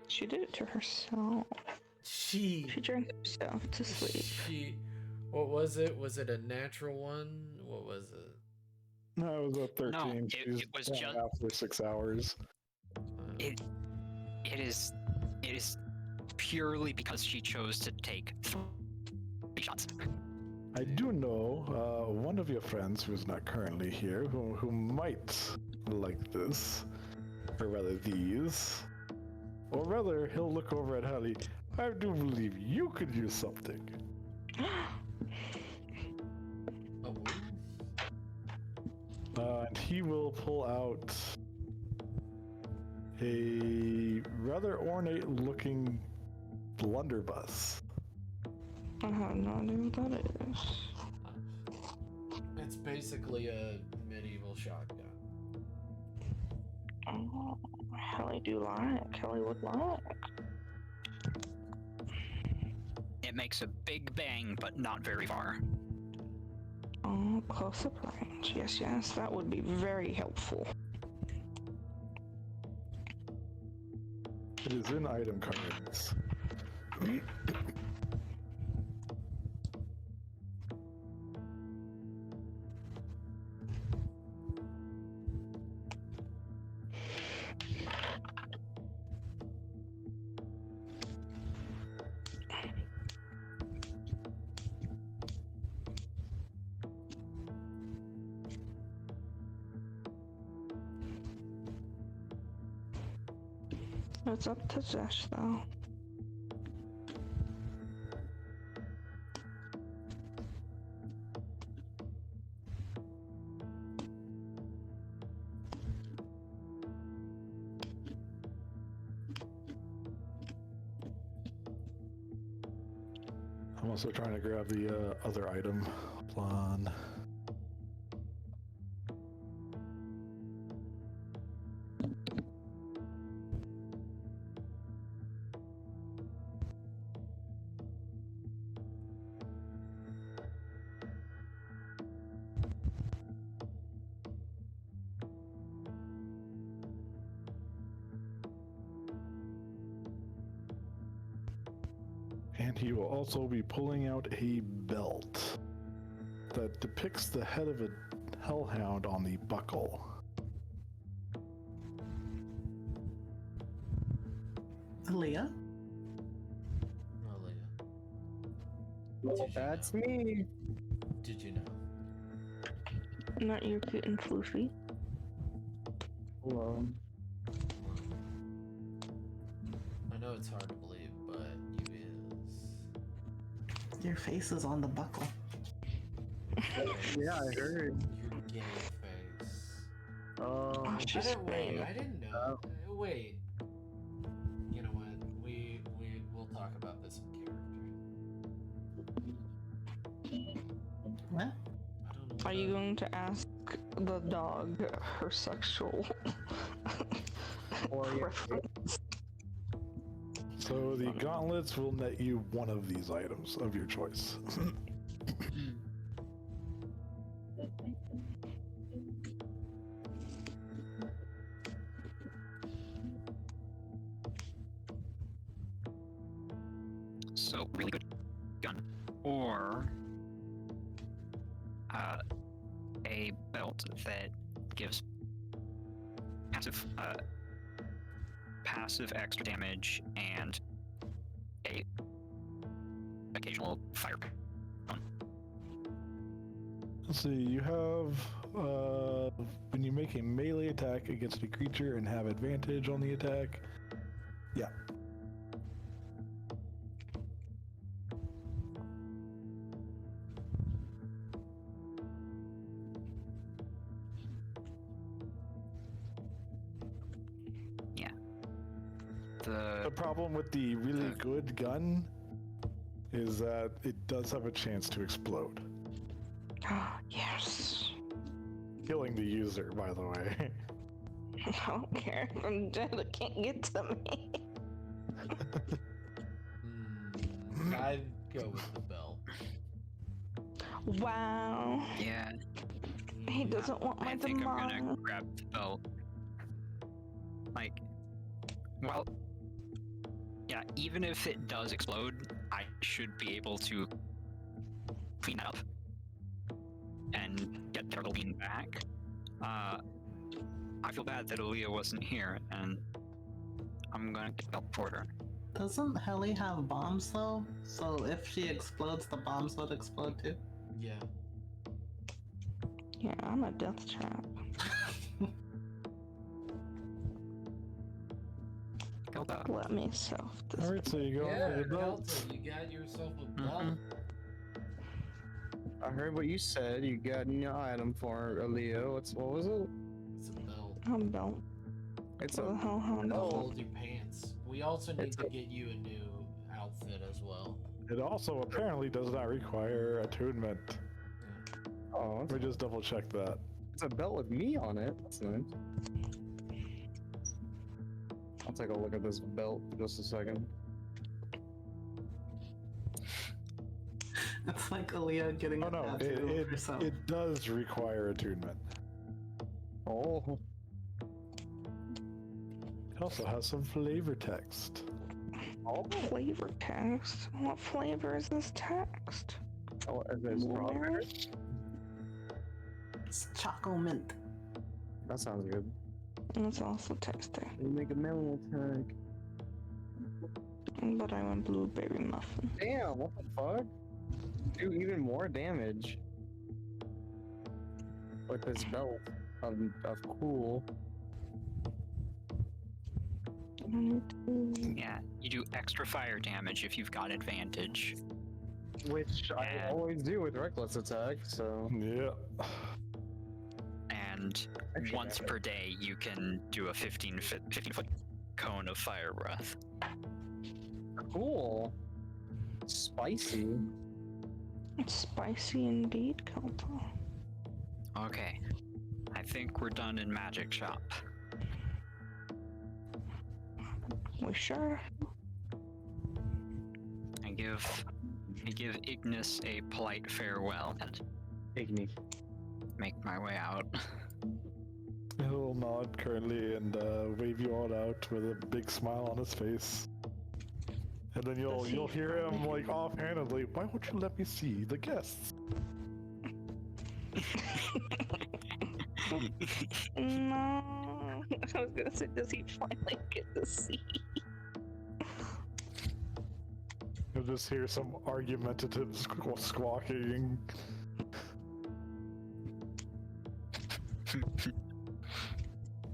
She did it to herself. She drank herself to sleep. What was it? Was it a natural one? What was it? No, it was a 13. No, it was just after 6 hours. It is purely because she chose to take 3 shots. I do know one of your friends who's not currently here who might like this, or rather these. Or rather, he'll look over at Hallie. I do believe you could use something. And he will pull out a rather ornate-looking blunderbuss. I have no idea what that is. It's basically a medieval shotgun. Oh, Kelly would like. It makes a big bang, but not very far. Oh, close-up range. Yes, that would be very helpful. It is in item cards. It's up to Zesh, though. I'm also trying to grab the other item plan. And he will also be pulling out a belt that depicts the head of a hellhound on the buckle. Aaliyah? That's me. Did you know? Not your cute and floofy. Hello. I know it's hard to believe, but you is. Your face is on the buckle. Yeah, I heard. Your gay face. Oh, I she's didn't Spain. I didn't know. Wait. You know what? We'll talk about this in character. What? I don't know Are you going to ask the dog her sexual preference? So the gauntlets will net you one of these items of your choice. So, really good gun. Or a belt that gives passive extra damage and a occasional fire. Let's see, you have when you make a melee attack against a creature and have advantage on the attack. Yeah. The problem with the really good gun is that it does have a chance to explode. Yes. Killing the user, by the way. I don't care if I'm dead, it can't get to me. I'd go with the bell. Wow. Yeah. He doesn't want my I think I'm demand. gonna grab the belt. Like, well, yeah, even if it does explode, I should be able to clean that up and get Darlene back. I feel bad that Aaliyah wasn't here, and I'm gonna get the belt for her. Doesn't Heli have bombs though? So if she explodes, the bombs would explode too? Yeah. Yeah, I'm a death trap. Let me self this. Alright, so you go Yeah, for the belt. Delta, you got yourself a belt. I heard what you said. You got an item for Aaliyah. What was it? It's a belt. A belt. It's What the hell, To Honda? hold your pants. We also need It's to get you a new outfit as well. It also apparently does not require attunement. Oh, Let me just double check that. it's a belt with me on it. That's nice. I'll take a look at this belt for just a second. It's like Aaliyah getting Oh a no, tattoo of herself. it does require attunement. Oh, It also has some flavor text. Flavor text? What flavor is this text? oh, is it strawberry? It's choco mint. That sounds good. And it's also texting. You make a melon attack. But I went blueberry muffin. Damn, what the fuck? Do even more damage with this belt of cool. Yeah, you do extra fire damage if you've got advantage. Which I And- always do with reckless attack, so Yeah. And Actually, once per day, you can do a 15-foot cone of fire breath. cool. Spicy. It's spicy indeed, Kelto. Okay, I think we're done in Magic Shop. We sure? I give Ignis a polite farewell and Igni. make my way out. He'll nod currently and wave you all out with a big smile on his face. And then Does he you'll hear him finally- like offhandedly, "Why won't you let me see the guests?" No. I was gonna say, does he finally get to see? You'll just hear some argumentative squawking.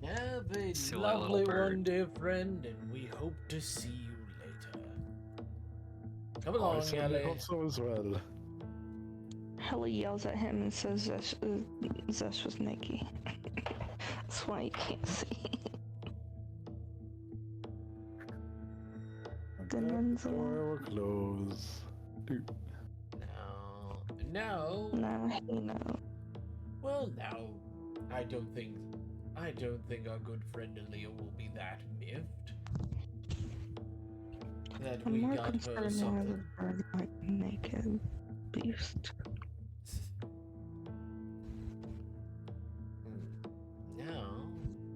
Have a Silly lovely little bird. one, dear friend, and we hope to see you later. Come I along, certainly Ellie. hope so as well. Heli yells at him and says Zesh was Nikki. That's why you can't see. Then That runs door away. will close. Dude. Now, Now he knows. Well, now, I don't think our good friend Aaliyah will be that miffed. That I'm we more got her concerned why something. the bird like naked beast. Now,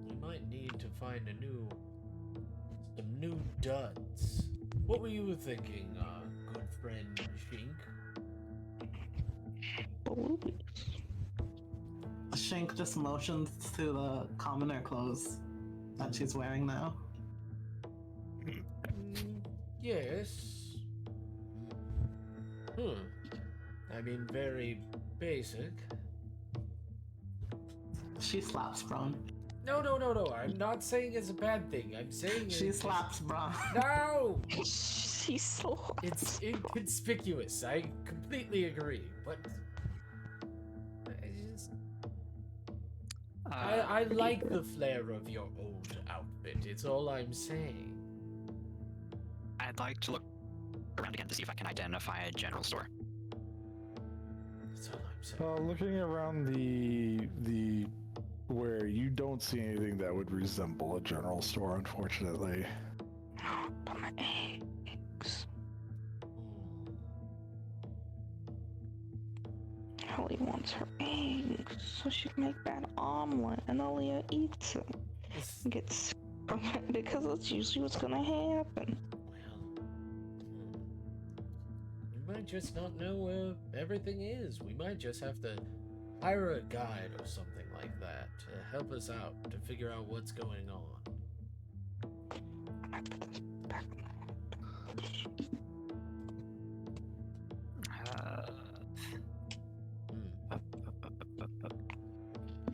we might need to find some new duds. What were you thinking, good friend Shink? Boobies. Shank just motions to the commoner clothes that she's wearing now. Yes. I mean, very basic. She slaps Braun. No. I'm not saying it's a bad thing. I'm saying She slaps Braun. No! She slaps. It's inconspicuous. I completely agree. But I like the flair of your old outfit. It's all I'm saying. I'd like to look around again to see if I can identify a general store. That's all I'm saying. Looking around the where you don't see anything that would resemble a general store, unfortunately. But my eggs. Ellie wants her eggs so she can make that omelet, and Aaliyah eats it. And gets sick from it because that's usually what's gonna happen. We might just not know where everything is. We might just have to hire a guide or something like that to help us out to figure out what's going on. I might put this back in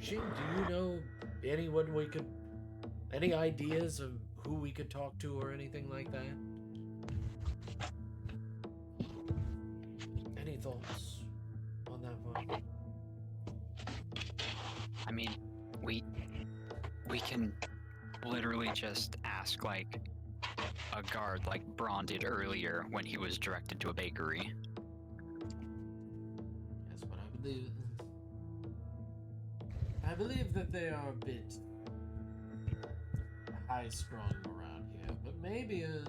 Shin, do you know anyone any ideas of who we could talk to or anything like that? Any thoughts on that one? I mean, we can literally just ask like a guard like Braun did earlier when he was directed to a bakery. That's what I believe. I believe that they are a bit high-strung around here, but maybe a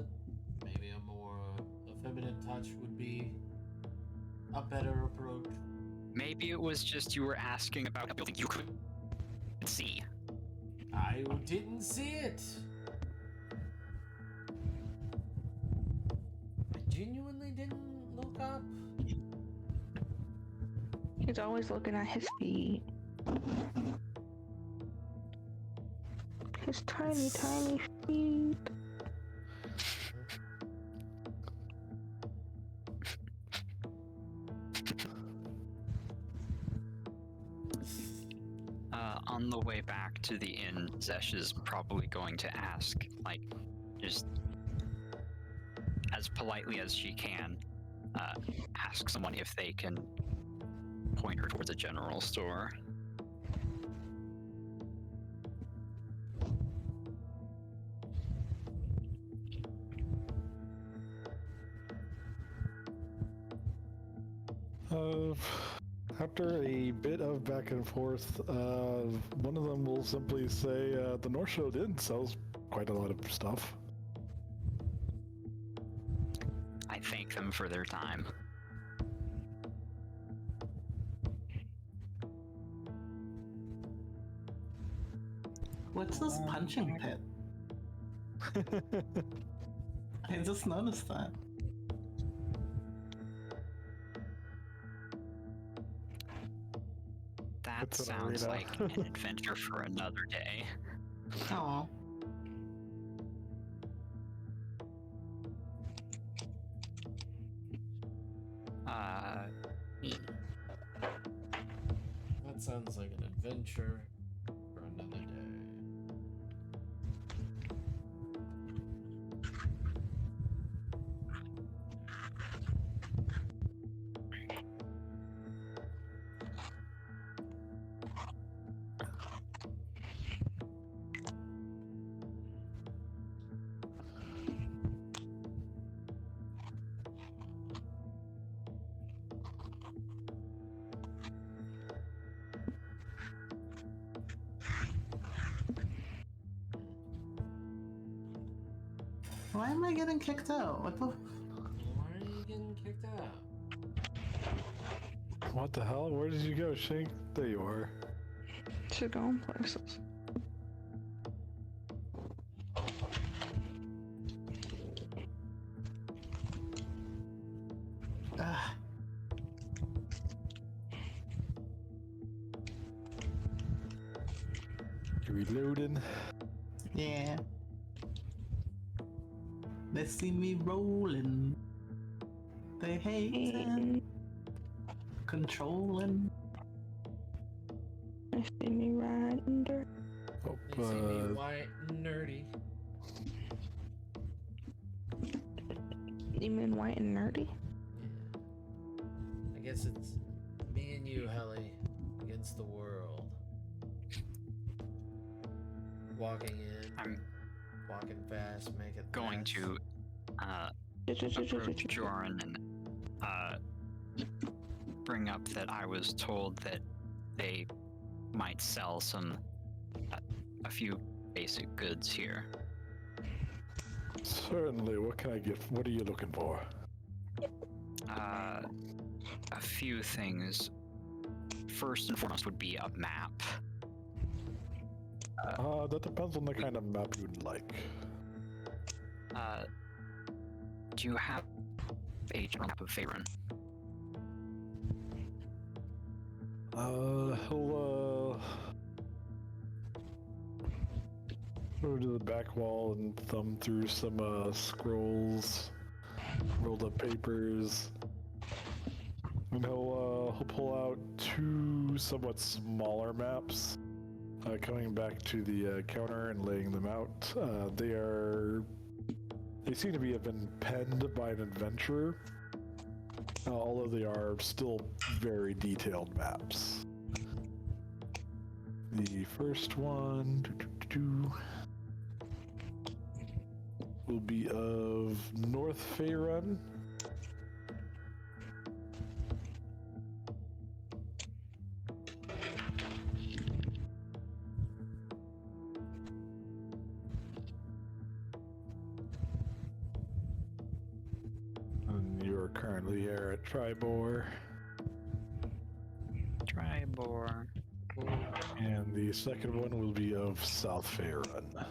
more feminine touch would be a better approach. Maybe it was just you were asking about a building you could see. I didn't see it. I genuinely didn't look up. He's always looking at his feet. His tiny, tiny feet. On the way back to the inn, Zesh is probably going to ask, like, just as politely as she can, ask someone if they can point her towards a general store. After a bit of back and forth, one of them will simply say, the North Shore Inn sells quite a lot of stuff. I thank them for their time. What's this punching pit? I just noticed that. That That's an sounds arena. like an adventure for another day. Oh. That sounds like an adventure for another day. Why am I getting kicked out? What the? Why are you getting kicked out? What the hell? Where did you go, Shank? There you are. To go in places. Ah. You reloading? Yeah. They see me rolling. They hating, controlling. They see me riding dirt. Oh, They see me white and nerdy. You mean white and nerdy? Yeah. I guess it's me and you, Helly, against the world. Walking in, I'm walking fast, make it going fast. to approach Joran and bring up that I was told that they might sell a few basic goods here. Certainly. What can I get? What are you looking for? A few things. First and foremost would be a map. That depends on the kind of map you'd like. Do you have a general map of Faerun? He'll go to the back wall and thumb through some scrolls, rolled up papers, and he'll pull out two somewhat smaller maps. Coming back to the counter and laying them out, they seem to be have been penned by an adventurer, although they are still very detailed maps. The first one will be of North Faerun. And you're currently here at Tribor. Tribor. And the second one will be of South Faerun.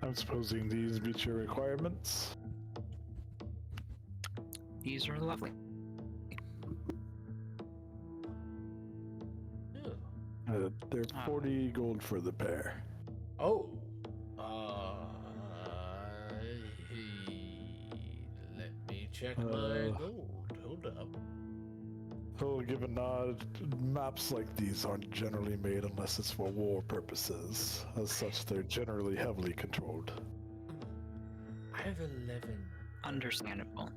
I'm supposing these meet your requirements. These are lovely. They're 40 gold for the pair. Oh. Let me check my gold. Hold up. He'll give a nod. Maps like these aren't generally made unless it's for war purposes. As such, they're generally heavily controlled. I have 11. Understandable.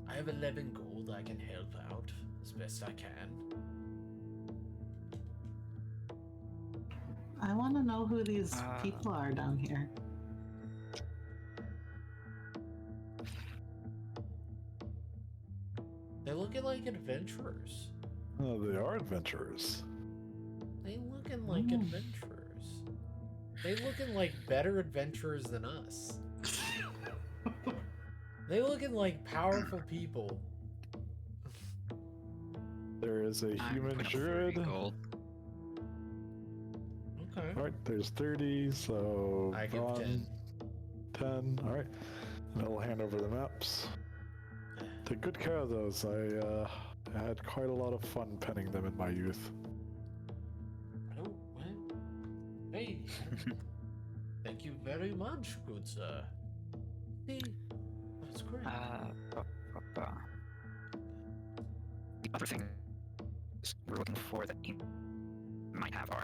I have 11 gold. I can help out as best I can. I want to know who these people are down here. They're looking like adventurers. Oh, they are adventurers. They looking like adventurers. They looking like better adventurers than us. They looking like powerful people. There is a human druid. Gold. Okay. Alright, there's 30, so I give 10. 10, alright. And I'll hand over the maps. Take good care of those. I had quite a lot of fun penning them in my youth. Oh, well. Hey. Thank you very much, good sir. Hey, that's great. The other thing we're looking for that you might have are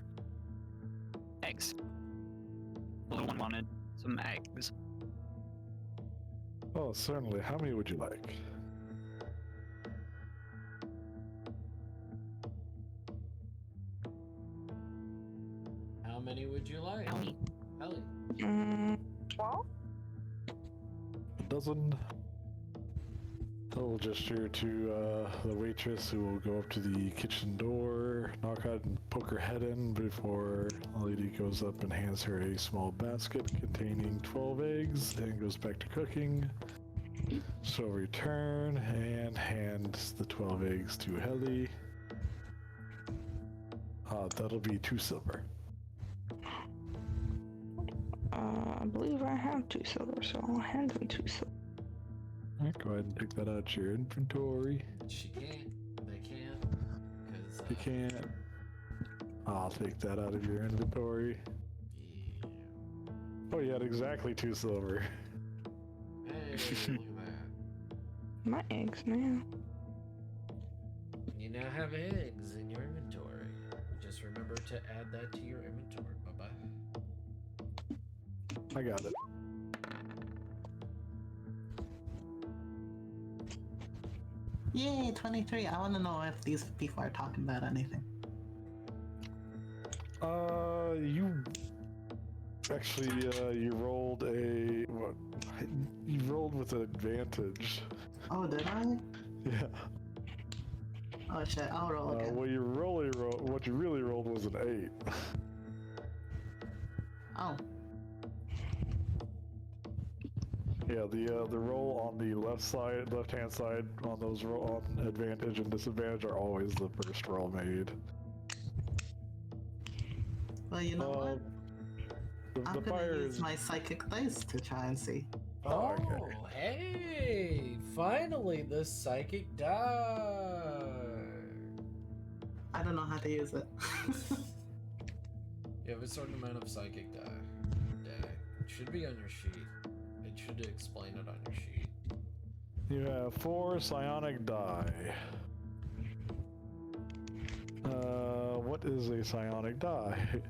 eggs. The little one wanted some eggs. Oh, certainly. How many would you like? would you like? Ellie. Ellie. 12? A dozen. Little gesture to the waitress, who will go up to the kitchen door, knock on, and poke her head in before the lady goes up and hands her a small basket containing 12 eggs and goes back to cooking. So return and hands the 12 eggs to Helly. That'll be 2 silver. I believe I have 2 silver, so I'll hand him 2 silver. Alright, go ahead and pick that out your inventory. She can't. They can't. Cause, You can't. I'll take that out of your inventory. Yeah. Oh, you had exactly 2 silver. Hey, look at that. My eggs now. You now have eggs in your inventory. Just remember to add that to your inventory. Bye-bye. I got it. Yay, 23. I want to know if these people are talking about anything. You actually, you rolled a what? You rolled with an advantage. Oh, did I? Yeah. Oh shit, I'll roll again. What you really rolled was an 8. Oh. Yeah, the roll on the left hand side on those roll on advantage and disadvantage are always the first roll made. Well, you know what? I'm The gonna fire use is my psychic dice to try and see. Oh, okay. hey! Finally, the psychic died. I don't know how to use it. You have a certain amount of psychic die. It should be on your sheet. It should explain it on your sheet. You have 4 psionic die. What is a psionic die?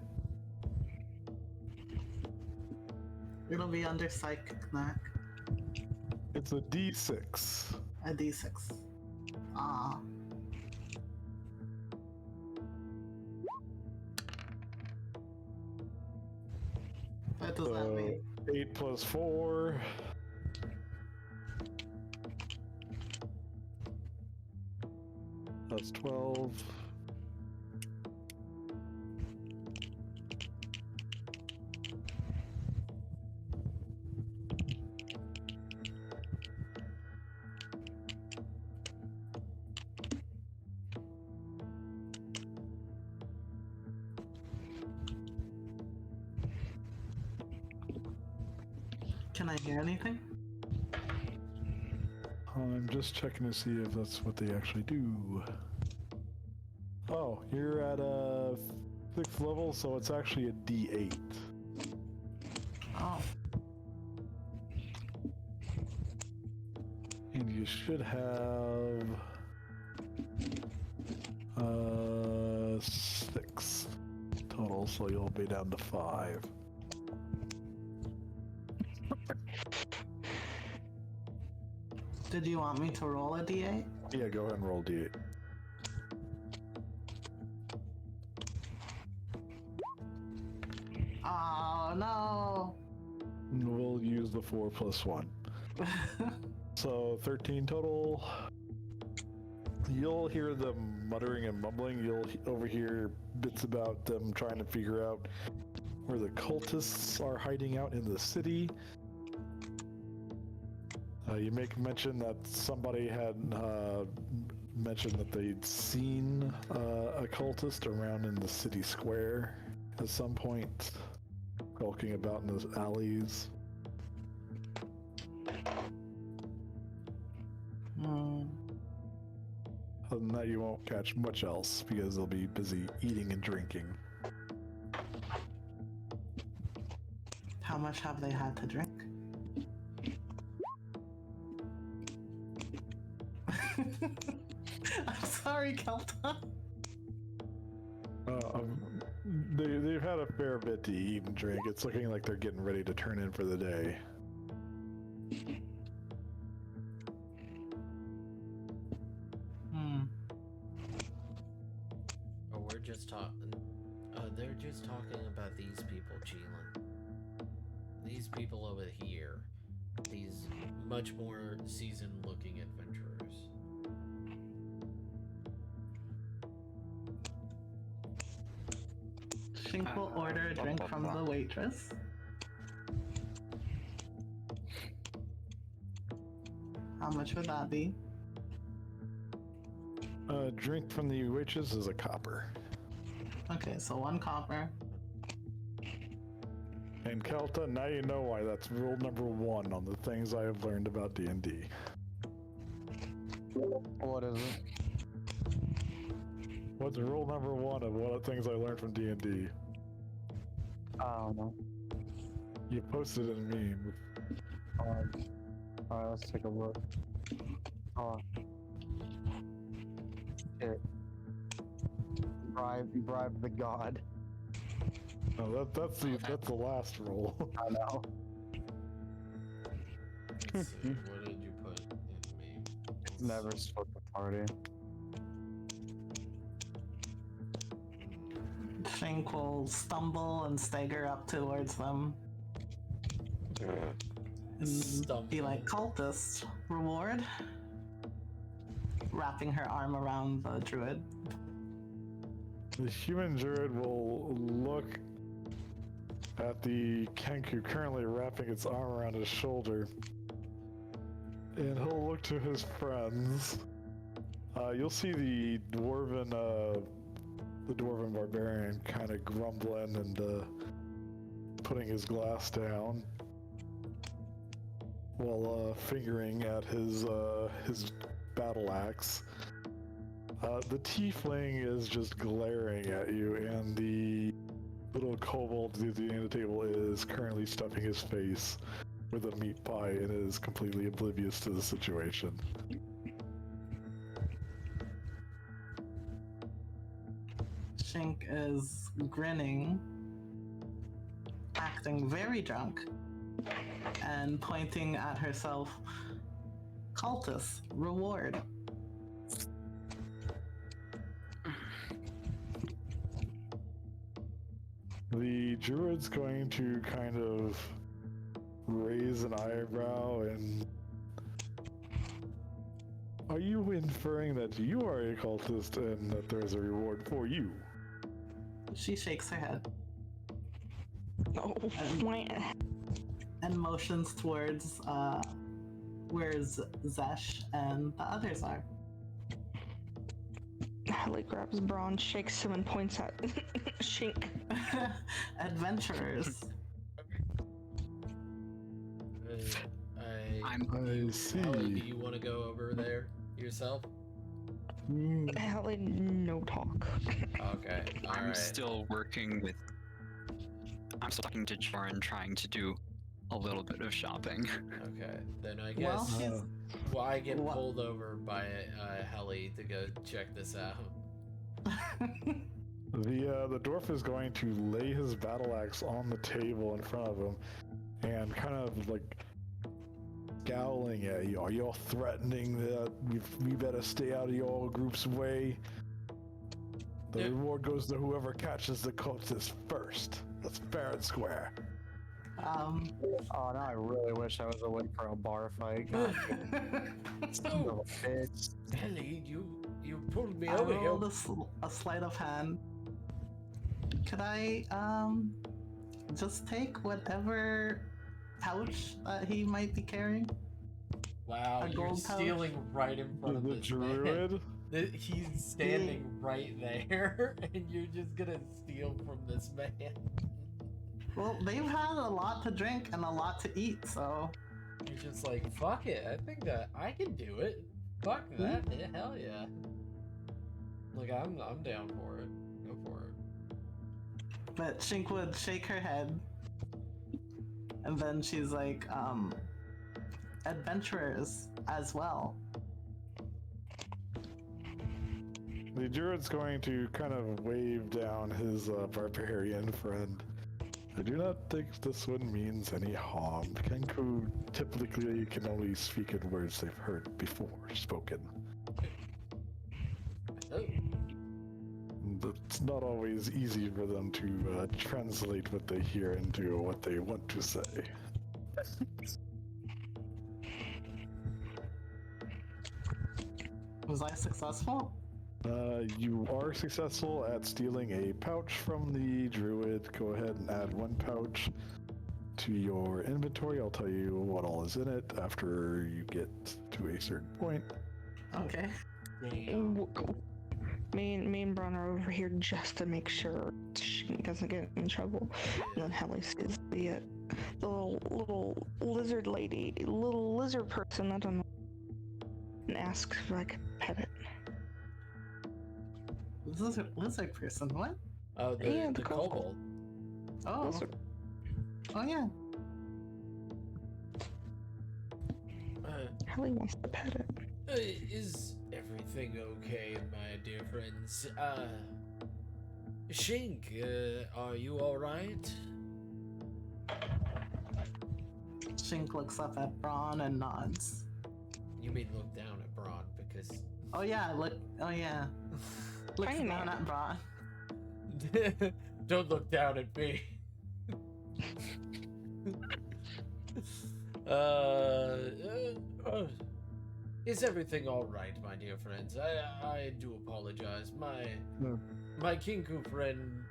It'll be under psychic knack. It's a D6. A d6. Ah. What does that mean? 8 plus 4. That's 12. Can I hear anything? I'm just checking to see if that's what they actually do. Oh, you're at a 6th level, so it's actually a D8. Oh. And you should have 6 total, so you'll be down to 5. Did you want me to roll a d8? Yeah, go ahead and roll D8. Oh no! We'll use the 4 plus 1. So 13 total. You'll hear them muttering and mumbling. You'll overhear bits about them trying to figure out where the cultists are hiding out in the city. You make mention that somebody had mentioned that they'd seen a cultist around in the city square at some point, skulking about in those alleys. Other than that, you won't catch much else because they'll be busy eating and drinking. How much have they had to drink? I'm sorry, Kelton. They've had a fair bit to eat and drink. It's looking like they're getting ready to turn in for the day. Oh, we're just talking. they're just talking about these people, Cheelan. These people over here. These much more seasoned-looking adventurers. Shink will order a drink from the waitress. How much would that be? A drink from the waitress is a copper. Okay, so 1 copper. And Kelta, now you know why that's rule number 1 on the things I have learned about D&D. What is it? What's rule number 1 of what things I learned from D&D? I don't know. You posted it in meme. Alright, let's take a look. Oh. Shit. Bribe the god. Oh, that's the last rule. I know. Let's see, what did you put in me? Never split the party. Shink will stumble and stagger up towards them. And be like, cultist, reward? Wrapping her arm around the druid. The human druid will look at the Kenku currently wrapping its arm around his shoulder, and he'll look to his friends. You'll see the dwarven barbarian kind of grumbling and putting his glass down while fingering at his battle axe. The tiefling is just glaring at you, and the little kobold at the end of the table is currently stuffing his face with a meat pie and is completely oblivious to the situation. Shink is grinning, acting very drunk, and pointing at herself. Cultist, reward. The druid's going to kind of raise an eyebrow and... Are you inferring that you are a cultist and that there's a reward for you? She shakes her head. Oh, And motions towards where Zesh and the others are. Hallie grabs Braun, shakes him, and points at Shink. Adventurers. I see. Hallie, do you want to go over there yourself? Hallie, no talk. Okay, alright. I'm still working with. I'm still talking to Joran, trying to do a little bit of shopping. Okay, then I Well, guess. she's... Well, I get pulled over by Helly to go check this out. The dwarf is going to lay his battle axe on the table in front of him and kind of like scowling at you. Are you threatening that we better stay out of your group's way? The reward goes to whoever catches the cultist first. That's fair and square. Oh, now I really wish I was awake for a bar fight. God, son of a bitch. Helly, you pulled me I over here. rolled a sleight of hand. Could I just take whatever pouch that he might be carrying? Wow, a you're gold pouch? stealing right in front of The this druid? man. He's standing right there, and you're just gonna steal from this man. Well, they've had a lot to drink and a lot to eat, so... You're just like, fuck it, I think that I can do it. Fuck that, yeah, hell yeah. Like, I'm down for it. Go for it. But Shink would shake her head. And then she's like, adventurers as well. The druid's going to kind of wave down his barbarian friend. I do not think this one means any harm. Kenku typically can only speak in words they've heard before spoken. Oh. it's not always easy for them to translate what they hear into what they want to say. Was I successful? You are successful at stealing a pouch from the druid. Go ahead and add 1 pouch to your inventory. I'll tell you what all is in it after you get to a certain point. Okay. Me and Bron are over here just to make sure she doesn't get in trouble. And then Hallie sees the little lizard lady, little lizard person, I don't know, and asks if I could pet it. Lizard person, what? Oh, Yeah, the the kobold. Oh. Lizard. Oh, yeah. Hallie wants to pet it. Is everything okay, my dear friends? Shink, are you alright? Shink looks up at Braun and nods. You mean look down at Braun, because... Oh, yeah, looks Tiny down man. at Braun. Don't look down at me. Is everything all right, my dear friends? I do apologize. My Kinku friend,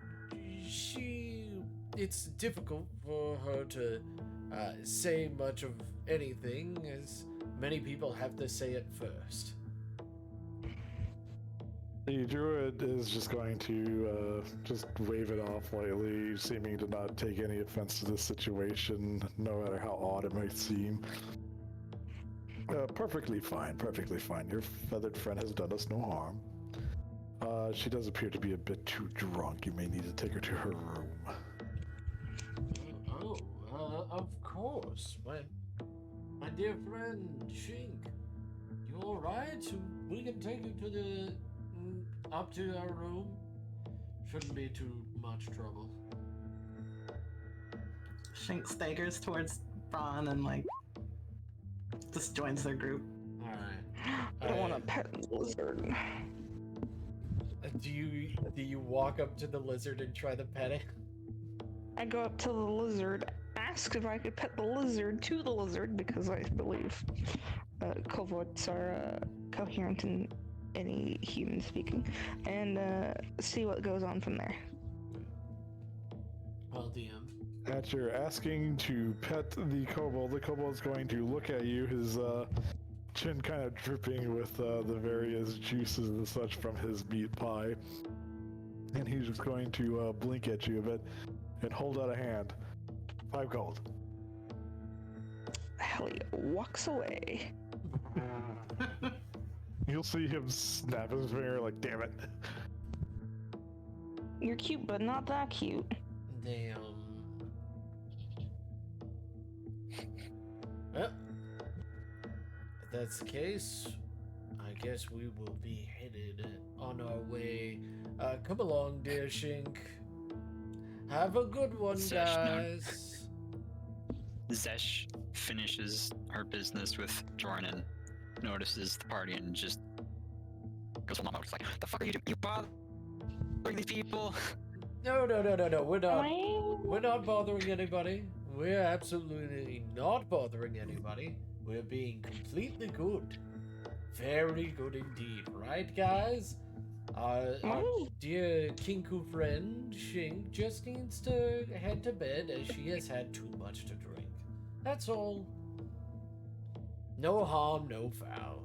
it's difficult for her to say much of anything, as many people have to say it first. The druid is just going to just wave it off lightly, seeming to not take any offense to this situation, no matter how odd it might seem. Perfectly fine, perfectly fine. Your feathered friend has done us no harm. She does appear to be a bit too drunk. You may need to take her to her room. Of course. My dear friend, Shink, you alright? We can take you to up to our room. Shouldn't be too much trouble. Shink staggers towards Braun and, just joins their group. Alright. I want to pet the lizard. Do you walk up to the lizard and try to pet it? I go up to the lizard, ask if I could pet the lizard to the lizard, because I believe kobolds are coherent in any human speaking, and see what goes on from there. Well, DM. As you're asking to pet the kobold's going to look at you, his chin kind of dripping with the various juices and such from his meat pie. And he's just going to blink at you a bit and hold out a hand. 5 gold. Hallie walks away. You'll see him snap his finger like, damn it. You're cute, but not that cute. Damn. Well, if that's the case, I guess we will be headed on our way. Come along, dear Shink. Have a good one, guys. Zesh finishes her business with Jordan, notices the party, and just goes along. It's like, the fuck are you doing? You bothering these people? No. We're not bothering anybody. We're absolutely not bothering anybody. We're being completely good. Very good indeed, right, guys? Our dear Kinku friend, Shink, just needs to head to bed as she has had too much to drink. That's all. No harm, no foul.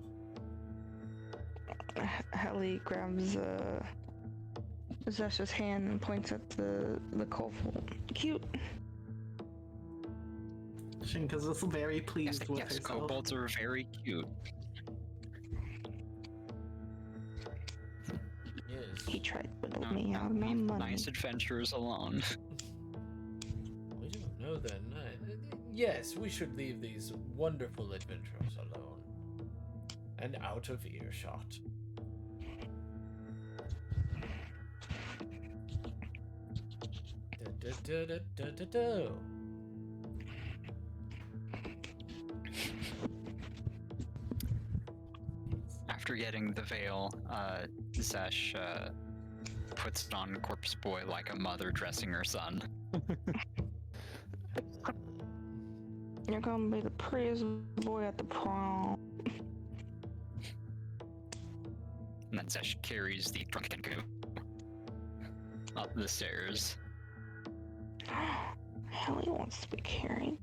Hallie grabs Zesh's hand and points at the kobold. Cute. Shink is just very pleased with Yes, herself. kobolds are very cute. Yes. He tried to whittle me out of my money. Nice adventures alone. We don't know then. Yes, we should leave these wonderful adventurers alone. And out of earshot. Da-da-da-da-da-da. After getting the veil, Zesh puts it on Corpse Boy like a mother dressing her son. You're gonna be the prettiest boy at the prom. And then Zesh carries the drunken goo up the stairs. Hallie wants to be carried.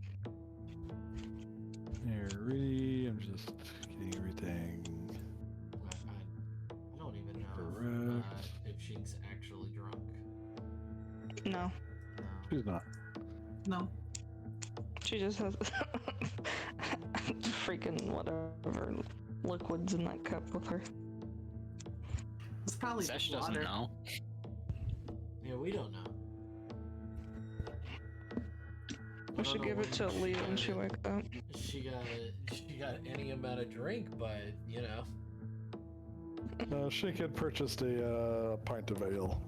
Alrighty, I'm just getting everything. I don't even know Correct. if Shink's actually drunk. No, No. She's not. No. she just has freaking whatever liquids in that cup with her. It's probably Zesh just doesn't water. know. Yeah, we don't know. We should give it to Leah when she wakes up. She got any amount of drink, but you know. She could purchased a pint of ale.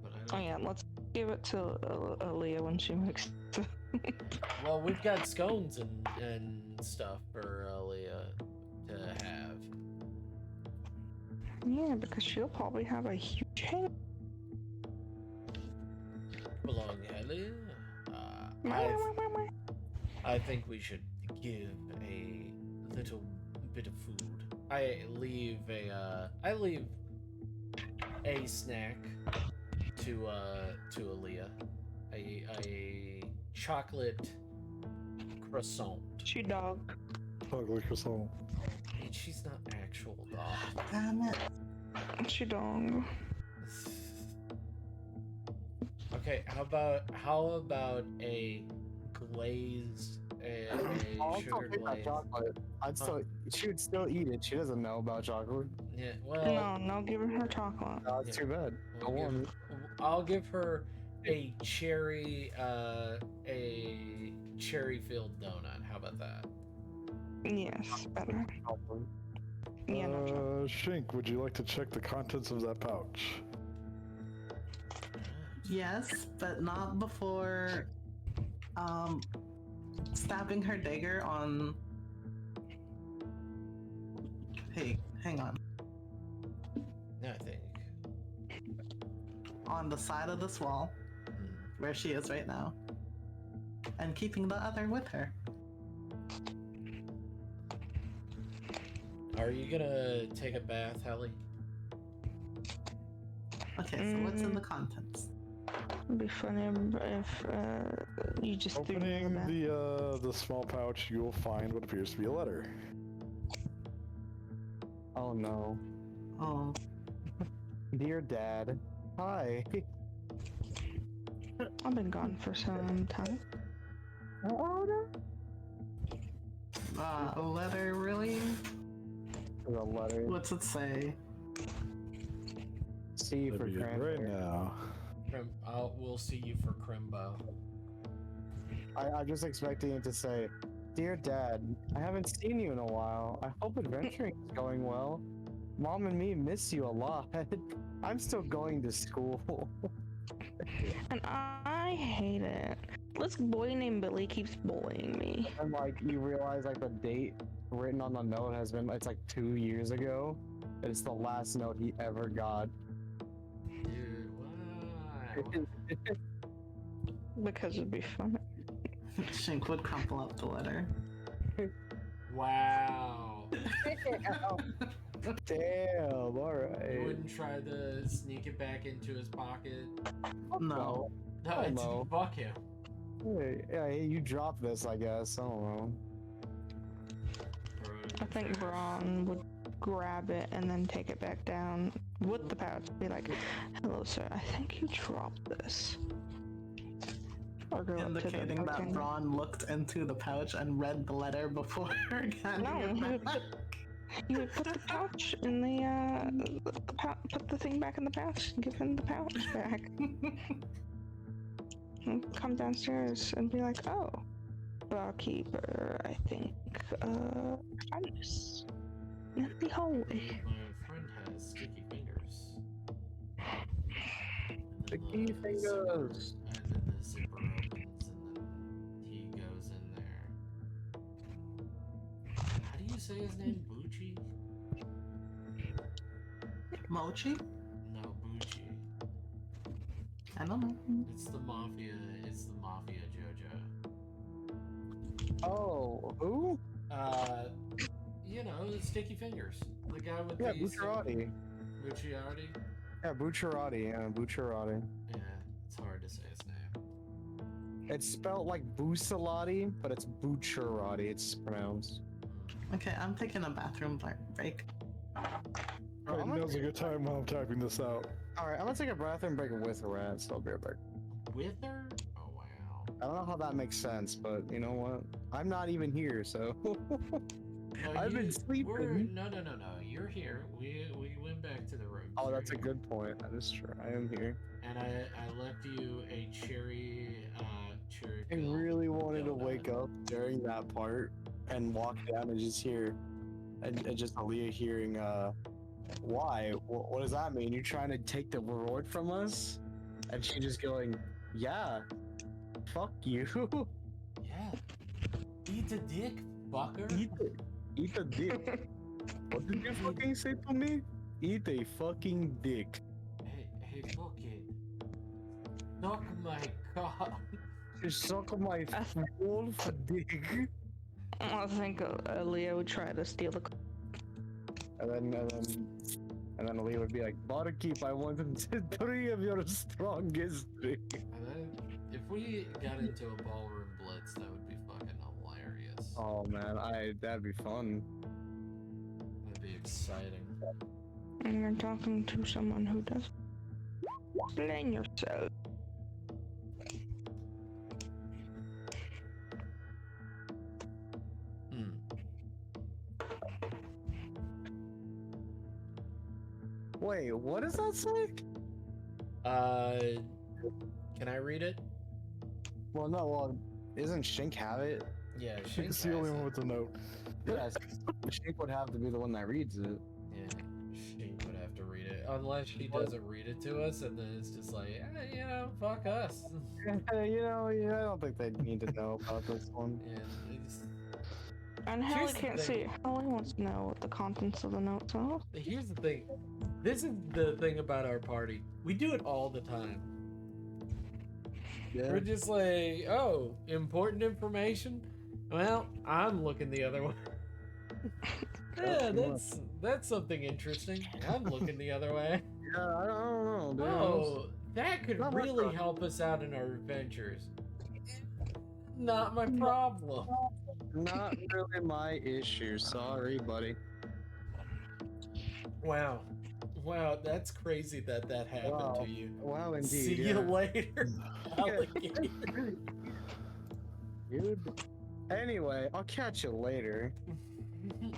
But I Oh don't. yeah, let's give it to Leah when she wakes up. Well, we've got scones and stuff for Leah to have. Yeah, because she'll probably have a huge head. Belong, Ellie. I think we should give a little bit of food. I leave a snack to Aaliyah. A chocolate croissant. She dog. Ugly croissant. She's not actual dog. Damn it. She dog. Okay, how about a glazed I'll sugar still take that glaze? chocolate. She would still eat it. She doesn't know about chocolate. Yeah, well, No, give her chocolate. That's Yeah. too bad. I want it. I'll give her a cherry filled donut. How about that? Yes, better. Yeah, no chocolate. Shink, would you like to check the contents of that pouch? Yes, but not before stabbing her dagger on. Hey, hang on. I think. On the side of this wall, Hmm. where she is right now. And keeping the other with her. Are you gonna take a bath, Hallie? Okay, so what's in the contents? It'd be funny if you just threw me in Opening the bath. the small pouch, you will find what appears to be a letter. Oh no. Oh, Dear Dad. Hi. I've been gone for some time. Oh no. a letter, really? The letter. What's it say? See you for That'd be it right cranberry. now. We'll see you for Crimbo. I'm just expecting it to say, Dear Dad, I haven't seen you in a while. I hope adventuring is going well. Mom and me miss you a lot. I'm still going to school. And I hate it. This boy named Billy keeps bullying me. And like you realize like the date written on the note has been it's like 2 years ago. It's the last note he ever got. Dude, wow. Because it'd be funny. Shink would crumple up the letter. Wow. Damn, You alright. wouldn't try to sneak it back into his pocket? No. No, Oh, it no. didn't buck him. Hey, yeah, hey, you dropped this, I guess. I don't know. Throw it in I the think trash. Braun would grab it and then take it back down with the pouch. Be like, "Hello, sir. I think you dropped this." Or go up to the Indicating that bartender. Braun looked into the pouch and read the letter before handing No, it he would back. You would put the pouch in put the thing back in the pouch and give him the pouch back. And come downstairs and be like, "Oh, barkeeper, I think found this in the hallway." My friend has sticky fingers. Sticky And then the fingers. and then the zipper opens and then he goes in there. How do you say his name? Bucci? Mochi? No, Bucci. don't know. It's the mafia. It's the mafia, Jojo. Oh, who? You know, the Sticky Fingers. The guy with Yeah, the Bucciarati. Bucciarati. Yeah, Bucciarati. Yeah, Bucciarati. Yeah, it's hard to say his name. It's spelled like Bucciarati, but it's Bucciarati. It's pronounced. Okay, I'm taking a bathroom break. Alright, now's a good time while I'm typing this out. All right, I'm gonna take a bathroom break with a rat, so I'll be right back. With her? Oh wow. I don't know how that makes sense, but you know what? I'm not even here, so No, I've been sleeping. No. You're here. We went back to the room. Oh, that's a good point. That is true. I am here. And I left you a cherry. I really wanted to wake up during that part and walk down and just hear, and just Aaliyah hearing, why? What does that mean? You're trying to take the reward from us? And she just going, yeah, fuck you. Yeah. Eat a dick, fucker. Eat a dick. What did you fucking say to me? Eat a fucking dick. Hey, fucking. Suck my cock. You suck my wolf dick. I think Leo would try to steal the. And then Aaliyah would be like, Barkeep, I wanted 3 of your strongest drink. And then, if we got into a ballroom blitz, that would be fucking hilarious. Oh man, that'd be fun. That'd be exciting. And you're talking to someone who does. Explain yourself. Wait, what does that say? Can I read it? Well, isn't Shink have it? Yeah, It's the only one with the note. Yes, Shink would have to be the one that reads it. Yeah, she would have to read it. Unless she doesn't read it to us, and then it's just like, fuck us. I don't think they need to know about this one. Yeah, it's... And Hallie can't see it. Hallie wants to know what the contents of the notes are. Here's the thing. This is the thing about our party. We do it all the time. Yeah. We're just like, oh, important information? Well, I'm looking the other way. Yeah, that's something interesting. I'm looking the other way. Yeah, I don't know, dude. Oh, that could really help us out in our adventures. Not my problem. Not really my issue. Sorry, buddy. Wow. Wow, that's crazy that happened to you. Wow, indeed. See you later, alligator. Dude. Anyway, I'll catch you later.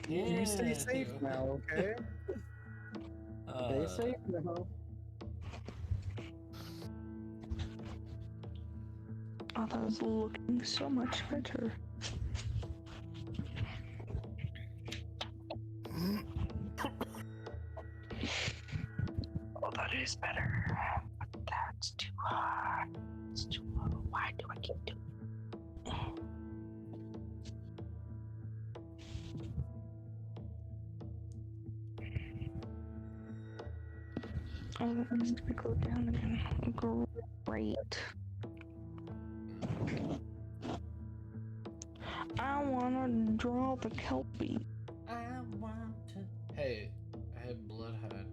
You stay safe now, okay? Stay safe now. Oh, that was looking so much better. Oh, that is better. But that's too hard. It's too low. Why do I keep doing it? Oh, that needs to be glued down again. Great. I wanna draw the Kelpie. I want to. Hey, Bloodhead.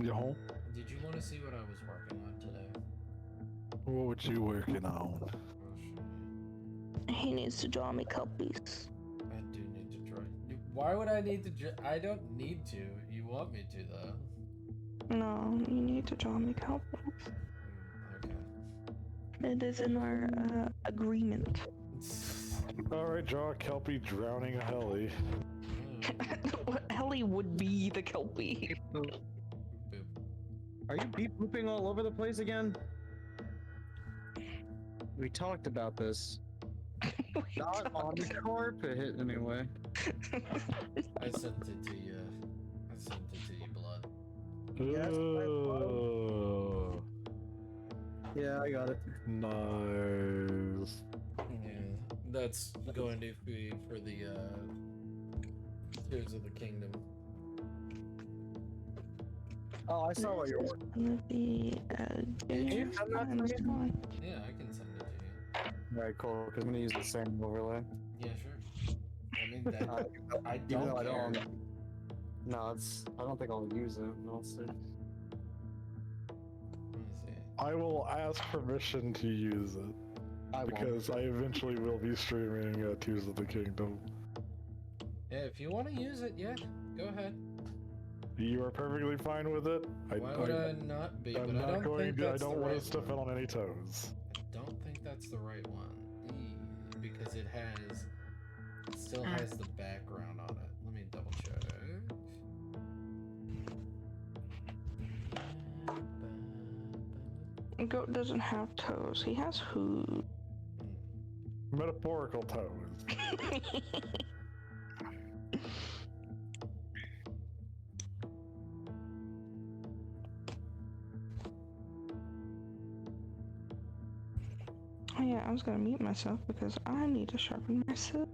You home? Did you want to see what I was working on today? What were you working on? I'll show you. He needs to draw me Kelpies. I do need to try. Why would I need to? I don't need to. You want me to though? No, you need to draw me Kelpies. Okay. It is in our agreement. Alright, draw a Kelpie drowning a heli. Helly would be the Kelpie. Boop. Are you beep booping all over the place again? We talked about this. Not on the carpet, anyway. I sent it to you. I sent it to you, Blood. Yes, Oh, Yeah, I got it. nice. Yeah, that's going to be for the Tears of the Kingdom. Oh, I saw what you're This is working. gonna be you send that to me? Yeah, I can send it to you. Alright, cool. Because I'm gonna use the same overlay. Yeah, sure. I mean, that, I Even don't though I care. don't. No, it's. I don't think I'll use it. No, it's. Let me see. I will ask permission to use it I won't. because I eventually will be streaming Tears of the Kingdom. Yeah, if you want to use it, yeah, go ahead. You are perfectly fine with it. Why would I not be? I'm But I not don't going think to. I that's don't the want right to step one. on any toes. I don't think that's the right one. Because it has... It still has the background on it. Let me double check. Goat doesn't have toes. He has hooves. Metaphorical toes. Oh yeah, I was gonna mute myself because I need to sharpen my scissors.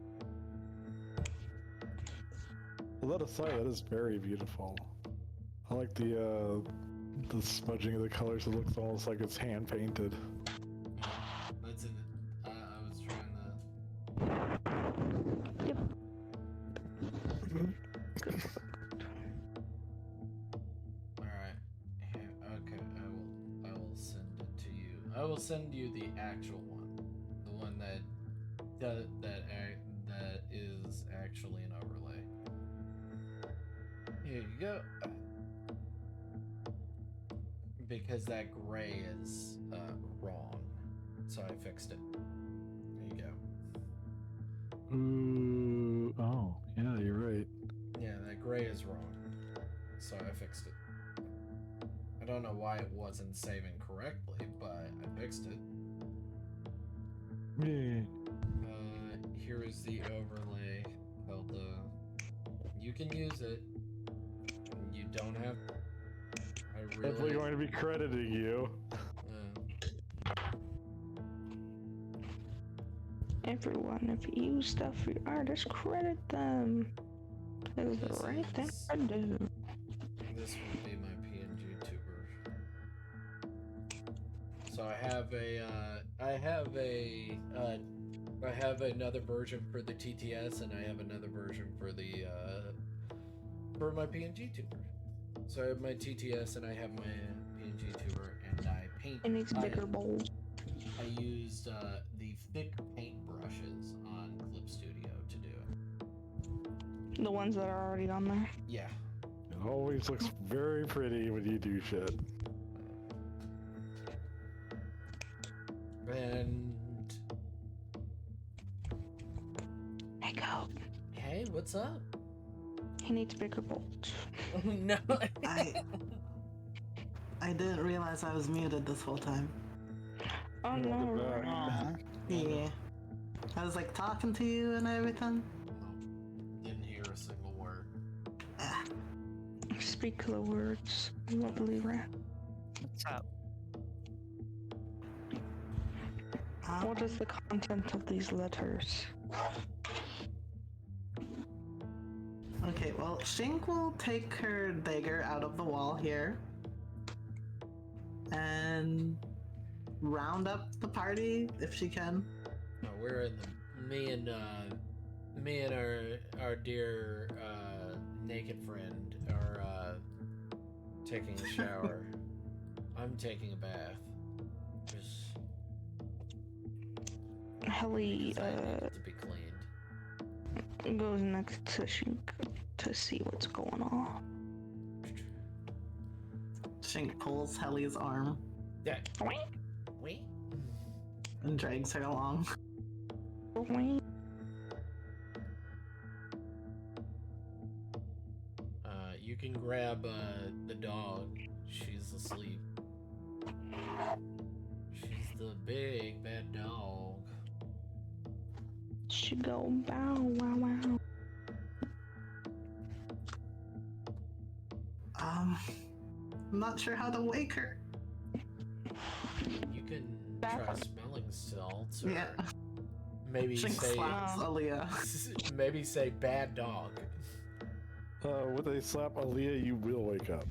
Let us say that is very beautiful. I like the smudging of the colors. It looks almost like it's hand painted. That's it. I was trying to... Yep. Alright. Okay, I will send it to you. I will send you the actual one. The one that is actually an overlay. Here you go. Because that gray is wrong. So I fixed it. There you go. Ooh. Oh, yeah, you're right. Yeah, that gray is wrong. So I fixed it. I don't know why it wasn't saving correctly, but I fixed it. Yeah. Here is the overlay called the... You can use it. You don't have... I really... Definitely going to be crediting you. Everyone, if you use stuff for your artists, credit them. That is the right thing to do. This would be my PNG tuber. So I have another version for the TTS, and I have another version for the for my PNG tuber. So I have my TTS and I have my PNG tuber, and I paint. It needs bigger bowls. I used the thick paint brushes on Clip Studio to do it. The ones that are already on there. Yeah. It always looks very pretty when you do shit. And Hey, go. hey, what's up? He needs bigger bowls. No. I didn't realize I was muted this whole time. Oh no. Aw. Yeah. I was like talking to you and everything. Didn't hear a single word. Ah. Speak the words, lovely rat. What's up? What is the content of these letters? Okay, well, Shink will take her dagger out of the wall here and round up the party if she can. No, we're in the me and our dear naked friend are taking a shower. I'm taking a bath. Just Helly I need it to be cleaned. goes next to Shink to see what's going on. Shink pulls Helly's arm Yeah. Wait. and drags her along. You can grab the dog. She's asleep. She's the big bad dog. She go bow wow wow. I'm not sure how to wake her. You can try smelling salts, or Yeah. maybe Shink say slaps Aaliyah. maybe say bad dog. When they slap Aaliyah, you will wake up.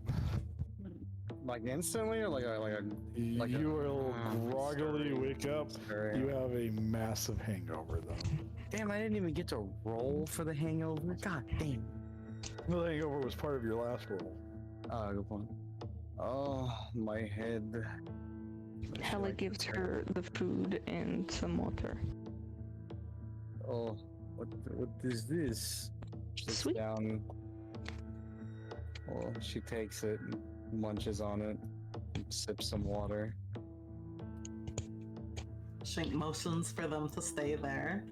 Like instantly, or like a like you a- will groggily stirring- wake up. stirring. You have a massive hangover, though. Damn, I didn't even get to roll for the hangover. God damn. The hangover was part of your last roll. Good point. Oh, my head. Hella gives her the food and some water. Oh, what is this? Sits Sweet. down. Oh, she takes it, and munches on it, and sips some water. Shink motions for them to stay there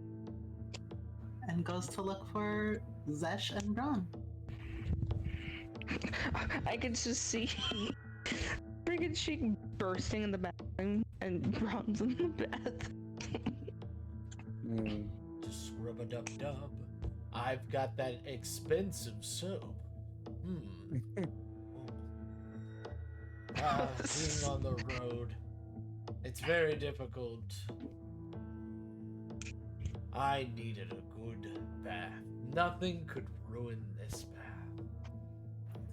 and goes to look for Zesh and Braun. I can just see freaking Sheik bursting in the bathroom and Bron's in the bath. Just rub a dub dub. I've got that expensive soap. Being on the road, it's very difficult. I needed a good bath. Nothing could ruin this bath.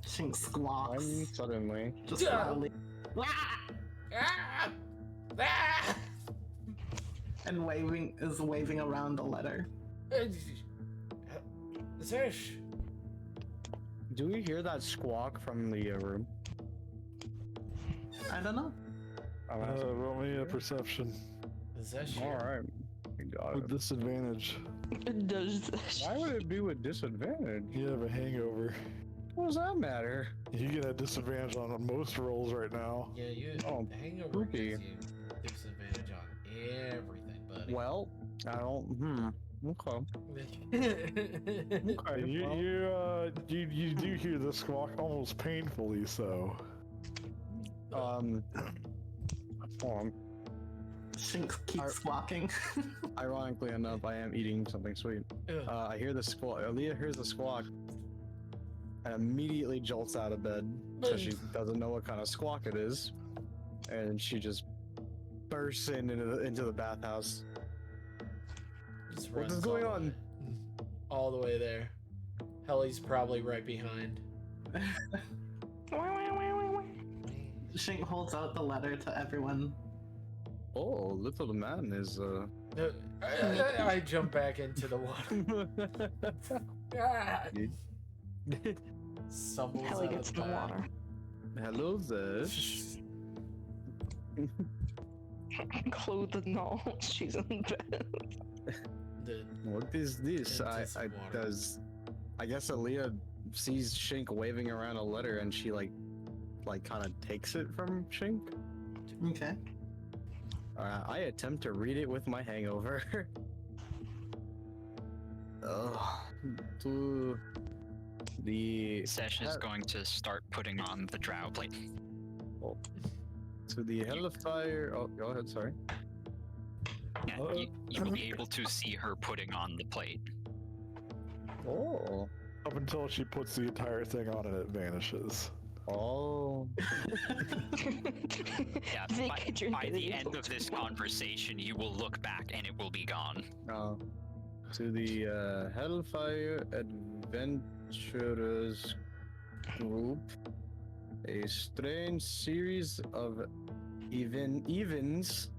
Shink squawks. Suddenly. Just Yeah. loudly. Ah! Ah! And waving around a letter. Zesh, Do we hear that squawk from the room? I don't know. Roll me a perception Zesh, All right. We got with it. disadvantage. It does Why would it be with disadvantage? You have a hangover. What does that matter? You get a disadvantage on most rolls right now. Yeah, you Oh, hangover poopy. gives you disadvantage on everything, buddy. Well, I don't. Okay. Okay. You do hear the squawk almost painfully so. Hold on. Shink keeps squawking. Ironically enough, I am eating something sweet. Ugh. I hear the squawk. Aaliyah hears the squawk and immediately jolts out of bed because she doesn't know what kind of squawk it is, and she just bursts into the bathhouse. Just What is runs going all the on? way- All the way there. Helly's probably right behind. Shink holds out the letter to everyone. Oh, little man is I jump back into the water. Ah! Stumbles Hella out gets of in the bath. water. Hello, Zesh. Clothed and all, she's in bed. What is this? Into some water. I guess Aaliyah sees Shink waving around a letter and she like kind of takes it from Shink. Okay. I attempt to read it with my hangover. To the Sesh is going to start putting on the drow plate. to the hellfire. Oh, go ahead. Sorry. Yeah, you will be able to see her putting on the plate. Oh. Up until she puts the entire thing on and it vanishes. Oh. Yeah, Vic, you're by the not end able of this conversation, you will look back and it will be gone. To the Hellfire Adventurers group, a strange series of events.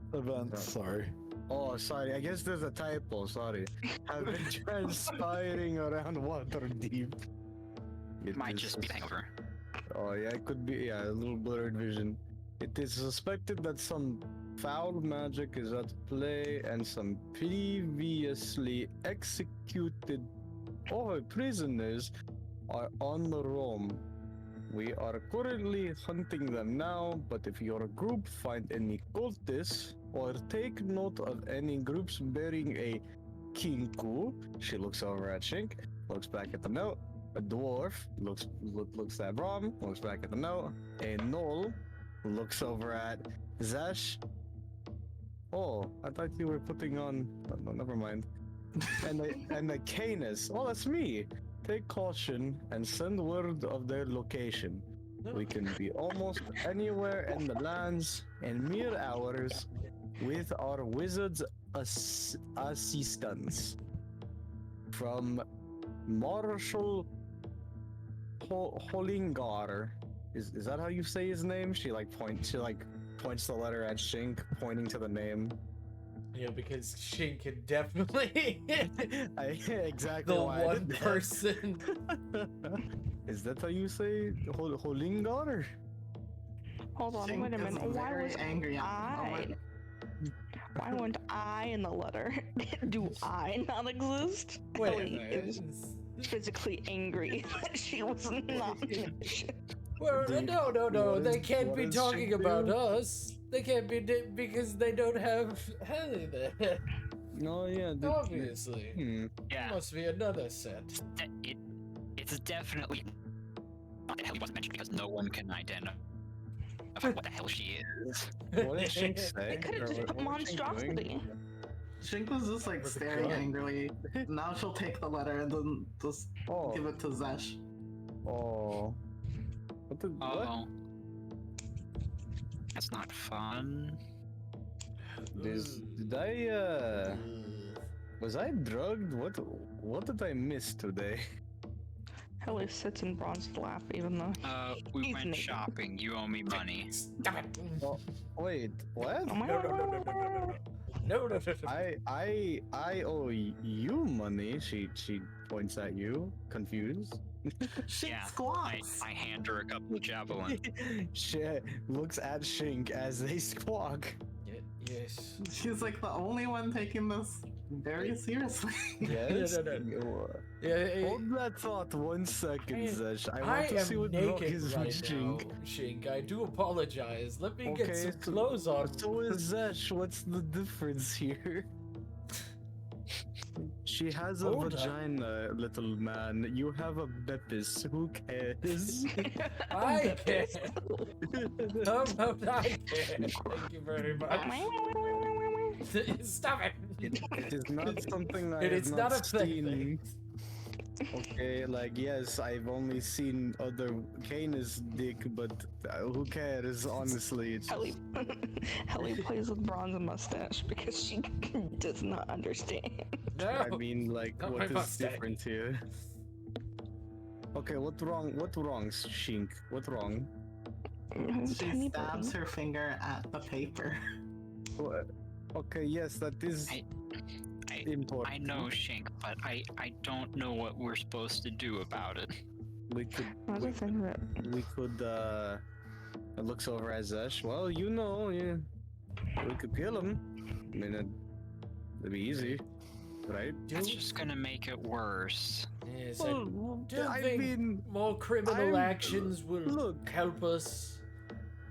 Sorry. Oh, sorry. I guess there's a typo. Sorry. Have been transpiring around Waterdeep. It Might is just be hangover. Oh yeah, it could be. Yeah, a little blurred vision. It is suspected that some foul magic is at play and some previously executed prisoners are on the roam. We are currently hunting them now, but if your group find any cultists or take note of any groups bearing a kinku, she looks over at Shink, looks back at the note. A dwarf looks at Brom, looks back at the note. A gnoll looks over at Zesh. Oh, I thought you were putting on. No, never mind. And the Canis. Oh, that's me. Take caution and send word of their location. We can be almost anywhere in the lands in mere hours with our wizard's assistance. From Marshal Holingar, Is that how you say his name? She points the letter at Shink, pointing to the name. Yeah, because Shink can definitely Exactly the why I one did that. person. Is that how you say Holingar? Hold on, Shink wait a is minute. Why very was angry. I? Why wasn't I in the letter? Do I not exist? Wait a Ellie minute. is physically angry that she was not mentioned. Well, Dude, no. They can't what be does talking Shink about do? us. They can't be because they don't have Helly there. No, yeah. Obviously. Yeah. Must be another set. It's definitely not that Helly wasn't mentioned because no one can identify what the hell she is. What did Shink say? They could have just Or put what was Shink doing? monstrosity. Shink was just like With a staring gun. angrily. Now she'll take the letter and then just Oh. give it to Zesh. Oh. What the? What? Oh. That's not fun. Did I was I drugged? What did I miss today? Ellie sits in Bronze's lap, even though We he's went naked. shopping. You owe me money. Stop it. Oh, wait, what? No. I owe you money. She points at you, confused. Shink Yeah, squawks. I hand her a couple of javelins. She looks at Shink as they squawk. Yes. She's like the only one taking this very seriously. Yes. No. Yeah, Hold that thought 1 second, Zesh. I I want to am see what wrong naked is right with now, Shink. Shink. I do apologize. Let me get some so- clothes on. So is Zesh. What's the difference here? She has a Hold up. vagina, little man. You have a Beppis. Who cares? I can. How about I can? Thank you very much. Stop it. It is not something I It have is not not a seen. thing. Okay, like yes, I've only seen other Kane's dick, but who cares? Honestly, it's Ellie plays with Bronze mustache because she does not understand. No. I mean, like, Not what my is mustache. different here? Okay, what wrong? What wrong, Shink? What wrong? She Tiny stabs button. her finger at the paper. What? Okay, yes, that is important. I know, Shink, but I don't know what we're supposed to do about it. We could. What was I thinking about? We could. It looks over at Zesh. Well, you know, yeah, we could kill him. I mean, it'd be easy, right? That's just gonna make it worse. Yes, Well, I do I think mean, more criminal I'm- actions will look. help us.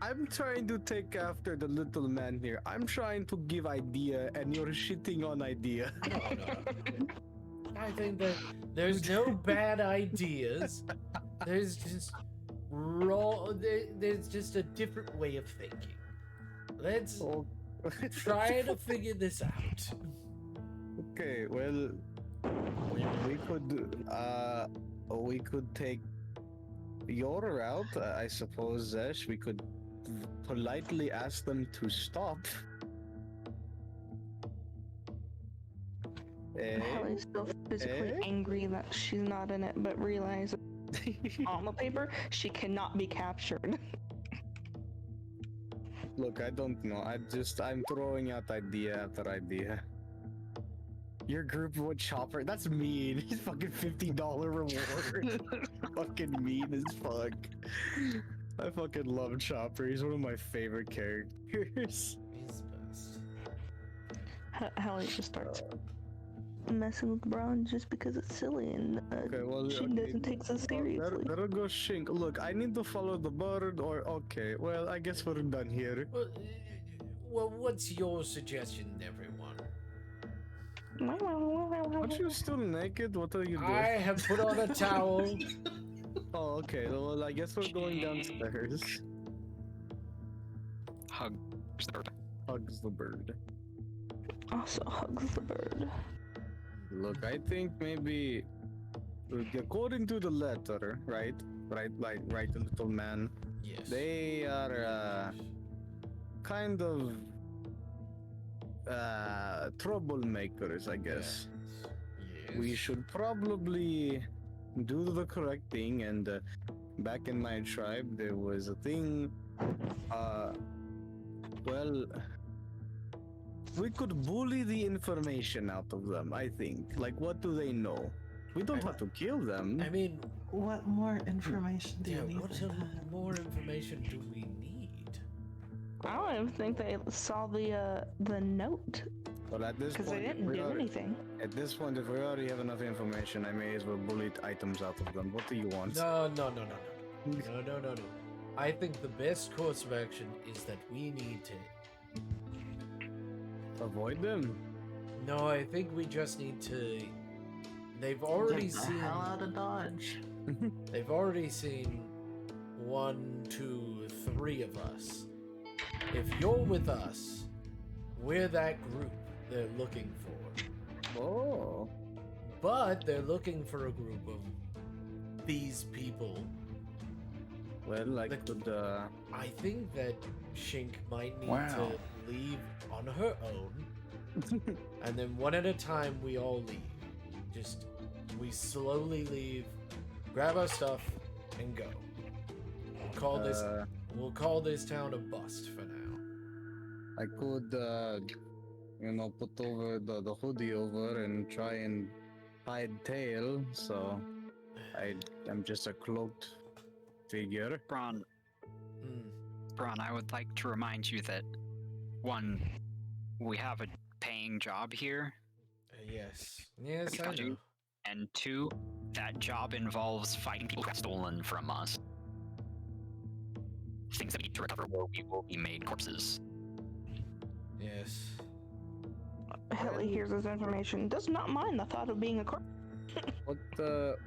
I'm trying to take after the little man here. I'm trying to give idea, and you're shitting on idea. No. I think that there's no bad ideas. There's just there's just a different way of thinking. Let's Oh. try to figure this out. Okay, well, we could take your route, I suppose, Zesh. We could politely ask them to stop. Ellie's still physically Eh? angry that she's not in it, but realizes on the paper she cannot be captured. Look, I don't know. I'm throwing out idea after idea. Your group would chopper. That's mean. He's fucking $50 reward. Fucking mean as fuck. I fucking love Chopper. He's one of my favorite characters. He's the best. Ellie just starts messing with Bronze just because it's silly and Okay, well, she okay. doesn't take it seriously. That'll go Shink. Look, I need to follow the bird, or okay. Well, I guess we're done here. Well, what's your suggestion, everyone? Aren't you still naked? What are you doing? I have put on a towel. Oh, okay. Well, I guess we're going downstairs. Hugs the bird. Hugs the bird. Also hugs the bird. Look, I think maybe, according to the letter, right, the little man, Yes. they are kind of troublemakers, I guess. Yes. We should probably do the correct thing and back in my tribe, there was a thing. Well, we could bully the information out of them, I think. Like, what do they know? We don't have to kill them. I mean, What more information do yeah, you need? what than that? more information do we need? I don't even think they saw the note But at this because point, they if didn't we do already- anything. At this point, if we already have enough information, I may as well bully items out of them. What do you want? No. I think the best course of action is that we need to. Avoid them. No, I think we just need to. They've already Get the seen. hell out of Dodge. They've already seen 1, 2, 3 of us. If you're with us, we're that group they're looking for. Oh. But they're looking for a group of these people. Well, I The- could, I think that Shink might need Wow. to leave on her own. And then one at a time we all leave. Just we slowly leave, grab our stuff, and go. We'll call this town a bust for now. I could, put over the hoodie over and try and hide tail, so I'm just a cloaked figure. Braun, Hmm. Braun, I would like to remind you that, one, we have a paying job here, Yes, I Got know. you. and two, that job involves fighting people who have stolen from us. Things that we need to recover, or we will be made corpses. Yes. Helly hears this information, does not mind the thought of being a corpse.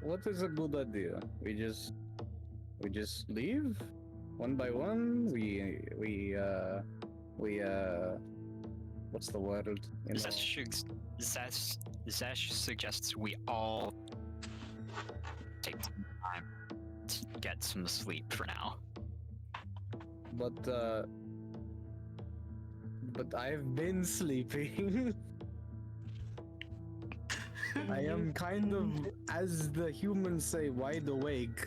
What is a good idea? We just leave one by one. What's the word? You know? Zesh suggests we all take some time to get some sleep for now. But I've been sleeping. I am kind of, as the humans say, wide awake.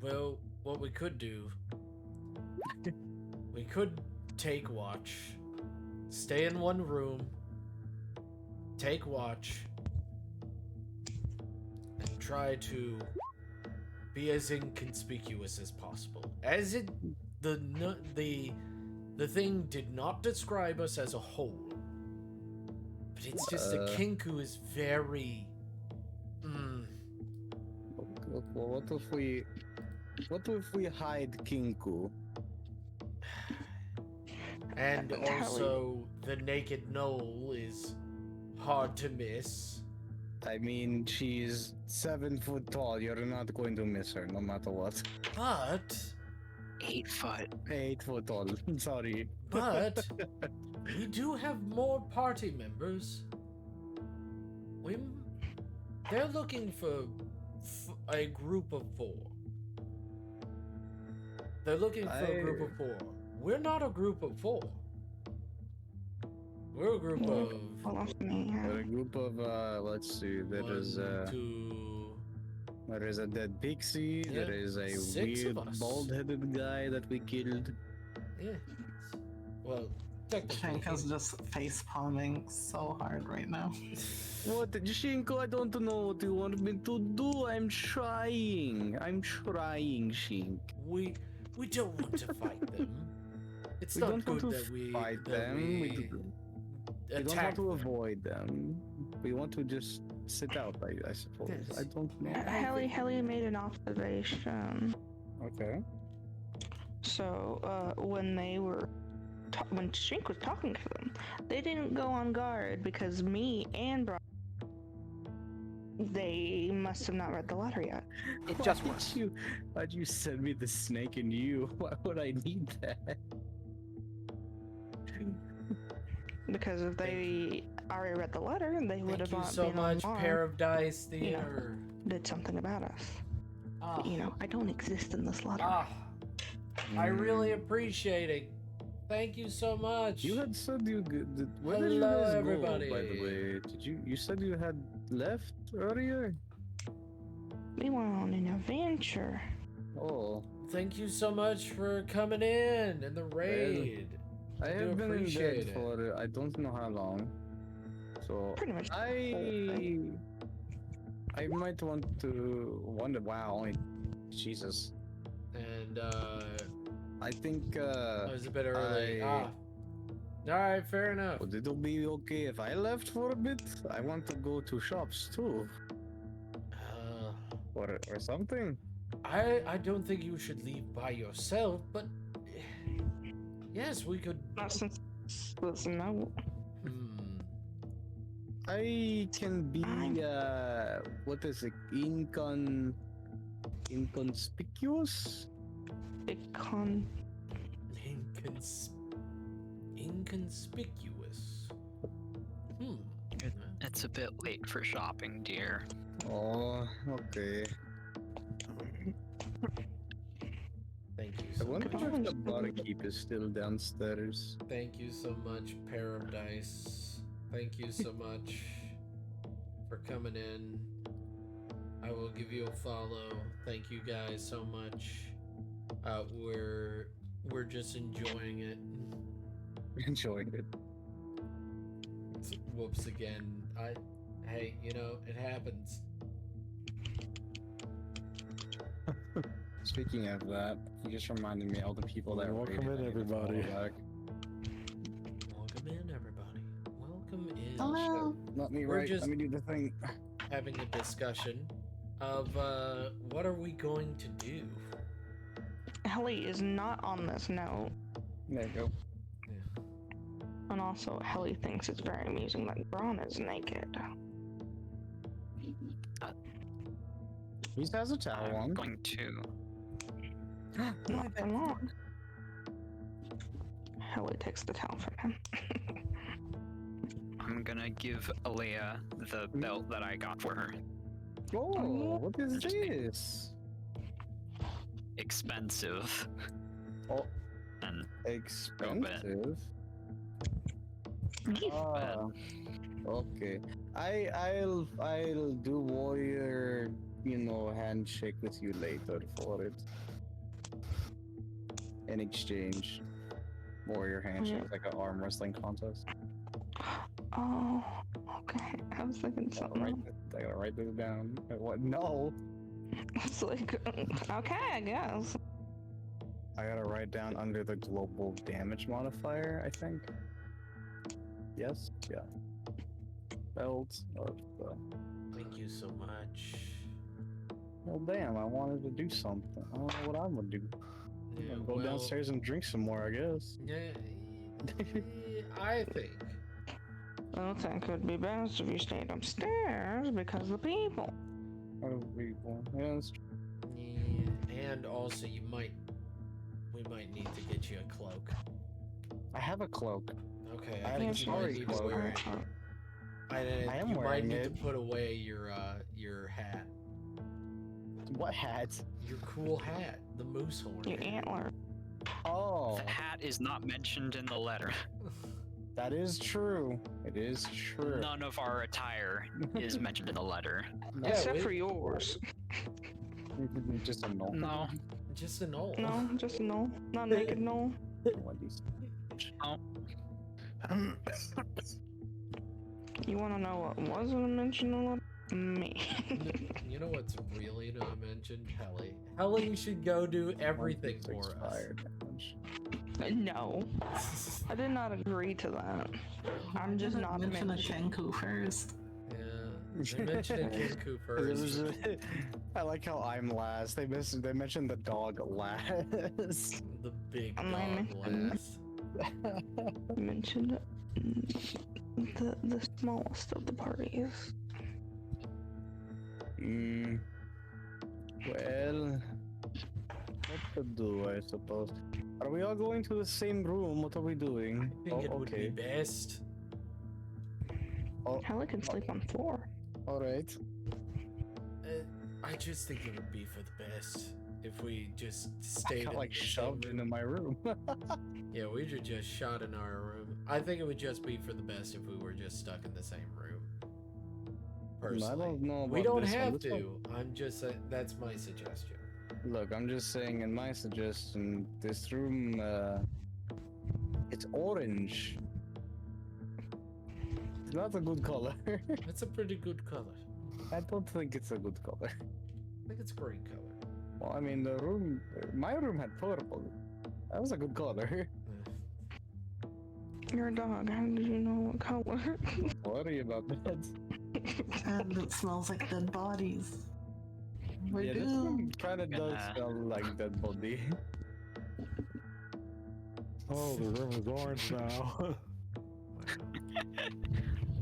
Well, what we could do, we could take watch, stay in one room, take watch, and try to be as inconspicuous as possible. As it, the thing did not describe us as a whole, but it's just the Kinku is very. Well, what if we hide Kinku? And also, the naked knoll is hard to miss. I mean, she's 7 foot tall. You're not going to miss her, no matter what. But 8 foot. 8 foot tall. Sorry. But we do have more party members. They're looking for a group of 4. They're looking for a group of 4. We're not a group of 4. We're a group of We're a group of let's see. There is a dead pixie. Yeah, There is a 6 weird of us. bald-headed guy that we killed. yeah. Well, technically, Shanka's just face palming so hard right now. What, Shinko? I don't know what you want me to do. I'm trying, Shink. we don't want to fight them. It's We not don't want good to that we fight that them. We don't want attack to them. avoid them. We want to just sit out, I suppose. Yes. I don't know. Helly made an observation. Okay. So, when they were, when Shink was talking to them, they didn't go on guard because me and Brian, they must have not read the letter yet. It just works. Why'd you send me the snake and you? Why would I need that? Because if they already read the letter, they would have Thank you not so been much, alarmed, pair of dice you know. theater. did something about us. Ah, But, you know, I don't exist in this letter. I really appreciate it. Thank you so much. You had said where did you Hello, guys everybody. go, by the way? You said you had left earlier? We went on an adventure. Oh, Thank you so much for coming in the raid. I do have been in appreciate bed it. for I don't know how long. So Pretty much. I might want to wonder. Wow, only Jesus. And I think it was a bit early. I- All right, fair enough. would it be okay if I left for a bit? I want to go to shops too, or something. I don't think you should leave by yourself, but yes, we could. Not since this note. I can be what is it? Inconspicuous? Inconspicuous. It's a bit late for shopping, dear. Oh, okay. Thank you I so wonder much. if the barkeep is still downstairs. Thank you so much, pair of dice. Thank you so much for coming in. I will give you a follow. Thank you guys so much. We're just enjoying it. Enjoying it. Whoops again. Hey, you know, it happens. Speaking of that, you just reminded me of all the people that Welcome raided. in, I need to everybody. follow back. Welcome in, everybody. Welcome in. Hello. Not me, We're right? just- Let me do the thing. Having a discussion of what are we going to do? Helly is not on this note. There you go. And also, Helly thinks it's very amusing that Braun is naked. He has a towel I'm on. going to. Not for long. Helly takes the towel from him. I'm gonna give Alea the belt that I got for her. Oh, what is Just- this? Expensive. Oh, And expensive. Ah, okay. I'll do warrior, handshake with you later for it. In exchange, warrior handshake, like an arm wrestling contest. Oh, okay. I was thinking something else. I gotta write this down. What? No. It's like, okay, I guess. I gotta write down under the global damage modifier, I think. Yes? Yeah. Belt of the... Thank you so much. Well, damn, I wanted to do something. I don't know what I'm gonna do. I'm Yeah, gonna go well, downstairs and drink some more, I guess. Yeah, I think. I think it would be best if you stayed upstairs because of the people. Oh, people. Yeah, that's true. Yeah, and also we might need to get you a cloak. I have a cloak. Okay, I I have think a you might sorry need to cloak. wear it. I am You might wearing need it. to put away your hat. What hat? Your cool hat, the moose horn. Your antler. Oh, The hat is not mentioned in the letter. that is true. It is true. None of our attire is mentioned in the letter. Yeah, Except we- for yours. Just a no. No. Just an old. No, just no. Not naked, no. You wanna know what wasn't mentioned in the letter? Me. You know what's really not mentioned? Helly. Helly should go do everything for us. Expired. No. I did not agree to that. I'm just not mention a mentioned. Kenku first. Yeah, they mentioned Kenku first. I like how I'm last. They mentioned the dog last. The big I'm dog not last. Mentioned the smallest of the parties. Well, what to do, I suppose. Are we all going to the same room? What are we doing? I think it would be best. Helly can sleep on floor. All right. I just think it would be for the best if we just I stayed got in like the same shoved room. into my room. Yeah, we should just shot in our room. I think it would just be for the best if we were just stuck in the same room. personally. I don't know We about don't this one. have This one- to. I'm just saying that's my suggestion. Look, I'm just saying in my suggestion, this room, it's orange. It's not a good color. That's a pretty good color. I don't think it's a good color. I think it's a great color. Well, I mean, my room had purple. That was a good color. You're a dog. How did you know what color? Worry about that. And it smells like dead bodies. We're Yeah, this doomed. room kind of does smell like dead body. Oh, the room is orange now.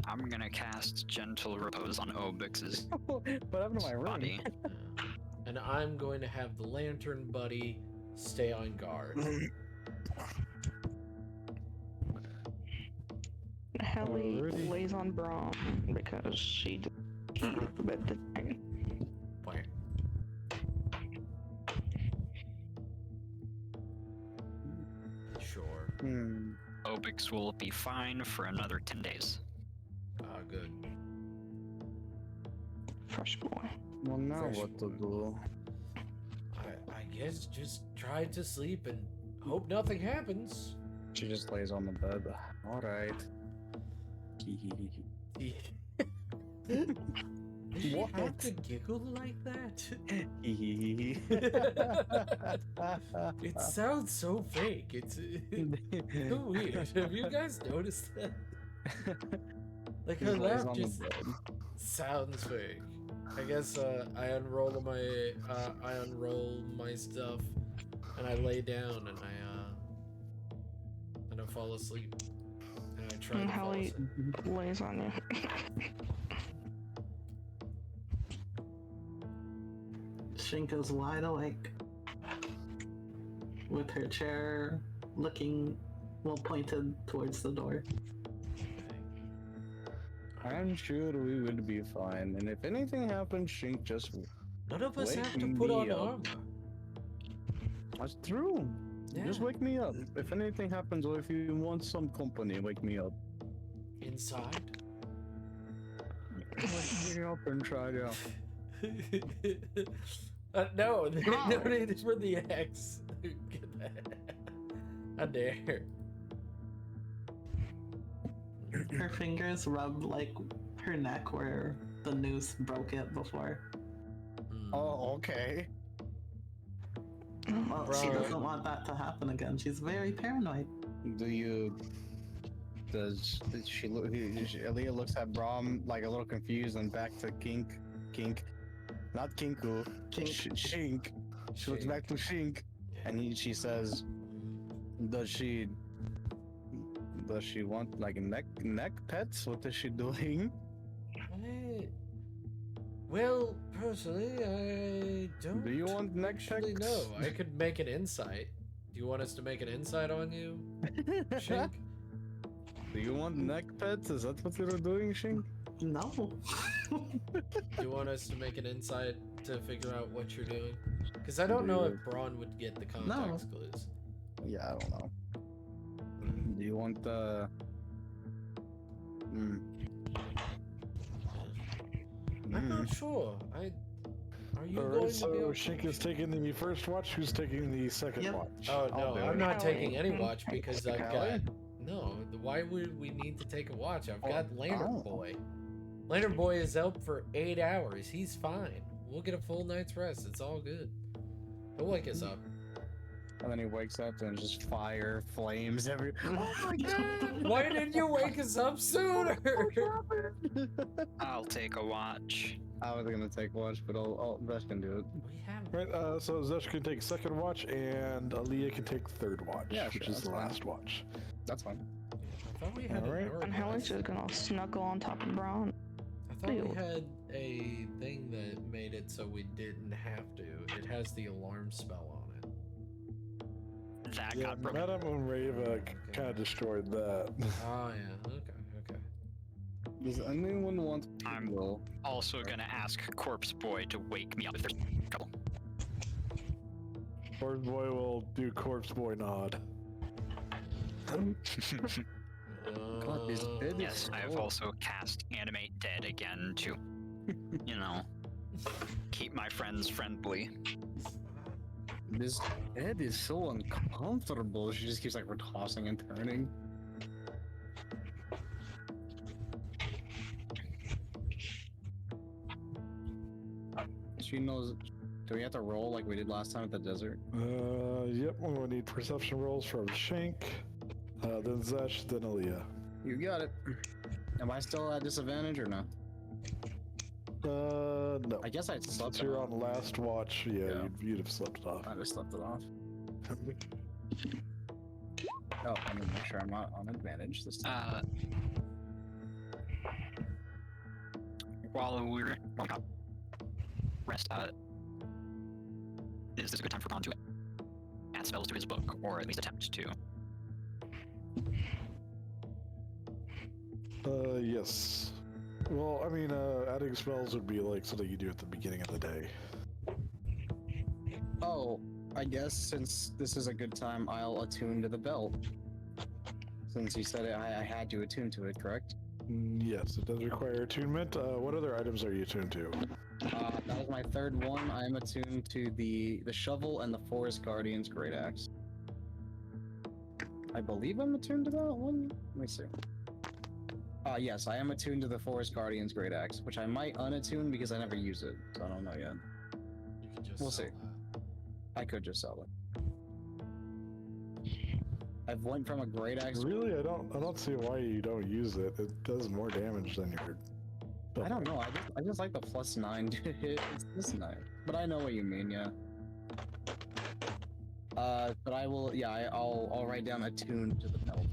I'm gonna cast Gentle Repose on Obix's What happened to my room? body. And I'm going to have the lantern buddy stay on guard. Helly Alrighty. lays on Braum because she deserved the bed tonight. Wait. Sure. Obix will be fine for another 10 days. Good. Fresh boy. Well, now Fresh what to do? I guess just try to sleep and hope nothing happens. She just lays on the bed. All right. Did she What? have to giggle like that? It sounds so fake. It's so weird. Have you guys noticed that? Like She her lays laugh on the just bed. sounds fake. I guess I unroll my stuff and I lay down and I fall asleep. And I try And to fall Helly asleep. lays on you. Shinka's wide awake with her chair looking, well, pointed towards the door. I'm sure we will be fine, and if anything happens, Shink just. None of us Wake have to put me on up. armor. That's true. Just Yeah. wake me up. If anything happens, or if you want some company, wake me up. Inside. Wake me up and try it out. No, there's no need for the X. I dare. Her fingers rub like her neck where the noose broke it before. Oh, okay. Well, she Bro. doesn't want that to happen again. She's very paranoid. Does she look? Aaliyah looks at Braum like a little confused and back to Kink, not Kinku, Kink. Shink. She looks back to Shink, and she says, "Does she want like neck pets? What is she doing?" Well, personally, I don't. Do you want neck actually pets? know. I could make an insight. Do you want us to make an insight on you, Shink? Do you want neck pets? Is that what you're doing, Shink? No. Do you want us to make an insight to figure out what you're doing? Because I don't know if Braun would get the context clues. Yeah, I don't know. Do you want the? I'm not sure. Are you going Alright, to so be able Shink is taking the first watch. Who's taking the second Yep. watch? Oh I'll no, do I'm it. not Hallie. taking any watch because I've got Hallie? no. Why would we need to take a watch? I've got Oh, Lantern oh. Boy. Lantern Boy is up for 8 hours. He's fine. We'll get a full night's rest. It's all good. He'll wake us up. And then he wakes up and it's just fire, flames every. Oh my god! Why didn't you wake us up sooner? I'll take a watch. I was gonna take watch, but I'll Vesh can do it. We have. Right, so Zesh can take second watch, and Aaliyah can take third watch, Yeah, which sure, is that's the fine. last watch. That's fine. I thought we had Alright. an hour. And Helly's just gonna snuggle on top of Braun. I thought we Ew. had a thing that made it so we didn't have to. It has the alarm spell on it. That Yeah, got broken. Madame Unrava kind of destroyed that. Oh yeah. Okay. Does anyone want I'm- people? Also gonna ask Corpse Boy to wake me up if there's trouble. Corpse Boy will do Corpse Boy nod. God, this bed is Yes, I've so- also cast Animate Dead again too. you know, keep my friends friendly. This bed is so uncomfortable. She just keeps like tossing and turning. She knows. Do we have to roll like we did last time at the desert? Yep, we're gonna need perception rolls from Shank, then Zesh, then Aaliyah. You got it. Am I still at disadvantage or no? No. I guess I slept. Since you're on last watch, yeah. You'd have slept it off. I just slept it off. Oh, I'm gonna make sure I'm not on advantage this time. While we're rest, is this a good time for Ron to add spells to his book, or at least attempt to? Yes. Well, I mean, adding spells would be like something you do at the beginning of the day. Oh, I guess since this is a good time, I'll attune to the belt. Since you said it, I had to attune to it, correct? Yes, it does require attunement. What other items are you attuned to? That was my third one. I am attuned to the shovel and the Forest Guardian's Great Axe. I believe I'm attuned to that one. Let me see. Yes, I am attuned to the Forest Guardian's Great Axe, which I might unattune because I never use it, so I don't know yet. You could just We'll sell see. that. I could just sell it. I've went from a Great Axe. Really, I don't see why you don't use it. It does more damage than your. I don't know. I just like the +9 to hit. It's +9, but I know what you mean. Yeah. But I will. Yeah, I'll write down attuned to the belt.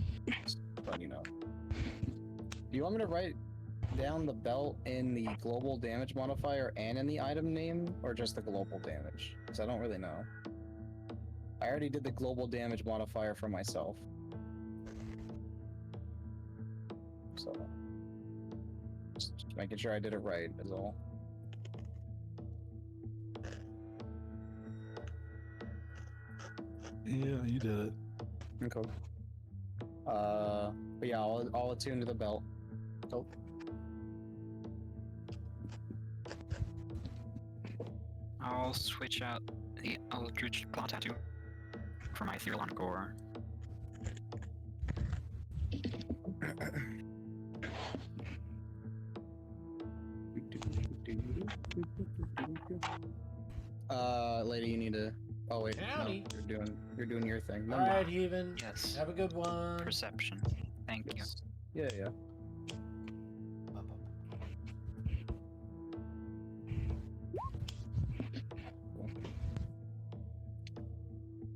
But you know. Do you want me to write down the belt in the global damage modifier and in the item name, or just the global damage? Because I don't really know. I already did the global damage modifier for myself. So, just making sure I did it right is all. Yeah, you did it. Okay. But yeah, I'll attune to the belt. Oh. I'll switch out the Eldritch Claw Tattoo for my Thirlon Gore. Lady, you need to. Oh wait, Howdy. no, you're doing your thing. No, Alright, Heathen. Yes. Have a good one. Perception. Thank you. Yeah, yeah.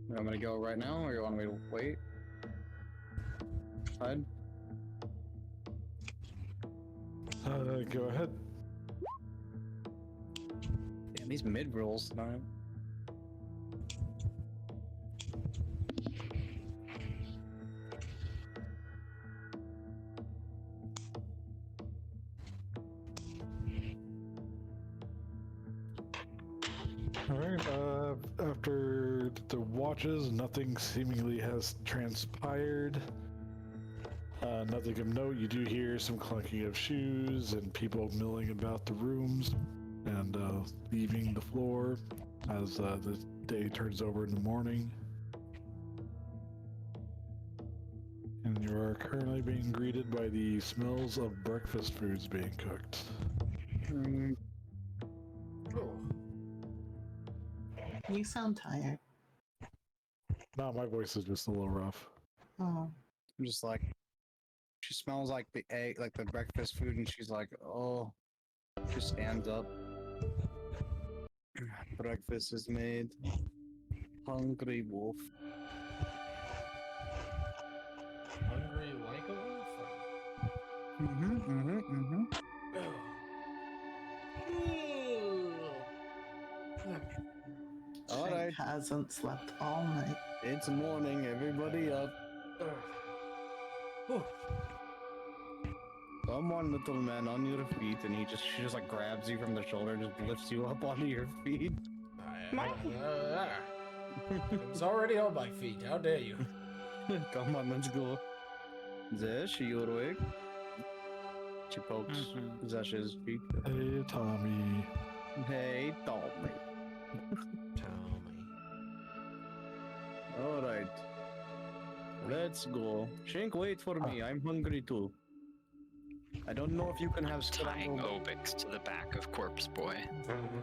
You want me to go right now, or you want me to wait? Hide? Go ahead. Damn, these mid rolls tonight. Alright, after the watches, nothing seemingly has transpired. Nothing of note. You do hear some clunking of shoes and people milling about the rooms and leaving the floor as the day turns over in the morning. And you are currently being greeted by the smells of breakfast foods being cooked. Oh. You sound tired. No, my voice is just a little rough. Oh. I'm just like, she smells like the egg, like the breakfast food, and she's like, oh. She stands up. Breakfast is made. Hungry wolf. Hungry like a wolf? All Shank right, hasn't slept all night. it's morning. Everybody up. Come on, little man, on your feet, and she just like grabs you from the shoulder, just lifts you up onto your feet. It was already on my feet. How dare you? Come on, let's go. Zesh, you awake? She pokes Mhm. Zesh's cheek. Hey, Tommy. Hey, Tommy. Tommy. Alright. Let's go. Shank, wait for me. I'm hungry too. I don't know if you can have Tying scrambled... Obix to the back of Corpse Boy.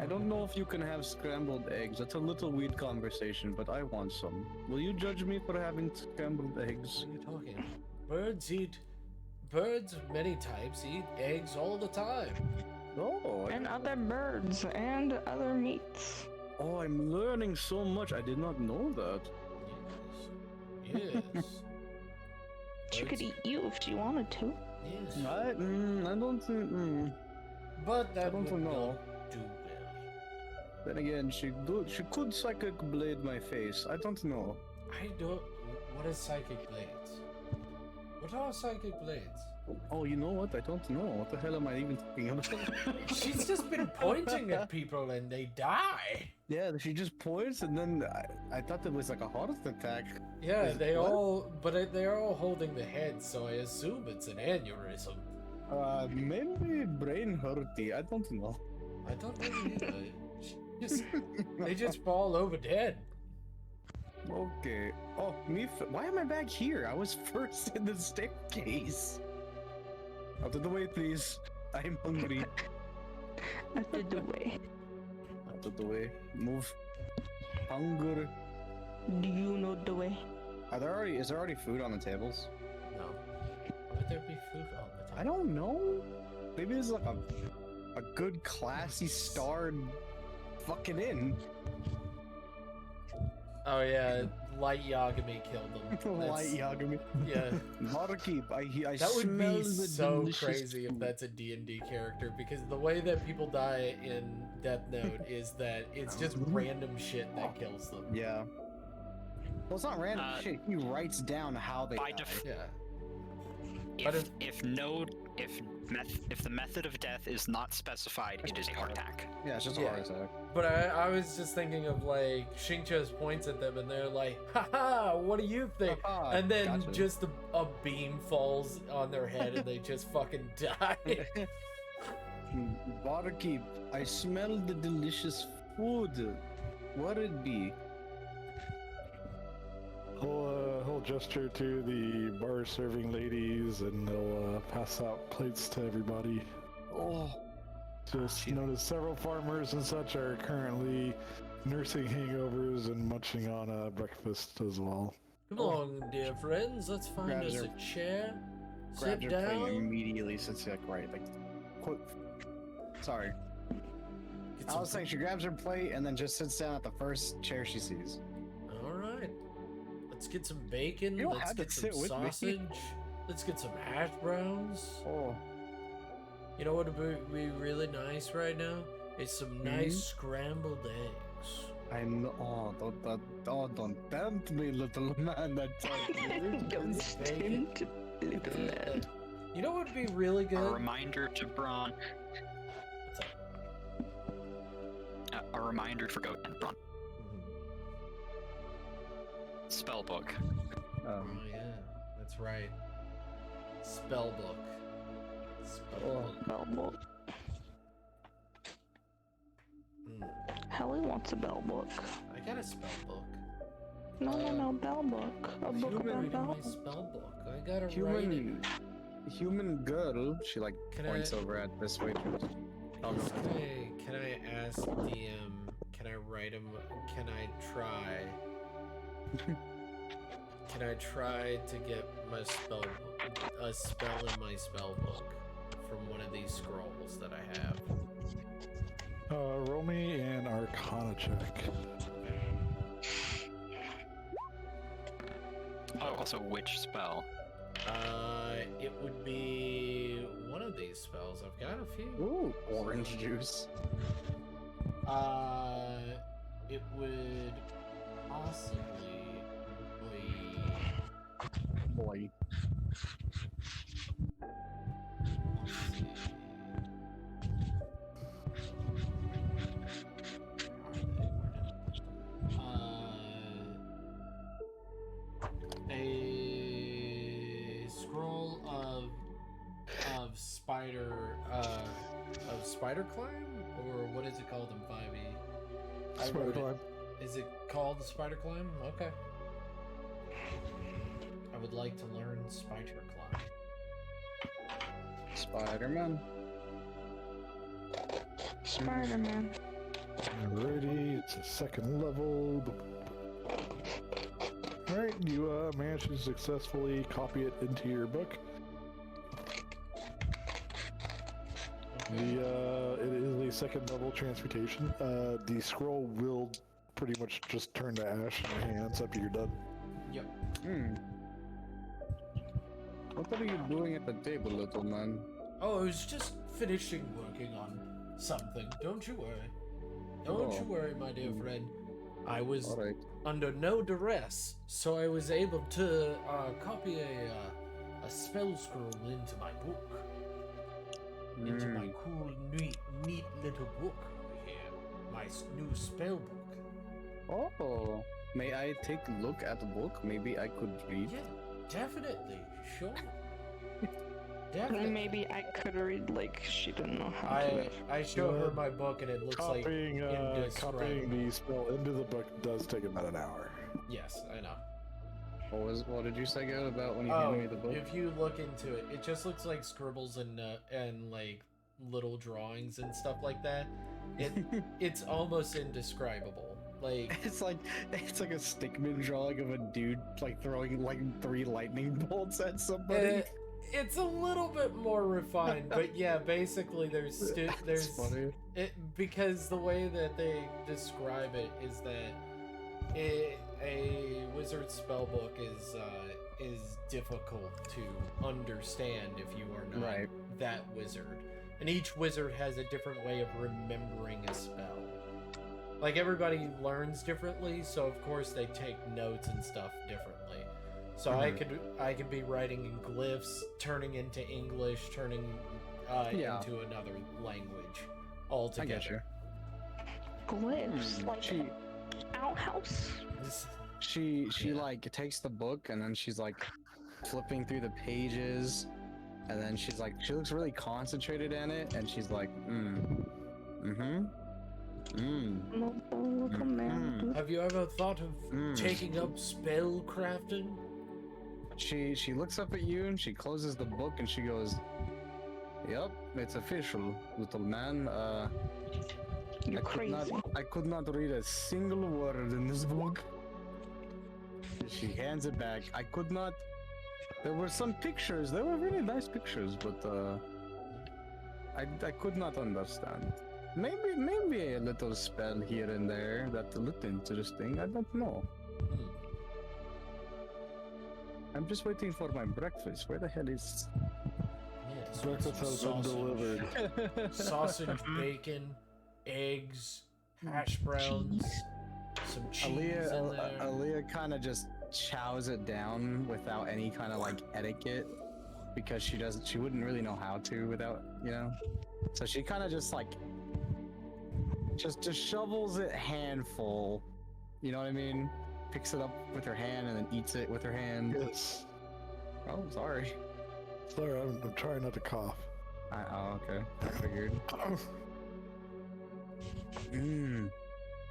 I don't know if you can have scrambled eggs. That's a little weird conversation, but I want some. Will you judge me for having scrambled eggs? What are you talking about? Birds of many types eat eggs all the time. Oh, And other birds and other meats. oh, I'm learning so much. I did not know that. Yes. Yes. She could Birds- eat you if she wanted to. Yes. I don't think. But that don't would know. not do well. Then again, she could psychic blade my face. I don't know. I don't. What is psychic blades? What are psychic blades? Oh, you know what? I don't know. What the hell am I even talking about? She's just been pointing at people and they die. Yeah, she just points, and then I thought it was like a heart attack. Yeah, Is- they what? all, but they're all holding the head, so I assume it's an aneurysm. Maybe brain hurty. I don't know. I don't know either. They just fall over dead. Okay. Oh, why am I back here? I was first in the staircase. Out of the way, please. I'm hungry. Out of the way. Out of the way. Move. Hunger. Do you know the way? Is there already food on the tables? No. Would there be food all the time? I don't know. Maybe it's like a good classy starred fucking inn. Oh yeah, Light Yagami killed them. Light Yagami. Yeah. Barkeep, I That would smell be the so delicious crazy if food. that's a D&D character, because the way that people die in Death Note is that it's just random shit that kills them. Yeah. Well, it's not random shit. He writes down how they By die. Yeah. If, if the method of death is not specified, it is a heart attack. Yeah, it's just a Yeah. heart attack. But I was just thinking of like Shinchos points at them and they're like, haha, what do you think? Haha, And then gotcha. just a beam falls on their head and they just fucking die. Barkeep, I smell the delicious food. What it be? He'll gesture to the bar serving ladies, and they'll pass out plates to everybody. Oh, Just notice several farmers and such are currently nursing hangovers and munching on breakfast as well. Come on, dear friends, let's find Grabs us her- a chair. grabs Sit her plate down. immediately. Sits like right, like, quick. Sorry. Get I some- was saying she grabs her plate and then just sits down at the first chair she sees. All right. Let's get some bacon. You don't Let's have to get some sit with me. sausage. Let's get some hash browns. Oh, You know what would be really nice right now? It's some nice scrambled eggs. I know. Don't tempt me, little man. That's Don't tempt, little man. You know what would be really A good? reminder to Braun. What's up? A reminder for Goat and Braun. Spellbook. Oh yeah, that's right. Spellbook. Spellbook. Bell book. Helly wants a bell book. I got a spellbook. No, bell book. A book Human about reading bell. my spellbook. I gotta write it. Human girl. She like Can points I- over at this waitress. Oh, go ahead. Can I ask DM? Can I write him? Can I try? Can I try to get my a spell in my spell book from one of these scrolls that I have? Roll me an Arcana check. Oh, also which spell? It would be one of these spells. I've got a few. Ooh, orange juice. It would possibly be. Boy. Let's see. A scroll of spider spider climb, or what is it called in 5e? I Spider wrote it. climb. Is it called the spider climb? Okay. I would like to learn spider climb. Spider-Man. Spider-Man. Alrighty, it's a second level. Alright, you managed to successfully copy it into your book. It is a second level transmutation. The scroll will pretty much just turn to ash in your hands after you're done. Yep. What are you doing at the table, little man? Oh, I was just finishing working on something. Don't you worry. Don't you worry, my dear friend. I was Alright. under no duress, so I was able to copy a spell scroll into my book. Into my cool, neat little book over here. My new spell book. Oh, may I take a look at the book? Maybe I could read. Yeah, definitely. Sure. Definitely. Maybe I could read, like, she didn't know how to. I showed her my book and it looks Copying, like indescribable. copying the spell into the book does take about an hour. Yes, I know. What did you say again about when you handed me the book? If you look into it, it just looks like scribbles and like little drawings and stuff like that. It's almost indescribable. Like It's like a stickman drawing of a dude like throwing like 3 lightning bolts at somebody. it's a little bit more refined, but yeah, basically there's That's funny. because the way that they describe it is that a wizard's spellbook is difficult to understand if you are not that wizard. And each wizard has a different way of remembering a spell. Like, everybody learns differently, so of course they take notes and stuff differently. So I could be writing in glyphs, turning into English, turning into another language altogether. I get Glyphs, like outhouse. She like takes the book and then she's like flipping through the pages, and then she's like, she looks really concentrated in it, and she's like, Little man. Have you ever thought of taking up spell crafting? She looks up at you and she closes the book and she goes, "Yep, it's official, little man. You're crazy. I could not read a single word in this book." She hands it back. I could not. There were some pictures. They were really nice pictures, but I could not understand. Maybe a little spell here and there that looked interesting. I don't know. I'm just waiting for my breakfast. Where the hell is? Yes, Breakfast has been delivered. Sausage, bacon, eggs, hash browns, some cheese in there. Aaliyah kind of just chows it down without any kind of like etiquette, because she wouldn't really know how to without, you know. So she kind of just like just shovels it handful, you know what I mean? Picks it up with her hand and then eats it with her hand. Yes. Oh, sorry. Sorry, I'm trying not to cough. Oh, okay. I figured.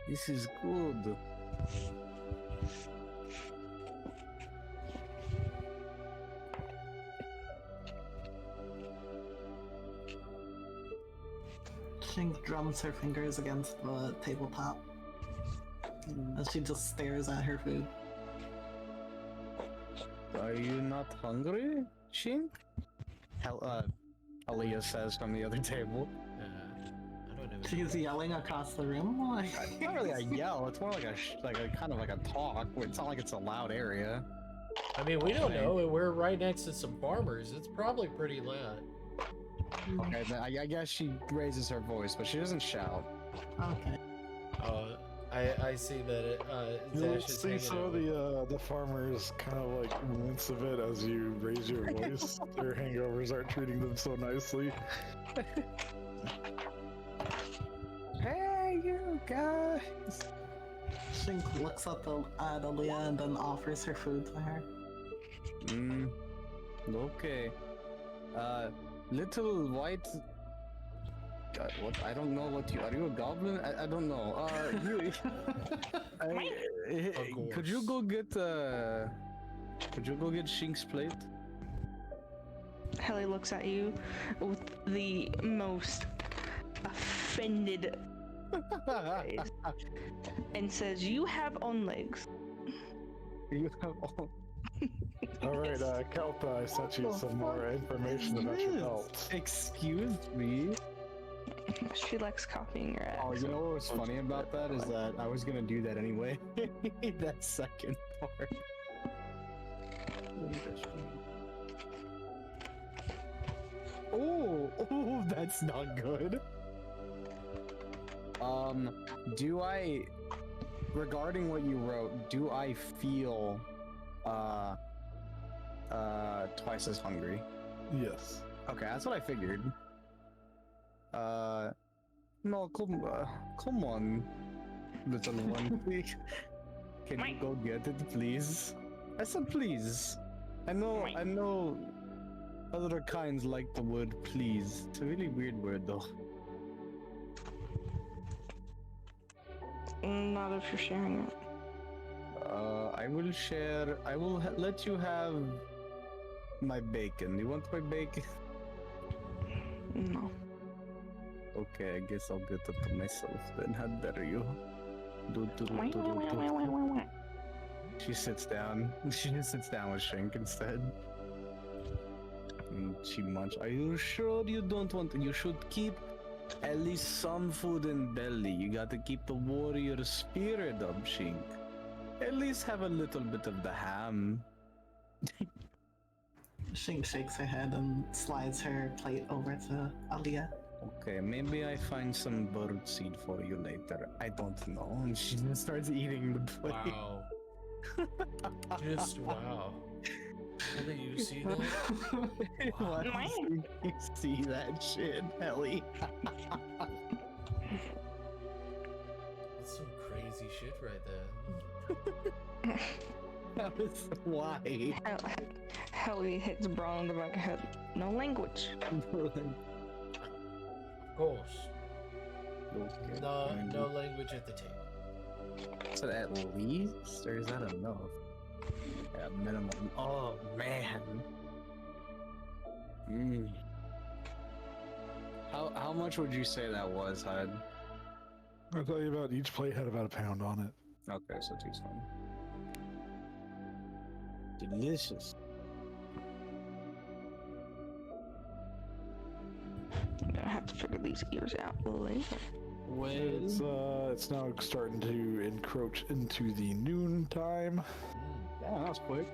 This is good. She drums her fingers against the tabletop as she just stares at her food. Are you not hungry, Shin? Aaliyah says from the other table. I don't know. She's yelling across the room. Like, Not really a yell. It's more like a kind of like a talk. It's not like it's a loud area. I mean, we don't know. We're right next to some farmers. It's probably pretty loud. Okay, then I guess she raises her voice, but she doesn't shout. okay. I see that it, You'll Zash is see hanging some out of the farmers kind of like wince a bit as you raise your voice. Their hangovers aren't treating them so nicely. Hey, you guys! She looks at Aaliyah and then offers her food to her. Okay. Little white God, what? I don't know what you are. You a goblin? I don't know. You. Could you go get Shink's plate? Helly looks at you with the most offended face and says, "You have on legs." You have all. All right, Kelpa, I sent you some more information about your belt. Excuse me. She likes copying your Oh, accent. you know what's funny about that is that I was gonna do that anyway. That second part. Oh, that's not good. Do I, regarding what you wrote, do I feel, twice as hungry? Yes. Okay, that's what I figured. No, come on, little one. Can you go get it, please? I said please. I know other kinds like the word please. It's a really weird word though. Not if you're sharing it. I will share. I will let you have my bacon. You want my bacon? No. Okay, I guess I'll get it to myself then. How dare you? She sits down. She just sits down with Shrink instead. And she munch. Are you sure you don't want? You should keep at least some food in belly. You got to keep the warrior spirit up, Shrink. At least have a little bit of the ham. Shink shakes her head and slides her plate over to Alia. Okay, maybe I find some bird seed for you later. I don't know. And she just starts eating the plate. Wow. Just wow. How do you see that? Why do you see that shit, Ellie? That's some crazy shit right there. That is why. Helly hits Braun on the back of the head. No language. Of course. No language at the table. Is it at least, or is that enough? At minimum. Oh man. How much would you say that was, Hyde? I'll tell you about each plate had about a pound on it. Okay, so 220. Delicious. I'm gonna have to figure these ears out later. It's now starting to encroach into the noon time. Yeah, that was quick.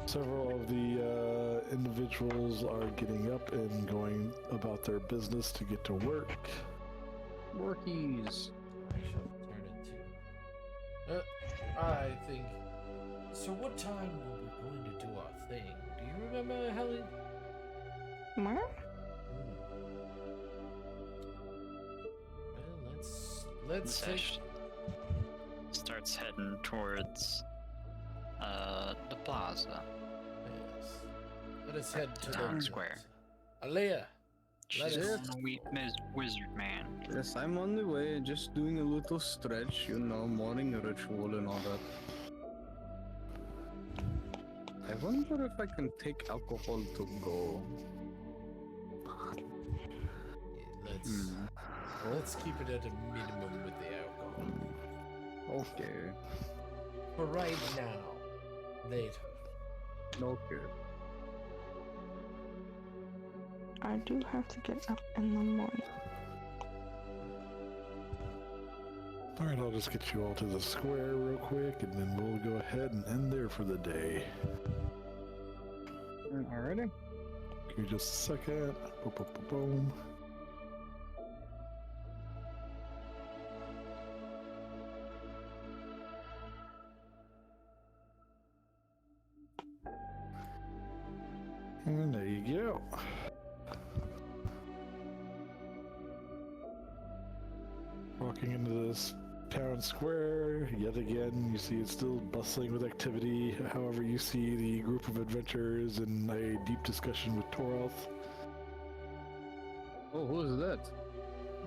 Several of the individuals are getting up and going about their business to get to work. Workies. I shall turn into. I think. So, what time were we going to do our thing? Do you remember, Helen? What? Well, let's take. Starts heading towards the plaza. Yes. Let us head to Town the square. Alea. Let She's us. a wizard man. Yes, I'm on the way, just doing a little stretch, you know, morning ritual and all that. I wonder if I can take alcohol to go. Let's keep it at a minimum with the alcohol. Okay. For right now. Later. Okay. I do have to get up in the morning. Alright, I'll just get you all to the square real quick, and then we'll go ahead and end there for the day. Alrighty. Give me just a second. Boom, boom, boom, boom. And there you go. Walking into this town square, yet again, you see it's still bustling with activity. However, you see the group of adventurers in a deep discussion with Toroth. Oh, who is that?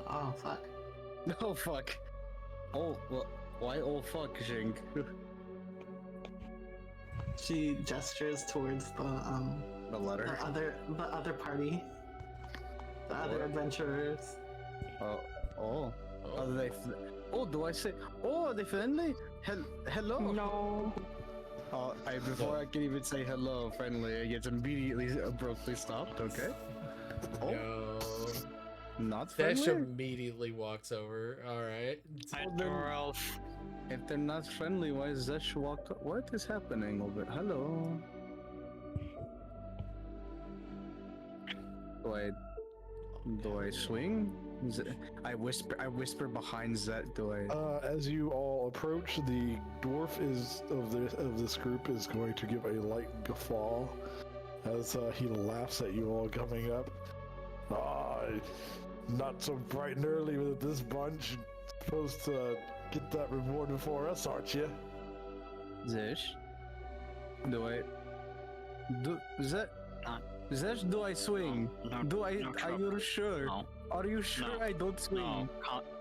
Oh fuck. Oh fuck. Oh well, why oh fuck, Jink? She gestures towards The letter. the other party, the other What? adventurers. Oh. Oh. Are they? Oh, do I say? Oh, are they friendly? Hello. No. Before I can even say hello, friendly, it gets immediately abruptly stopped. Okay. Oh, No. not Dash friendly. immediately walks over. Alright. Hi, then- Doralf. If they're not friendly, why is Zesh walk? What is happening over? Hello. Do I swing? I whisper behind Zet. Do I? As you all approach, the dwarf of this group is going to give a light guffaw as he laughs at you all coming up. Not so bright and early with this bunch. Supposed to get that reward before us, aren't you? Zesh? Do I? Do Zet? Not- Zesh, do I swing? No, Do I? no Are trouble. you sure? No, Are you sure No. I don't swing? no,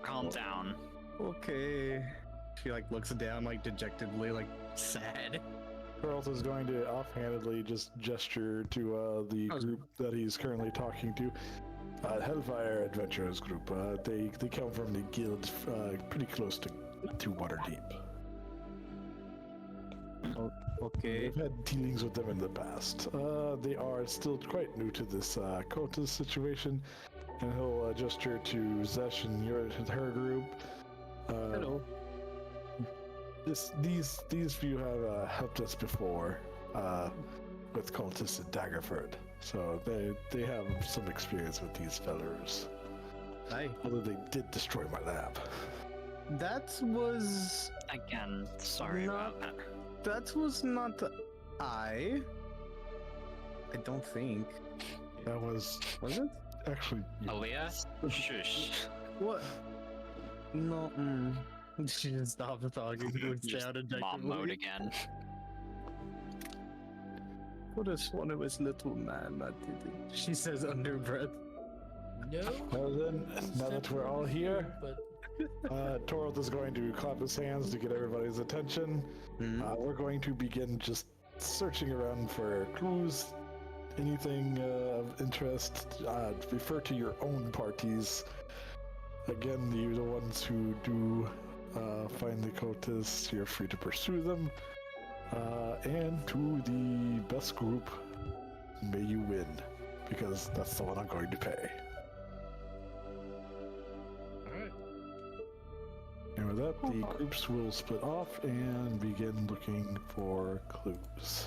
calm down. Okay. She like looks down like dejectedly, like sad. Carlton is going to offhandedly just gesture to the group that he's currently talking to. Hellfire Adventurers group. They come from the guild pretty close to Waterdeep. Okay. We've had dealings with them in the past. They are still quite new to this cultist situation, and he'll gesture to Zesh and her group. Hello. These few have helped us before with cultists at Daggerford, so they have some experience with these fellers. Hi. Although they did destroy my lab. That was. Again, sorry about that. That was not. I don't think. That was it? actually you. Aaliyah? Shush. What? No. She just stopped talking. Would Just sound mom mode again. What is one of his little man that did it? She says under breath. No. Well then, now that we're all here, But Torald is going to clap his hands to get everybody's attention. We're going to begin just searching around for clues, anything of interest. Refer to your own parties. Again, you're the ones who do find the cultists. You're free to pursue them. And to the best group, may you win, because that's the one I'm going to pay. alright. And with that, the groups will split off and begin looking for clues.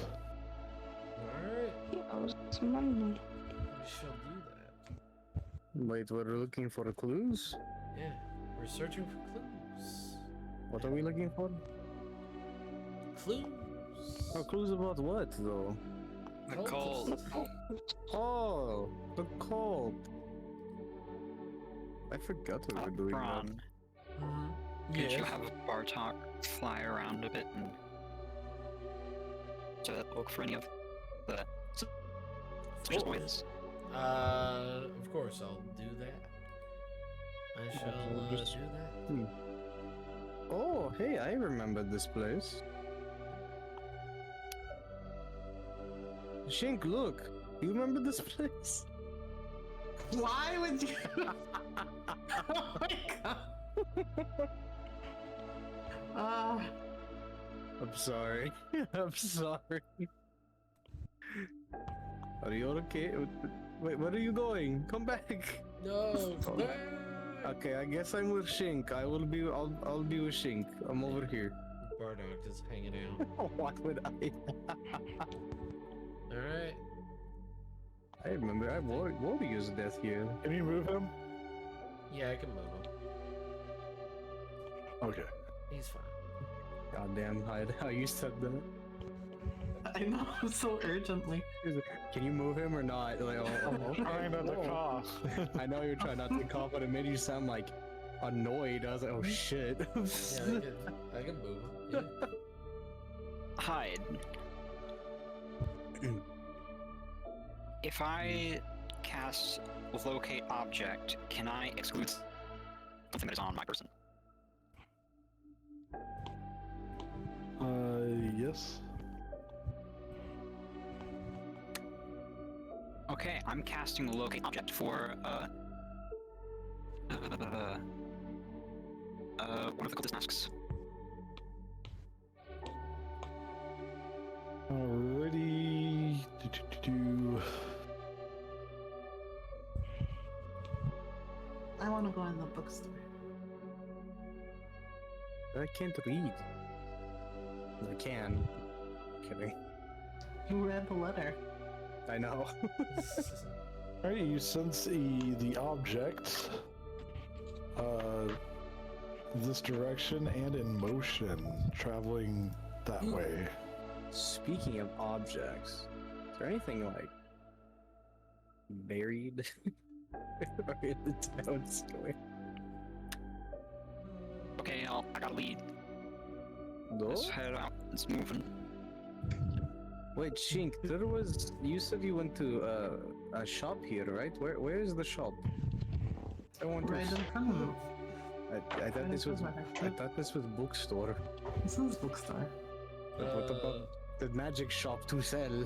Alright. He owes us money. We shall do that. Wait, we're looking for clues? Yeah. We're searching for clues. What are we looking for? Clues. Oh, clues about what, though? The Cultists. cult. Oh, the cult. I forgot we were doing Braun, Yeah. could you have Bartok fly around a bit and to look for any of the suspicious noise? Of course I'll do that. I shall just- do that. that. Oh, hey, I remember this place. Shink, look. You remember this place? Why would you? Oh my god. I'm sorry. I'm sorry. Are you okay? Wait, where are you going? Come back. No. no. Okay, I guess I'm with Shink. I'll be with Shink. I'm over here. Bardock is hanging out. Why would I? Alright. I remember I Warrior's death here. Can you move him? Yeah, I can move him. Okay. He's fine. Goddamn, how you said that. I know so urgently. Can you move him or not? Like, Trying not to cough. I know you're trying not to cough, but it made you sound like annoyed. I was like, oh shit. Yeah, I can move him. Yeah. Hide. If I cast locate object, can I exclude something that is on my person. Yes. Okay, I'm casting the locate object for one of the cultist masks. Alrighty. I want to go in the bookstore. I can't read. I can. Kidding. You read the letter. I know. Alright, you sense the object this direction and in motion, traveling that way. Speaking of objects, is there anything like buried in the town square? Okay, I got a lead. No? Let's head out. It's moving. Wait, Shink, there was. You said you went to a shop here, right? Where is the shop? I want Right to. in front of him. I thought this was. I thought this was bookstore. This is bookstore. What about the magic shop to sell?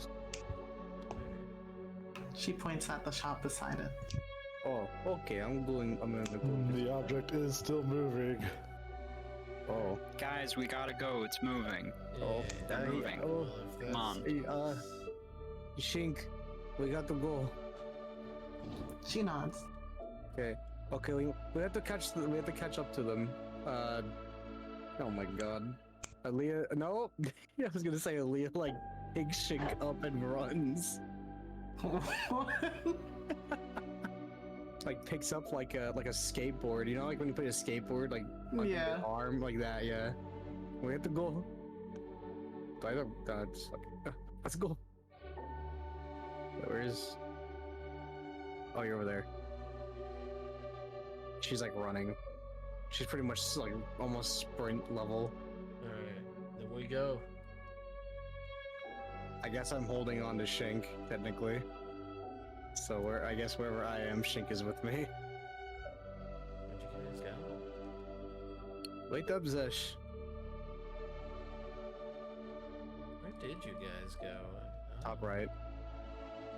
She points at the shop beside it. Oh, okay. I'm gonna go. The object is still moving. Oh, Guys, we gotta go. It's moving. oh, They're moving. Oh, Come on. hey, Shink, we got to go. She nods. Okay. Okay, we have to catch up to them. Oh my god. Aaliyah, no, I was gonna say Aaliyah like picks Shink up and runs. Like picks up like a skateboard. You know, like when you put a skateboard like on Yeah. your arm like that. Yeah. We have to go. I don't. Just like, let's go. Where is? Oh, you're over there. She's like running. She's pretty much like almost sprint level. Alright, then we go. I guess I'm holding on to Shink, technically. So I guess wherever I am, Shink is with me. Where'd you guys go? Wait up, Zesh. Where did you guys go? Top right.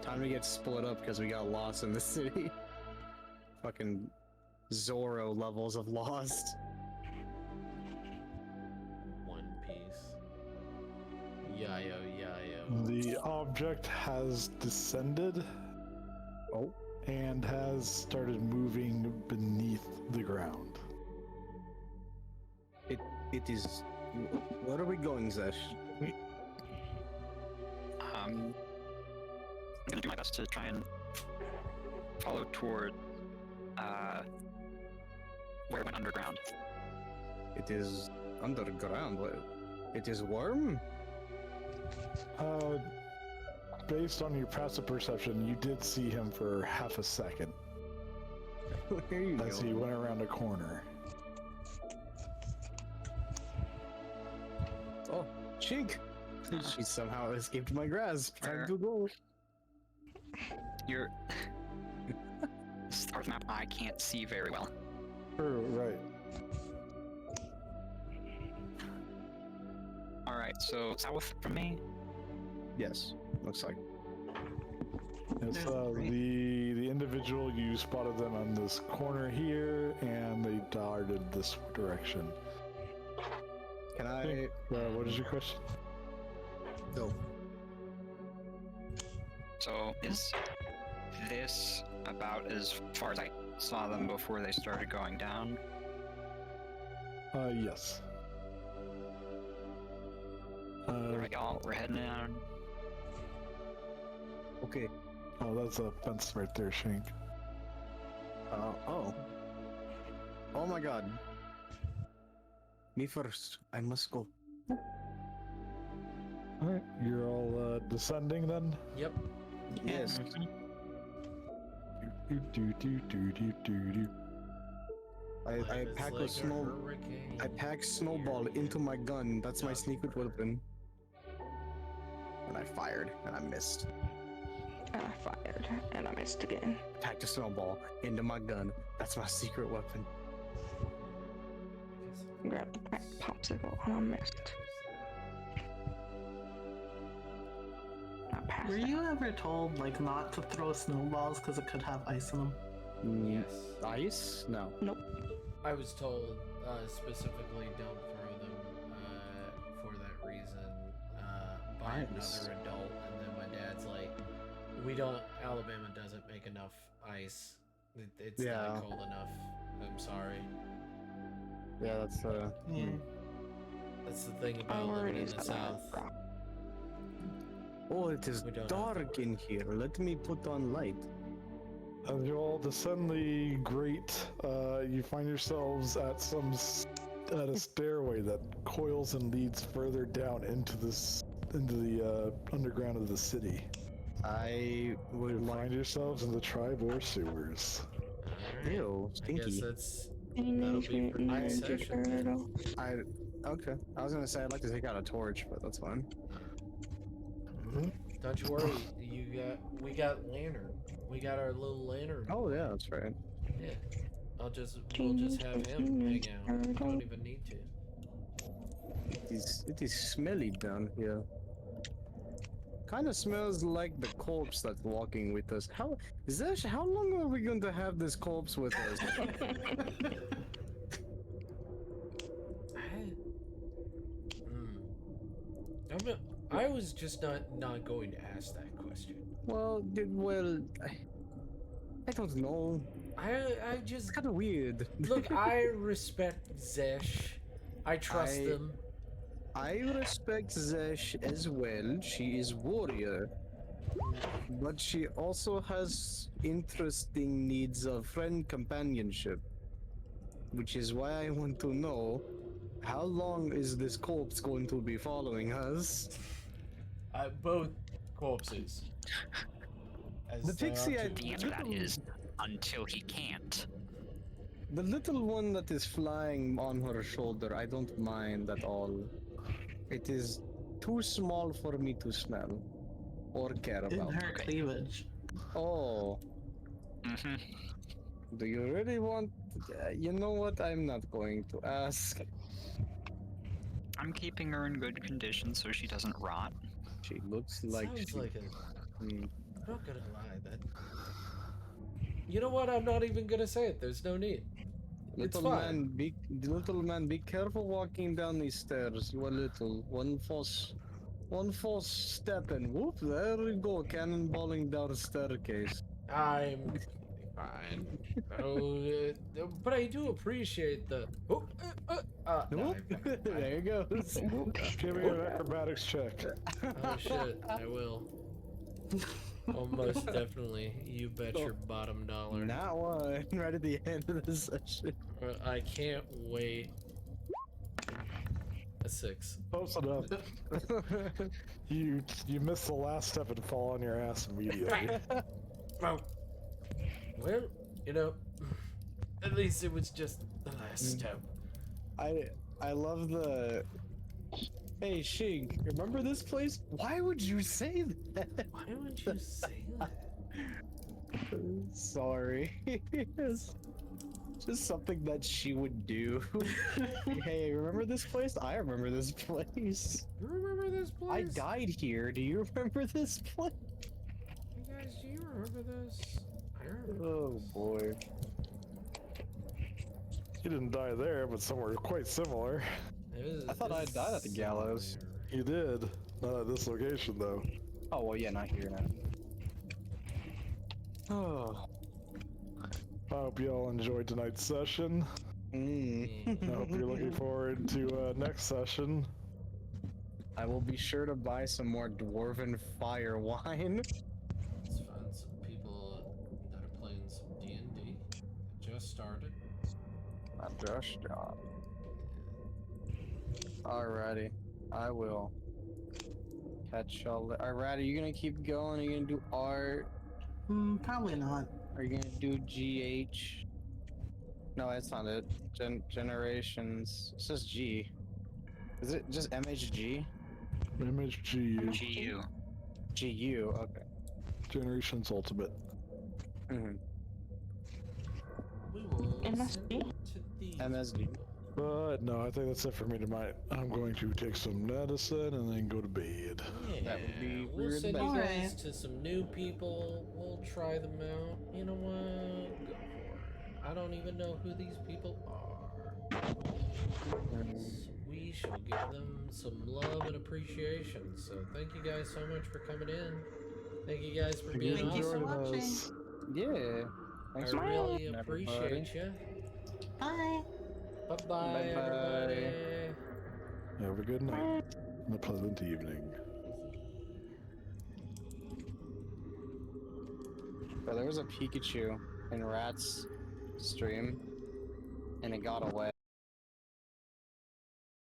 Time to get split up because we got lost in the city. Fucking Zorro levels of lost. One Piece. Yayo, yayo. The object has descended. Oh. And has started moving beneath the ground. It is. Where are we going, Zesh? I'm gonna do my best to try and follow toward where it went underground. It is underground. It is worm? Based on your passive perception, you did see him for half a second Where are you as going? he went around a corner. Oh, Shink! She somehow escaped my grasp. Time to go. You're this part of the map I can't see very well. Right. Alright, so south from me. Yes, looks like. It's There's three. the individual, you spotted them on this corner here, and they darted this direction. Can I? What is your question? Go. So is this about as far as I saw them before they started going down? Yes. Alright, y'all, we're heading down. Okay. Oh, that's a fence right there, Shank. Oh. Oh my god. Me first. I must go. Alright, you're all descending then? Yep. Yes. I Life is pack like a small. hurricane. I pack snowball into my gun. That's my secret weapon. And I fired, and I missed. And I fired, and I missed again. Packed a snowball into my gun. That's my secret weapon. grab the crack popsicle and I missed. I passed Were out. you ever told like not to throw snowballs because it could have ice in them? Yes. Ice? No. I was told specifically don't throw them for that reason by Nice. another adult, and then my dad's like, "We don't. Alabama doesn't make enough ice. It's Yeah. not cold enough. I'm sorry." Yeah, that's Yeah. That's the thing I about living already in the said South. that. Oh, it is We don't have dark in here. Let me put on light. As you all descend the grate, you find yourselves at at a stairway that coils and leads further down into the underground of the city. I would You like. find yourselves in the Tribor sewers. Alright. Ew, I guess stinky. that'll Teenage be for Mutant next Ninja session. then. Turtles. Okay. I was gonna say I'd like to take out a torch, but that's fine. Don't you worry. We got lantern. We got our little lantern. Oh yeah, that's right. Yeah. We'll just have him hang out. We don't even need to. It is smelly down here. Kind of smells like the corpse that's walking with us. How long are we going to have this corpse with us? I was just not going to ask that question. well, I don't know. I just It's kind of weird. look. I respect Zesh. I trust I- them. I respect Zesh as well. She is warrior. But she also has interesting needs of friend companionship. Which is why I want to know how long is this corpse going to be following us? Both corpses. As The they are pixie to- The answer to that is until he can't. The little one that is flying on her shoulder, I don't mind at all. It is too small for me to smell or care In about. her cleavage. Oh, Mm-hmm. do you really want? You know what? I'm not going to ask. I'm keeping her in good condition so she doesn't rot. She looks like Sounds she. like a. Hmm. I'm not gonna lie. That. You know what? I'm not even gonna say it. There's no need. It's Little fine. little man, be careful walking down these stairs. You are little. One false step and whoop, there we go, cannonballing down the staircase. I'm fine. Oh, but I do appreciate the. Oh, no, Whoop, there it goes. Give me an acrobatics check. oh shit! I will. Almost definitely. You bet your bottom dollar. Not one, right at the end of the session. I can't wait. A 6. Close enough. You miss the last step and fall on your ass immediately. Well, you know, at least it was just the last step. I love the. Hey Shig, remember this place? Why would you say that? Why would you say that? Sorry. It's just something that she would do. Hey, remember this place? I remember this place. You remember this place? I died here. Do you remember this place? You guys, do you remember this? I remember. Oh boy. You didn't die there, but somewhere quite similar. I thought I died at the gallows. You did. Not at this location, though. Oh well, yeah, not here now. Oh. I hope you all enjoyed tonight's session. Mm. I hope you're looking forward to next session. I will be sure to buy some more dwarven fire wine. Let's find some people that are playing some D&D. It just started. I'm just Alrighty, I will catch y'all. Alright, are you gonna keep going? Are you gonna do art? Probably not. Are you gonna do GH? No, that's not it. Generations. It says G. Is it just MHG? MHGU. GU, okay. Generations Ultimate. Mm-hmm. We will MSG? listen to these MSG. people. But no, I think that's it for me tonight. I'm going to take some medicine and then go to bed. Yeah, That would be we'll weird send you about guys Alright. to some new people. We'll try them out. You know what? Go for it. I don't even know who these people are. So we shall give them some love and appreciation. So thank you guys so much for coming in. Thank you guys for being Thank you for awesome. watching. Yeah. I Thanks for really watching, appreciate you. Bye. Bye bye, Bye-bye. everybody. Have a good night and a pleasant evening. But there was a Pikachu in Rat's stream, and it got away.